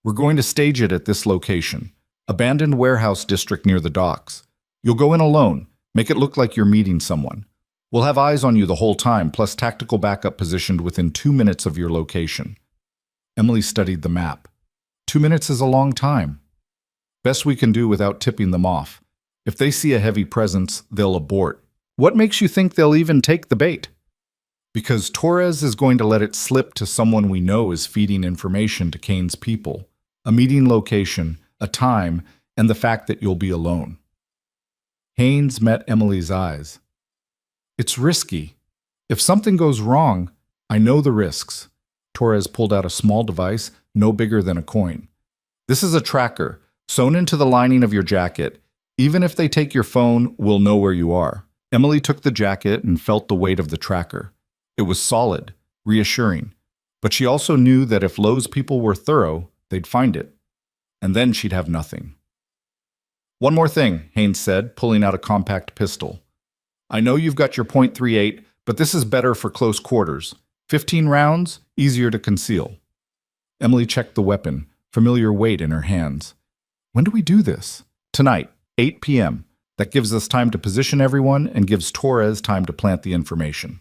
"We're going to stage it at this location. Abandoned warehouse district near the docks. You'll go in alone. Make it look like you're meeting someone. We'll have eyes on you the whole time, plus tactical backup positioned within 2 minutes of your location." Emily studied the map. 2 minutes is a long time. "Best we can do without tipping them off. If they see a heavy presence, they'll abort." "What makes you think they'll even take the bait?" "Because Torres is going to let it slip to someone we know is feeding information to Kane's people. A meeting location, a time, and the fact that you'll be alone." Haynes met Emily's eyes. "It's risky. If something goes wrong, I know the risks." Torres pulled out a small device, no bigger than a coin. "This is a tracker, sewn into the lining of your jacket. Even if they take your phone, we'll know where you are." Emily took the jacket and felt the weight of the tracker. It was solid, reassuring, but she also knew that if Lowe's people were thorough, they'd find it. And then she'd have nothing. "One more thing," Haynes said, pulling out a compact pistol. "I know you've got your .38, but this is better for close quarters. 15 rounds, easier to conceal." Emily checked the weapon, familiar weight in her hands. "When do we do this?" "Tonight, 8 p.m. That gives us time to position everyone and gives Torres time to plant the information."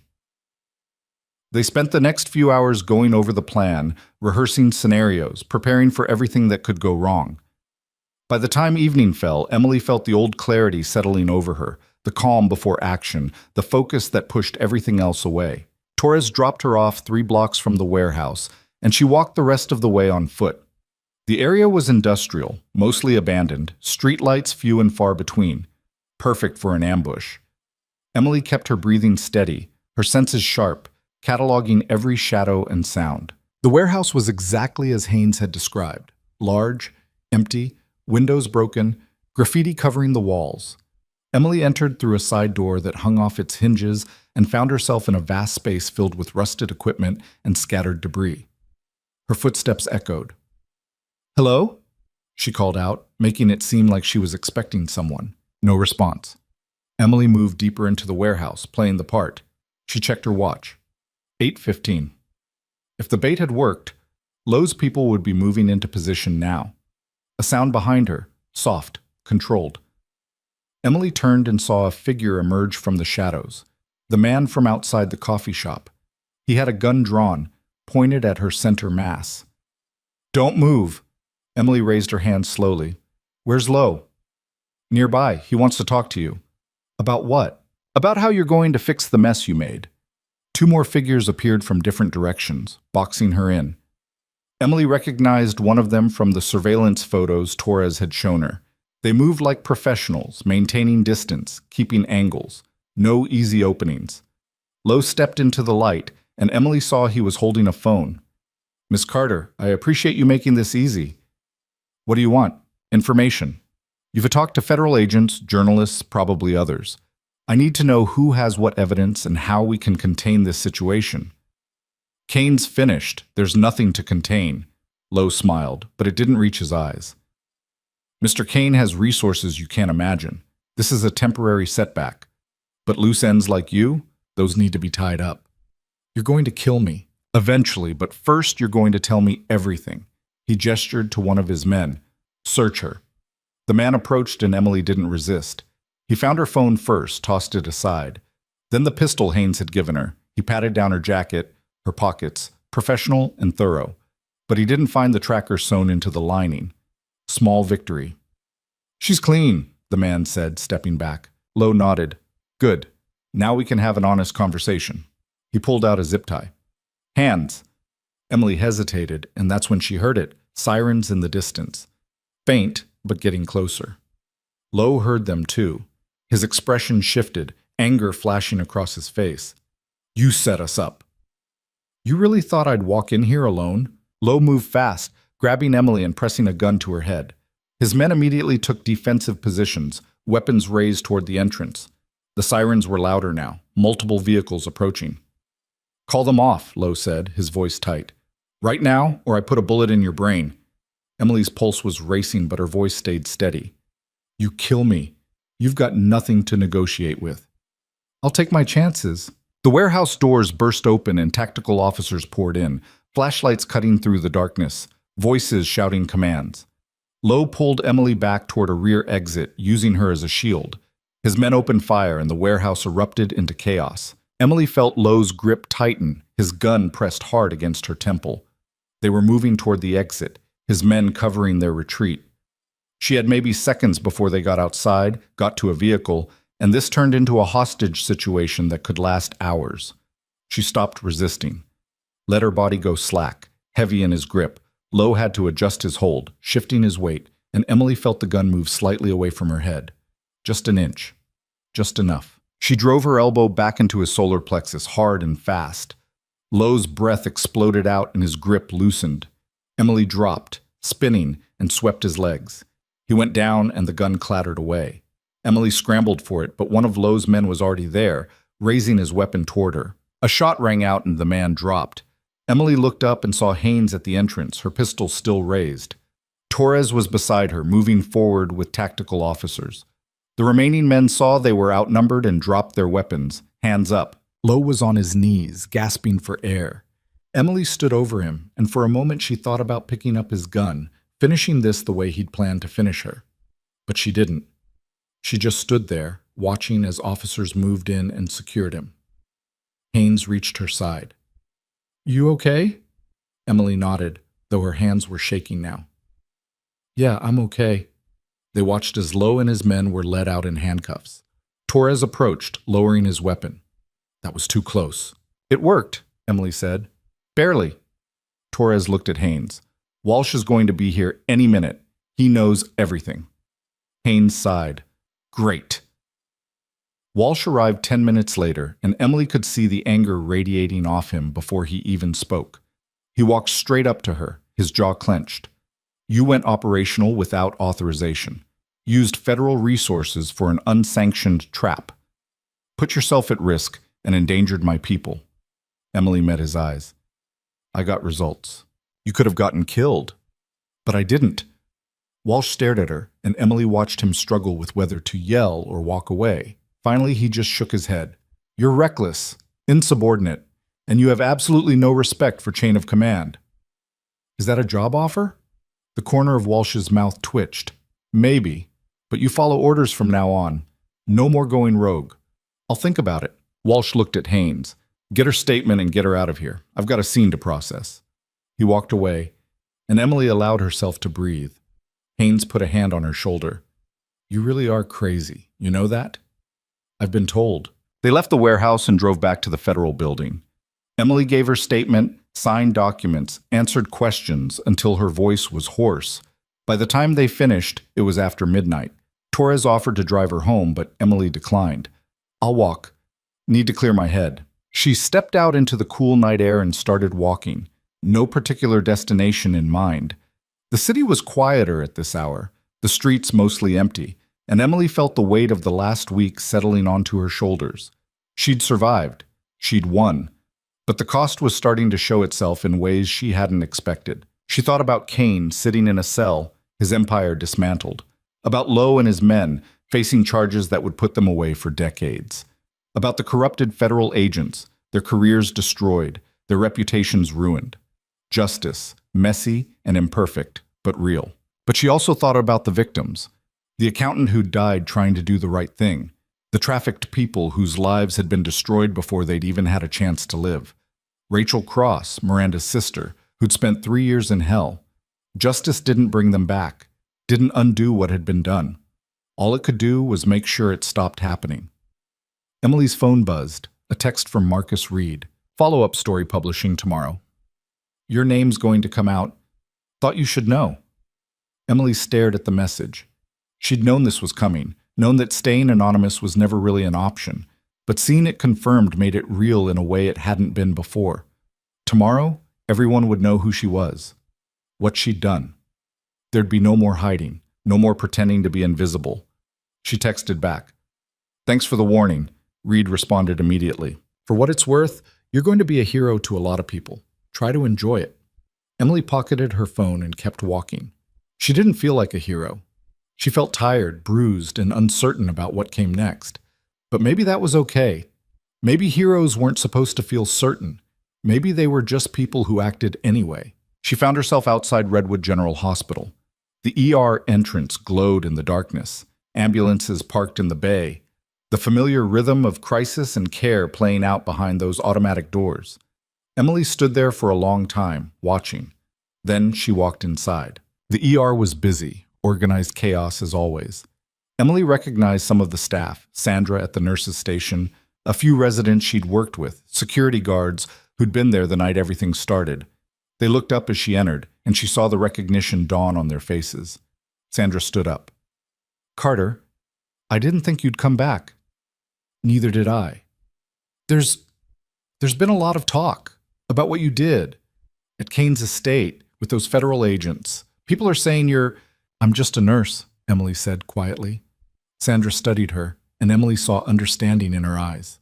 They spent the next few hours going over the plan, rehearsing scenarios, preparing for everything that could go wrong. By the time evening fell, Emily felt the old clarity settling over her, the calm before action, the focus that pushed everything else away. Torres dropped her off 3 blocks from the warehouse, and she walked the rest of the way on foot. The area was industrial, mostly abandoned, streetlights few and far between. Perfect for an ambush. Emily kept her breathing steady, her senses sharp, cataloging every shadow and sound. The warehouse was exactly as Haynes had described. Large, empty, windows broken, graffiti covering the walls. Emily entered through a side door that hung off its hinges and found herself in a vast space filled with rusted equipment and scattered debris. Her footsteps echoed. "Hello?" she called out, making it seem like she was expecting someone. No response. Emily moved deeper into the warehouse, playing the part. She checked her watch. 8:15. If the bait had worked, Lowe's people would be moving into position now. A sound behind her, soft, controlled. Emily turned and saw a figure emerge from the shadows. The man from outside the coffee shop. He had a gun drawn, pointed at her center mass. "Don't move." Emily raised her hand slowly. "Where's Lowe?" "Nearby. He wants to talk to you." "About what?" "About how you're going to fix the mess you made." 2 more figures appeared from different directions, boxing her in. Emily recognized one of them from the surveillance photos Torres had shown her. They moved like professionals, maintaining distance, keeping angles. No easy openings. Lowe stepped into the light, and Emily saw he was holding a phone. "Miss Carter, I appreciate you making this easy." "What do you want?" "Information. You've talked to federal agents, journalists, probably others. I need to know who has what evidence and how we can contain this situation." "Kane's finished. There's nothing to contain." Lowe smiled, but it didn't reach his eyes. "Mr. Kane has resources you can't imagine. This is a temporary setback. But loose ends like you, those need to be tied up. You're going to kill me. Eventually, but first you're going to tell me everything." He gestured to one of his men. "Search her." The man approached and Emily didn't resist. He found her phone first, tossed it aside. Then the pistol Haynes had given her. He patted down her jacket, her pockets, professional and thorough. But he didn't find the tracker sewn into the lining. Small victory. "She's clean," the man said, stepping back. Lowe nodded. "Good. Now we can have an honest conversation." He pulled out a zip tie. "Hands." Emily hesitated, and that's when she heard it. Sirens in the distance. Faint, but getting closer. Lowe heard them too. His expression shifted, anger flashing across his face. "You set us up." "You really thought I'd walk in here alone?" Lowe moved fast, grabbing Emily and pressing a gun to her head. His men immediately took defensive positions, weapons raised toward the entrance. The sirens were louder now, multiple vehicles approaching. "Call them off," Lowe said, his voice tight. "Right now, or I put a bullet in your brain." Emily's pulse was racing, but her voice stayed steady. "You kill me. You've got nothing to negotiate with." "I'll take my chances." The warehouse doors burst open and tactical officers poured in, flashlights cutting through the darkness, voices shouting commands. Lowe pulled Emily back toward a rear exit, using her as a shield. His men opened fire and the warehouse erupted into chaos. Emily felt Lowe's grip tighten, his gun pressed hard against her temple. They were moving toward the exit, his men covering their retreat. She had maybe seconds before they got outside, got to a vehicle, and this turned into a hostage situation that could last hours. She stopped resisting. Let her body go slack, heavy in his grip. Lowe had to adjust his hold, shifting his weight, and Emily felt the gun move slightly away from her head. Just an inch. Just enough. She drove her elbow back into his solar plexus, hard and fast. Lowe's breath exploded out and his grip loosened. Emily dropped, spinning, and swept his legs. He went down and the gun clattered away. Emily scrambled for it, but one of Lowe's men was already there, raising his weapon toward her. A shot rang out and the man dropped. Emily looked up and saw Haynes at the entrance, her pistol still raised. Torres was beside her, moving forward with tactical officers. The remaining men saw they were outnumbered and dropped their weapons, hands up. Lowe was on his knees, gasping for air. Emily stood over him, and for a moment she thought about picking up his gun, finishing this the way he'd planned to finish her. But she didn't. She just stood there, watching as officers moved in and secured him. Haynes reached her side. "You okay?" Emily nodded, though her hands were shaking now. "Yeah, I'm okay." They watched as Lowe and his men were led out in handcuffs. Torres approached, lowering his weapon. That was too close. "It worked," Emily said. "Barely." Torres looked at Haynes. "Walsh is going to be here any minute. He knows everything." Haynes sighed. "Great." Walsh arrived 10 minutes later, and Emily could see the anger radiating off him before he even spoke. He walked straight up to her, his jaw clenched. "You went operational without authorization. Used federal resources for an unsanctioned trap. Put yourself at risk and endangered my people." Emily met his eyes. "I got results. You could have gotten killed." "But I didn't." Walsh stared at her, and Emily watched him struggle with whether to yell or walk away. Finally, he just shook his head. "You're reckless, insubordinate, and you have absolutely no respect for chain of command." "Is that a job offer?" The corner of Walsh's mouth twitched. "Maybe, but you follow orders from now on. No more going rogue." "I'll think about it." Walsh looked at Haynes. "Get her statement and get her out of here. I've got a scene to process." He walked away, and Emily allowed herself to breathe. Haynes put a hand on her shoulder. "You really are crazy. You know that?" "I've been told." They left the warehouse and drove back to the federal building. Emily gave her statement, signed documents, answered questions until her voice was hoarse. By the time they finished, it was after midnight. Torres offered to drive her home, but Emily declined. "I'll walk. Need to clear my head." She stepped out into the cool night air and started walking, no particular destination in mind. The city was quieter at this hour, the streets mostly empty, and Emily felt the weight of the last week settling onto her shoulders. She'd survived. She'd won. But the cost was starting to show itself in ways she hadn't expected. She thought about Kane sitting in a cell, his empire dismantled. About Lowe and his men, facing charges that would put them away for decades. About the corrupted federal agents, their careers destroyed, their reputations ruined. Justice, messy and imperfect, but real. But she also thought about the victims. The accountant who died trying to do the right thing. The trafficked people whose lives had been destroyed before they'd even had a chance to live. Rachel Cross, Miranda's sister, who'd spent 3 years in hell. Justice didn't bring them back, didn't undo what had been done. All it could do was make sure it stopped happening. Emily's phone buzzed, a text from Marcus Reed. "Follow-up story publishing tomorrow. Your name's going to come out. Thought you should know." Emily stared at the message. She'd known this was coming, known that staying anonymous was never really an option, but seeing it confirmed made it real in a way it hadn't been before. Tomorrow, everyone would know who she was, what she'd done. There'd be no more hiding, no more pretending to be invisible. She texted back. "Thanks for the warning," Reed responded immediately. "For what it's worth, you're going to be a hero to a lot of people. Try to enjoy it." Emily pocketed her phone and kept walking. She didn't feel like a hero. She felt tired, bruised, and uncertain about what came next. But maybe that was okay. Maybe heroes weren't supposed to feel certain. Maybe they were just people who acted anyway. She found herself outside Redwood General Hospital. The ER entrance glowed in the darkness. Ambulances parked in the bay. The familiar rhythm of crisis and care playing out behind those automatic doors. Emily stood there for a long time, watching. Then she walked inside. The ER was busy, organized chaos as always. Emily recognized some of the staff, Sandra at the nurses' station, a few residents she'd worked with, security guards who'd been there the night everything started. They looked up as she entered, and she saw the recognition dawn on their faces. Sandra stood up. "Carter, I didn't think you'd come back." "Neither did I. There's been a lot of talk about what you did at Kane's estate with those federal agents. People are saying you're—" "I'm just a nurse," Emily said quietly. Sandra studied her, and Emily saw understanding in her eyes.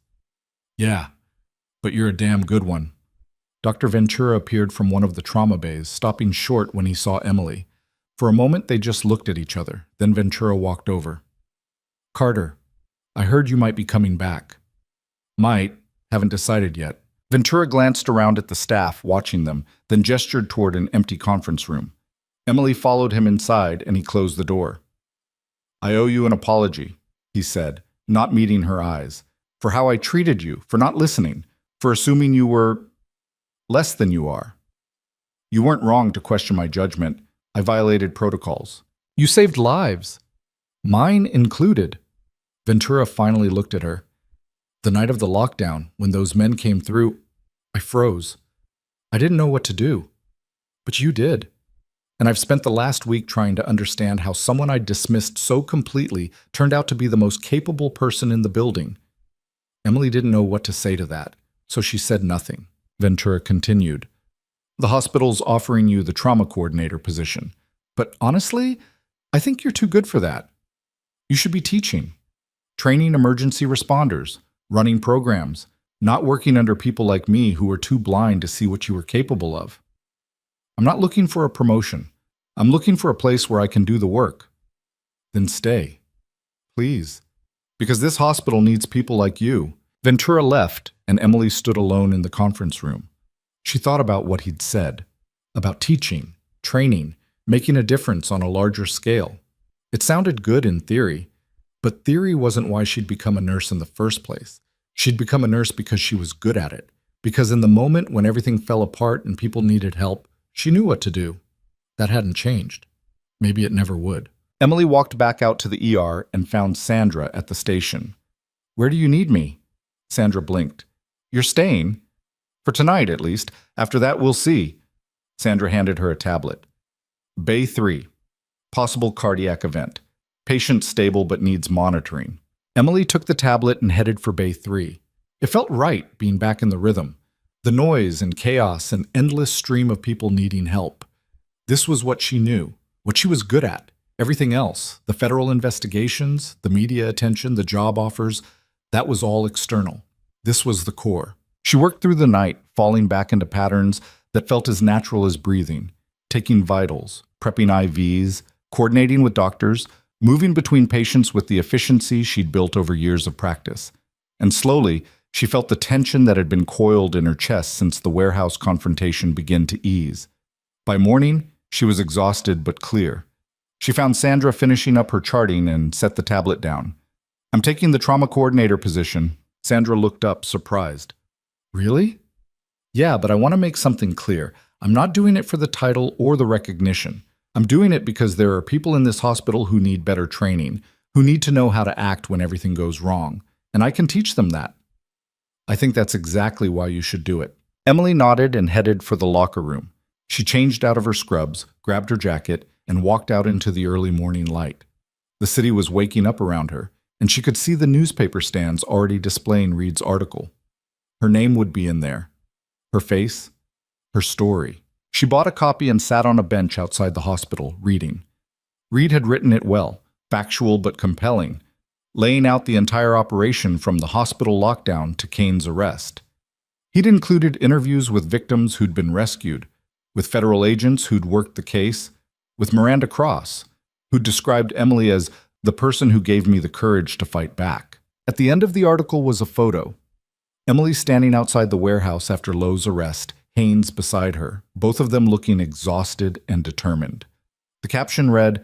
Yeah, but you're a damn good one. Dr. Ventura appeared from one of the trauma bays, stopping short when he saw Emily. For a moment, they just looked at each other. Then Ventura walked over. Carter, I heard you might be coming back. Might. Haven't decided yet. Ventura glanced around at the staff, watching them, then gestured toward an empty conference room. Emily followed him inside, and he closed the door. I owe you an apology, he said, not meeting her eyes, for how I treated you, for not listening, for assuming you were less than you are. You weren't wrong to question my judgment. I violated protocols. You saved lives. Mine included. Ventura finally looked at her. The night of the lockdown, when those men came through, I froze. I didn't know what to do. But you did. And I've spent the last week trying to understand how someone I dismissed so completely turned out to be the most capable person in the building. Emily didn't know what to say to that, so she said nothing. Ventura continued. The hospital's offering you the trauma coordinator position. But honestly, I think you're too good for that. You should be teaching, training emergency responders, running programs, not working under people like me who are too blind to see what you are capable of. I'm not looking for a promotion. I'm looking for a place where I can do the work. Then stay. Please. Because this hospital needs people like you. Ventura left, and Emily stood alone in the conference room. She thought about what he'd said, about teaching, training, making a difference on a larger scale. It sounded good in theory, but theory wasn't why she'd become a nurse in the first place. She'd become a nurse because she was good at it, because in the moment when everything fell apart and people needed help, she knew what to do. That hadn't changed. Maybe it never would. Emily walked back out to the ER and found Sandra at the station. Where do you need me? Sandra blinked. You're staying? For tonight, at least. After that, we'll see. Sandra handed her a tablet. Bay 3. Possible cardiac event. Patient stable but needs monitoring. Emily took the tablet and headed for Bay 3. It felt right being back in the rhythm. The noise and chaos and endless stream of people needing help. This was what she knew, what she was good at. Everything else, the federal investigations, the media attention, the job offers, that was all external. This was the core. She worked through the night, falling back into patterns that felt as natural as breathing, taking vitals, prepping IVs, coordinating with doctors, moving between patients with the efficiency she'd built over years of practice. And slowly, she felt the tension that had been coiled in her chest since the warehouse confrontation began to ease. By morning, she was exhausted but clear. She found Sandra finishing up her charting and set the tablet down. I'm taking the trauma coordinator position. Sandra looked up, surprised. Really? Yeah, but I want to make something clear. I'm not doing it for the title or the recognition. I'm doing it because there are people in this hospital who need better training, who need to know how to act when everything goes wrong, and I can teach them that. I think that's exactly why you should do it. Emily nodded and headed for the locker room. She changed out of her scrubs, grabbed her jacket, and walked out into the early morning light. The city was waking up around her, and she could see the newspaper stands already displaying Reed's article. Her name would be in there. Her face, her story. She bought a copy and sat on a bench outside the hospital, reading. Reed had written it well, factual but compelling, laying out the entire operation from the hospital lockdown to Kane's arrest. He'd included interviews with victims who'd been rescued, with federal agents who'd worked the case, with Miranda Cross, who'd described Emily as the person who gave me the courage to fight back. At the end of the article was a photo. Emily standing outside the warehouse after Lowe's arrest, Haynes beside her, both of them looking exhausted and determined. The caption read,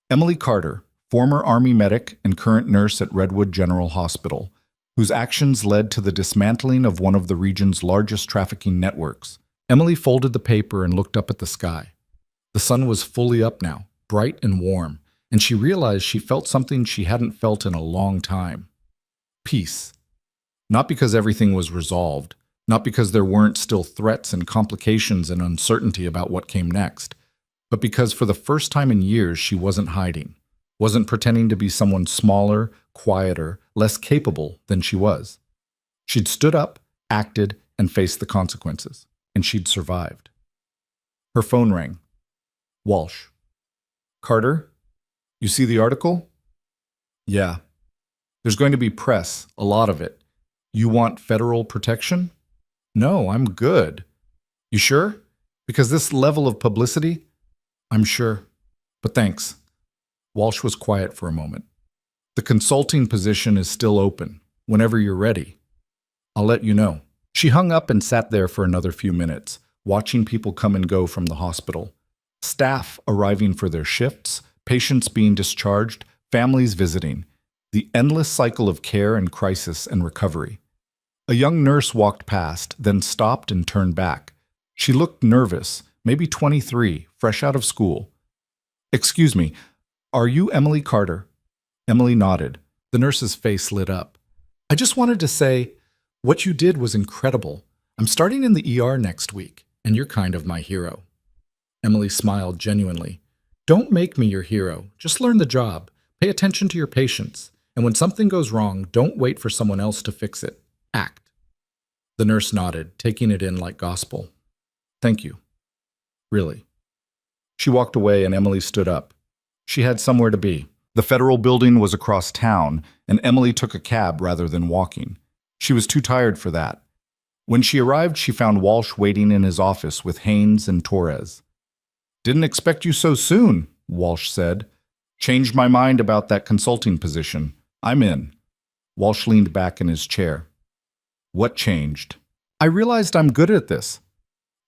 Emily Carter, former Army medic and current nurse at Redwood General Hospital, whose actions led to the dismantling of one of the region's largest trafficking networks. Emily folded the paper and looked up at the sky. The sun was fully up now, bright and warm, and she realized she felt something she hadn't felt in a long time. Peace. Not because everything was resolved, not because there weren't still threats and complications and uncertainty about what came next, but because for the first time in years she wasn't hiding, wasn't pretending to be someone smaller, quieter, less capable than she was. She'd stood up, acted, and faced the consequences, and she'd survived. Her phone rang. Walsh. Carter, you see the article? Yeah. There's going to be press, a lot of it. You want federal protection? No, I'm good. You sure? Because this level of publicity? I'm sure. But thanks. Walsh was quiet for a moment. The consulting position is still open. Whenever you're ready, I'll let you know. She hung up and sat there for another few minutes, watching people come and go from the hospital. Staff arriving for their shifts, patients being discharged, families visiting. The endless cycle of care and crisis and recovery. A young nurse walked past, then stopped and turned back. She looked nervous, maybe 23, fresh out of school. "Excuse me, are you Emily Carter?" Emily nodded. The nurse's face lit up. "I just wanted to say, what you did was incredible. I'm starting in the ER next week, and you're kind of my hero." Emily smiled genuinely. "Don't make me your hero. Just learn the job. Pay attention to your patients. And when something goes wrong, don't wait for someone else to fix it. Act." The nurse nodded, taking it in like gospel. "Thank you. Really." She walked away and Emily stood up. She had somewhere to be. The federal building was across town, and Emily took a cab rather than walking. She was too tired for that. When she arrived, she found Walsh waiting in his office with Haynes and Torres. "Didn't expect you so soon," Walsh said. "Changed my mind about that consulting position. I'm in." Walsh leaned back in his chair. "What changed?" "I realized I'm good at this.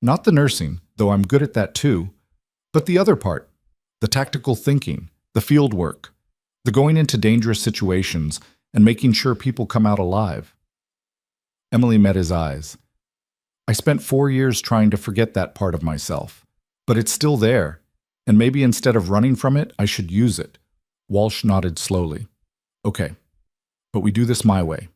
Not the nursing, though I'm good at that too, but the other part, the tactical thinking, the field work, the going into dangerous situations and making sure people come out alive." Emily met his eyes. "I spent 4 years trying to forget that part of myself, but it's still there, and maybe instead of running from it, I should use it." Walsh nodded slowly. "Okay, but we do this my way.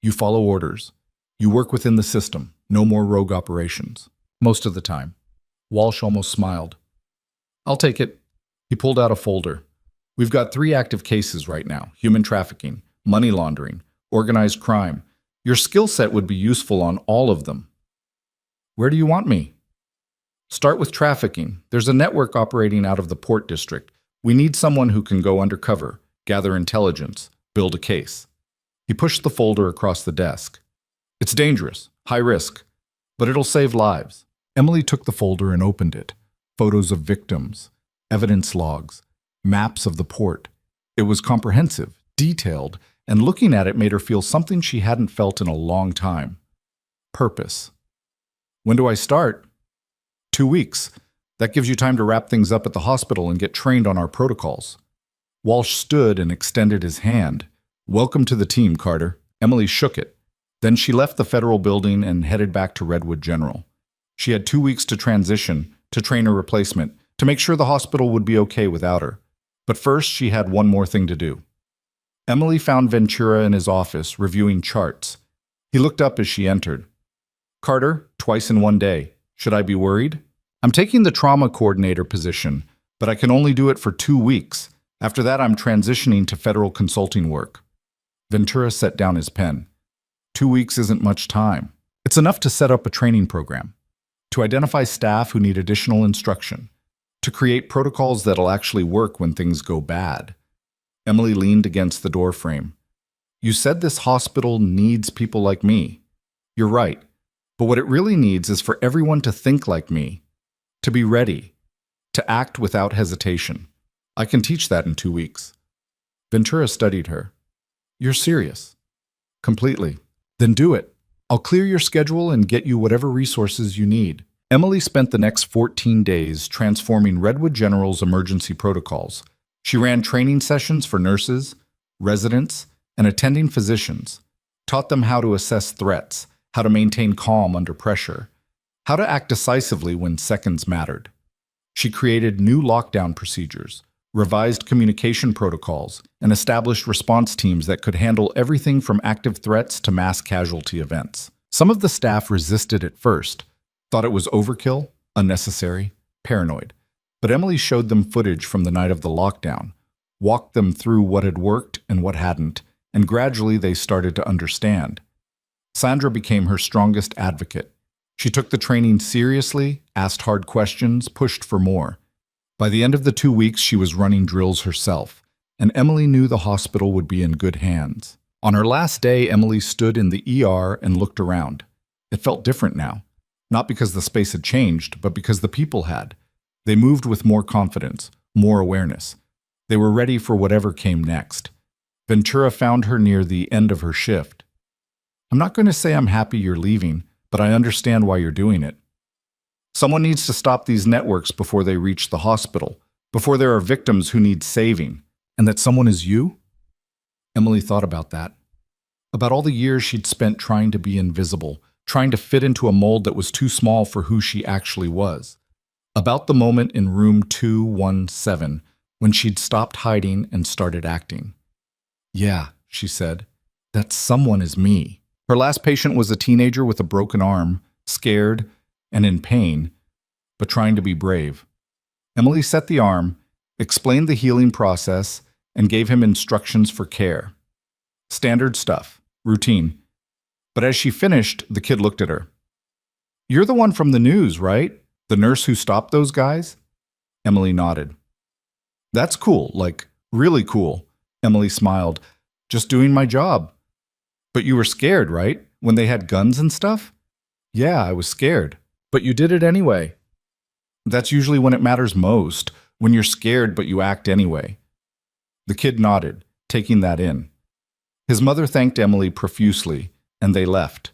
You follow orders. You work within the system. No more rogue operations. Most of the time." Walsh almost smiled. "I'll take it." He pulled out a folder. "We've got 3 active cases right now: human trafficking, money laundering, organized crime. Your skill set would be useful on all of them." "Where do you want me?" "Start with trafficking. There's a network operating out of the Port District. We need someone who can go undercover, gather intelligence, build a case." He pushed the folder across the desk. "It's dangerous, high risk, but it'll save lives." Emily took the folder and opened it. Photos of victims, evidence logs, maps of the port. It was comprehensive, detailed, and looking at it made her feel something she hadn't felt in a long time. Purpose. "When do I start?" 2 weeks. That gives you time to wrap things up at the hospital and get trained on our protocols." Walsh stood and extended his hand. "Welcome to the team, Carter." Emily shook it. Then she left the federal building and headed back to Redwood General. She had 2 weeks to transition, to train her replacement, to make sure the hospital would be okay without her. But first, she had one more thing to do. Emily found Ventura in his office, reviewing charts. He looked up as she entered. "Carter, twice in 1 day. Should I be worried?" "I'm taking the trauma coordinator position, but I can only do it for 2 weeks. After that, I'm transitioning to federal consulting work." Ventura set down his pen. 2 weeks isn't much time. It's enough to set up a training program, to identify staff who need additional instruction, to create protocols that'll actually work when things go bad. Emily leaned against the doorframe. "You said this hospital needs people like me. You're right. But what it really needs is for everyone to think like me, to be ready, to act without hesitation. I can teach that in 2 weeks." Ventura studied her. "You're serious?" "Completely." "Then do it. I'll clear your schedule and get you whatever resources you need." Emily spent the next 14 days transforming Redwood General's emergency protocols. She ran training sessions for nurses, residents, and attending physicians, taught them how to assess threats, how to maintain calm under pressure, how to act decisively when seconds mattered. She created new lockdown procedures, revised communication protocols, and established response teams that could handle everything from active threats to mass casualty events. Some of the staff resisted at first, thought it was overkill, unnecessary, paranoid. But Emily showed them footage from the night of the lockdown, walked them through what had worked and what hadn't, and gradually they started to understand. Sandra became her strongest advocate. She took the training seriously, asked hard questions, pushed for more. By the end of the 2 weeks, she was running drills herself, and Emily knew the hospital would be in good hands. On her last day, Emily stood in the ER and looked around. It felt different now, not because the space had changed, but because the people had. They moved with more confidence, more awareness. They were ready for whatever came next. Ventura found her near the end of her shift. "I'm not going to say I'm happy you're leaving, but I understand why you're doing it. Someone needs to stop these networks before they reach the hospital, before there are victims who need saving. And that someone is you?" Emily thought about that. About all the years she'd spent trying to be invisible, trying to fit into a mold that was too small for who she actually was. About the moment in room 217, when she'd stopped hiding and started acting. "Yeah," she said, "that someone is me." Her last patient was a teenager with a broken arm, scared and in pain, but trying to be brave. Emily set the arm, explained the healing process, and gave him instructions for care. Standard stuff, routine. But as she finished, the kid looked at her. "You're the one from the news, right? The nurse who stopped those guys?" Emily nodded. "That's cool, like, really cool." Emily smiled. "Just doing my job." "But you were scared, right? When they had guns and stuff?" "Yeah, I was scared. But you did it anyway." "That's usually when it matters most, when you're scared but you act anyway." The kid nodded, taking that in. His mother thanked Emily profusely, and they left.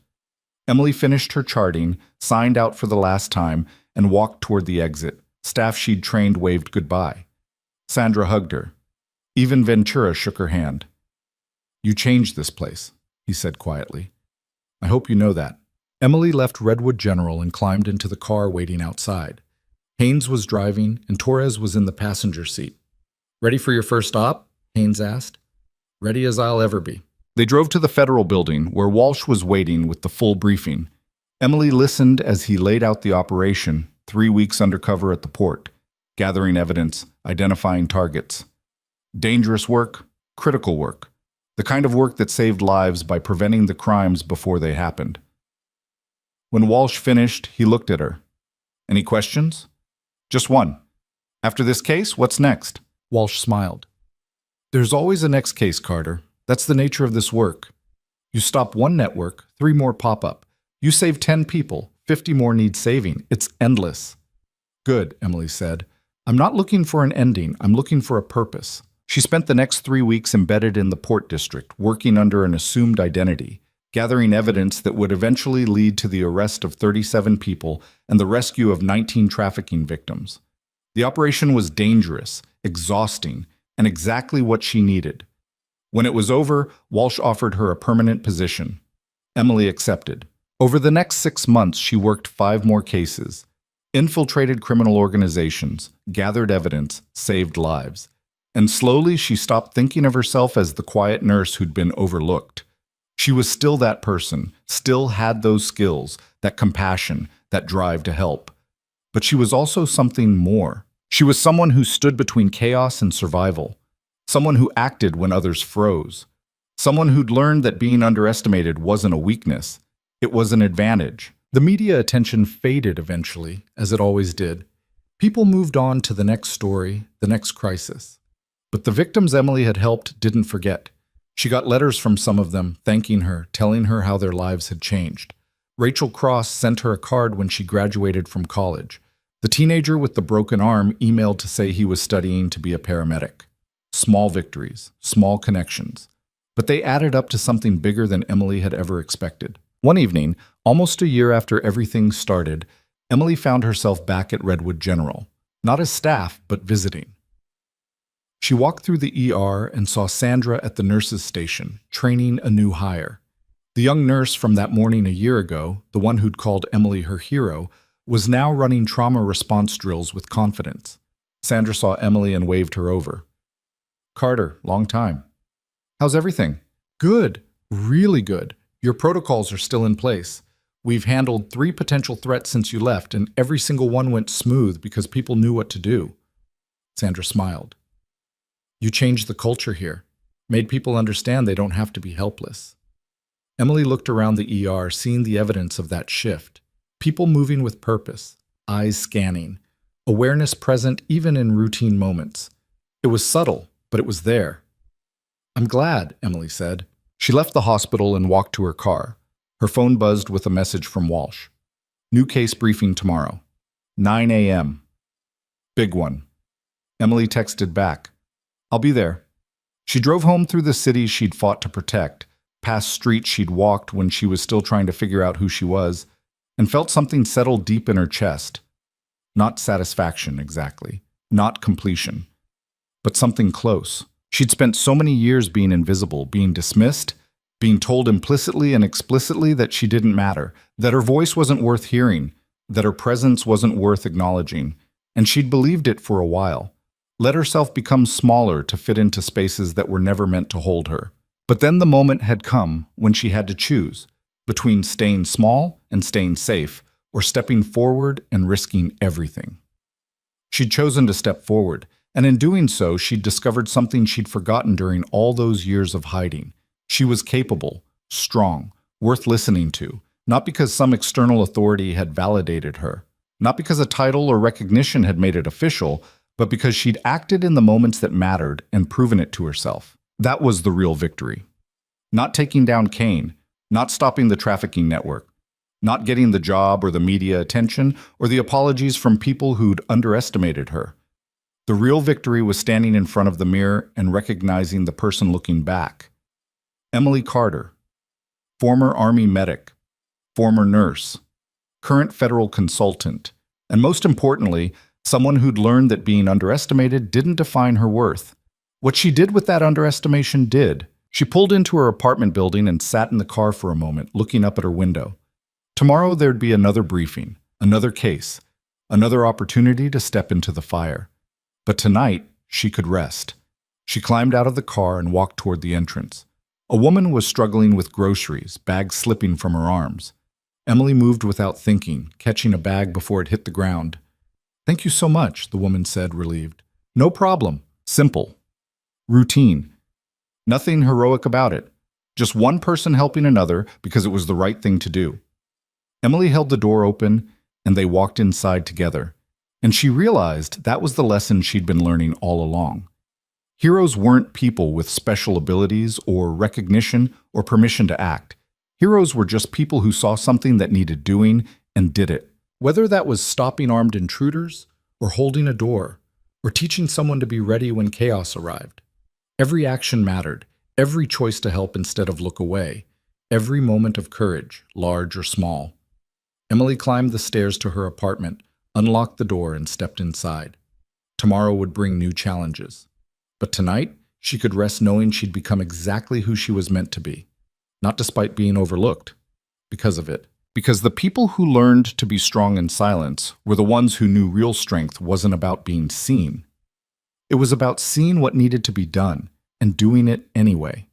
Emily finished her charting, signed out for the last time, and walked toward the exit. Staff she'd trained waved goodbye. Sandra hugged her. Even Ventura shook her hand. "You changed this place," he said quietly. "I hope you know that." Emily left Redwood General and climbed into the car waiting outside. Haynes was driving, and Torres was in the passenger seat. "Ready for your first stop?" Haynes asked. "Ready as I'll ever be." They drove to the federal building, where Walsh was waiting with the full briefing. Emily listened as he laid out the operation, 3 weeks undercover at the port, gathering evidence, identifying targets. Dangerous work, critical work, the kind of work that saved lives by preventing the crimes before they happened. When Walsh finished, he looked at her. "Any questions?" "Just one. After this case, what's next?" Walsh smiled. "There's always a next case, Carter. That's the nature of this work. You stop one network, 3 more pop up. You save 10 people, 50 more need saving. It's endless." "Good," Emily said. "I'm not looking for an ending. I'm looking for a purpose." She spent the next 3 weeks embedded in the Port District, working under an assumed identity, gathering evidence that would eventually lead to the arrest of 37 people and the rescue of 19 trafficking victims. The operation was dangerous, exhausting, and exactly what she needed. When it was over, Walsh offered her a permanent position. Emily accepted. Over the next 6 months, she worked 5 more cases, infiltrated criminal organizations, gathered evidence, saved lives. And slowly she stopped thinking of herself as the quiet nurse who'd been overlooked. She was still that person, still had those skills, that compassion, that drive to help. But she was also something more. She was someone who stood between chaos and survival, someone who acted when others froze, someone who'd learned that being underestimated wasn't a weakness, it was an advantage. The media attention faded eventually, as it always did. People moved on to the next story, the next crisis. But the victims Emily had helped didn't forget. She got letters from some of them, thanking her, telling her how their lives had changed. Rachel Cross sent her a card when she graduated from college. The teenager with the broken arm emailed to say he was studying to be a paramedic. Small victories, small connections. But they added up to something bigger than Emily had ever expected. One evening, almost a year after everything started, Emily found herself back at Redwood General. Not as staff, but visiting. She walked through the ER and saw Sandra at the nurses' station, training a new hire. The young nurse from that morning a year ago, the one who'd called Emily her hero, was now running trauma response drills with confidence. Sandra saw Emily and waved her over. "Carter, long time. How's everything?" "Good, really good. Your protocols are still in place. We've handled 3 potential threats since you left, and every single one went smooth because people knew what to do." Sandra smiled. "You changed the culture here, made people understand they don't have to be helpless." Emily looked around the ER, seeing the evidence of that shift. People moving with purpose, eyes scanning, awareness present even in routine moments. It was subtle, but it was there. "I'm glad," Emily said. She left the hospital and walked to her car. Her phone buzzed with a message from Walsh. "New case briefing tomorrow. 9 a.m. Big one." Emily texted back, "I'll be there." She drove home through the city she'd fought to protect, past streets she'd walked when she was still trying to figure out who she was, and felt something settle deep in her chest. Not satisfaction, exactly. Not completion. But something close. She'd spent so many years being invisible, being dismissed, being told implicitly and explicitly that she didn't matter, that her voice wasn't worth hearing, that her presence wasn't worth acknowledging, and she'd believed it for a while. Let herself become smaller to fit into spaces that were never meant to hold her. But then the moment had come when she had to choose between staying small and staying safe, or stepping forward and risking everything. She'd chosen to step forward, and in doing so, she'd discovered something she'd forgotten during all those years of hiding. She was capable, strong, worth listening to, not because some external authority had validated her, not because a title or recognition had made it official, but because she'd acted in the moments that mattered and proven it to herself. That was the real victory. Not taking down Kane, not stopping the trafficking network, not getting the job or the media attention or the apologies from people who'd underestimated her. The real victory was standing in front of the mirror and recognizing the person looking back. Emily Carter, former Army medic, former nurse, current federal consultant, and most importantly, someone who'd learned that being underestimated didn't define her worth. What she did with that underestimation did. She pulled into her apartment building and sat in the car for a moment, looking up at her window. Tomorrow there'd be another briefing, another case, another opportunity to step into the fire. But tonight, she could rest. She climbed out of the car and walked toward the entrance. A woman was struggling with groceries, bags slipping from her arms. Emily moved without thinking, catching a bag before it hit the ground. "Thank you so much," the woman said, relieved. "No problem. Simple. Routine. Nothing heroic about it. Just one person helping another because it was the right thing to do." Emily held the door open, and they walked inside together. And she realized that was the lesson she'd been learning all along. Heroes weren't people with special abilities or recognition or permission to act. Heroes were just people who saw something that needed doing and did it. Whether that was stopping armed intruders, or holding a door, or teaching someone to be ready when chaos arrived. Every action mattered, every choice to help instead of look away, every moment of courage, large or small. Emily climbed the stairs to her apartment, unlocked the door, and stepped inside. Tomorrow would bring new challenges. But tonight, she could rest knowing she'd become exactly who she was meant to be. Not despite being overlooked, because of it. Because the people who learned to be strong in silence were the ones who knew real strength wasn't about being seen. It was about seeing what needed to be done and doing it anyway.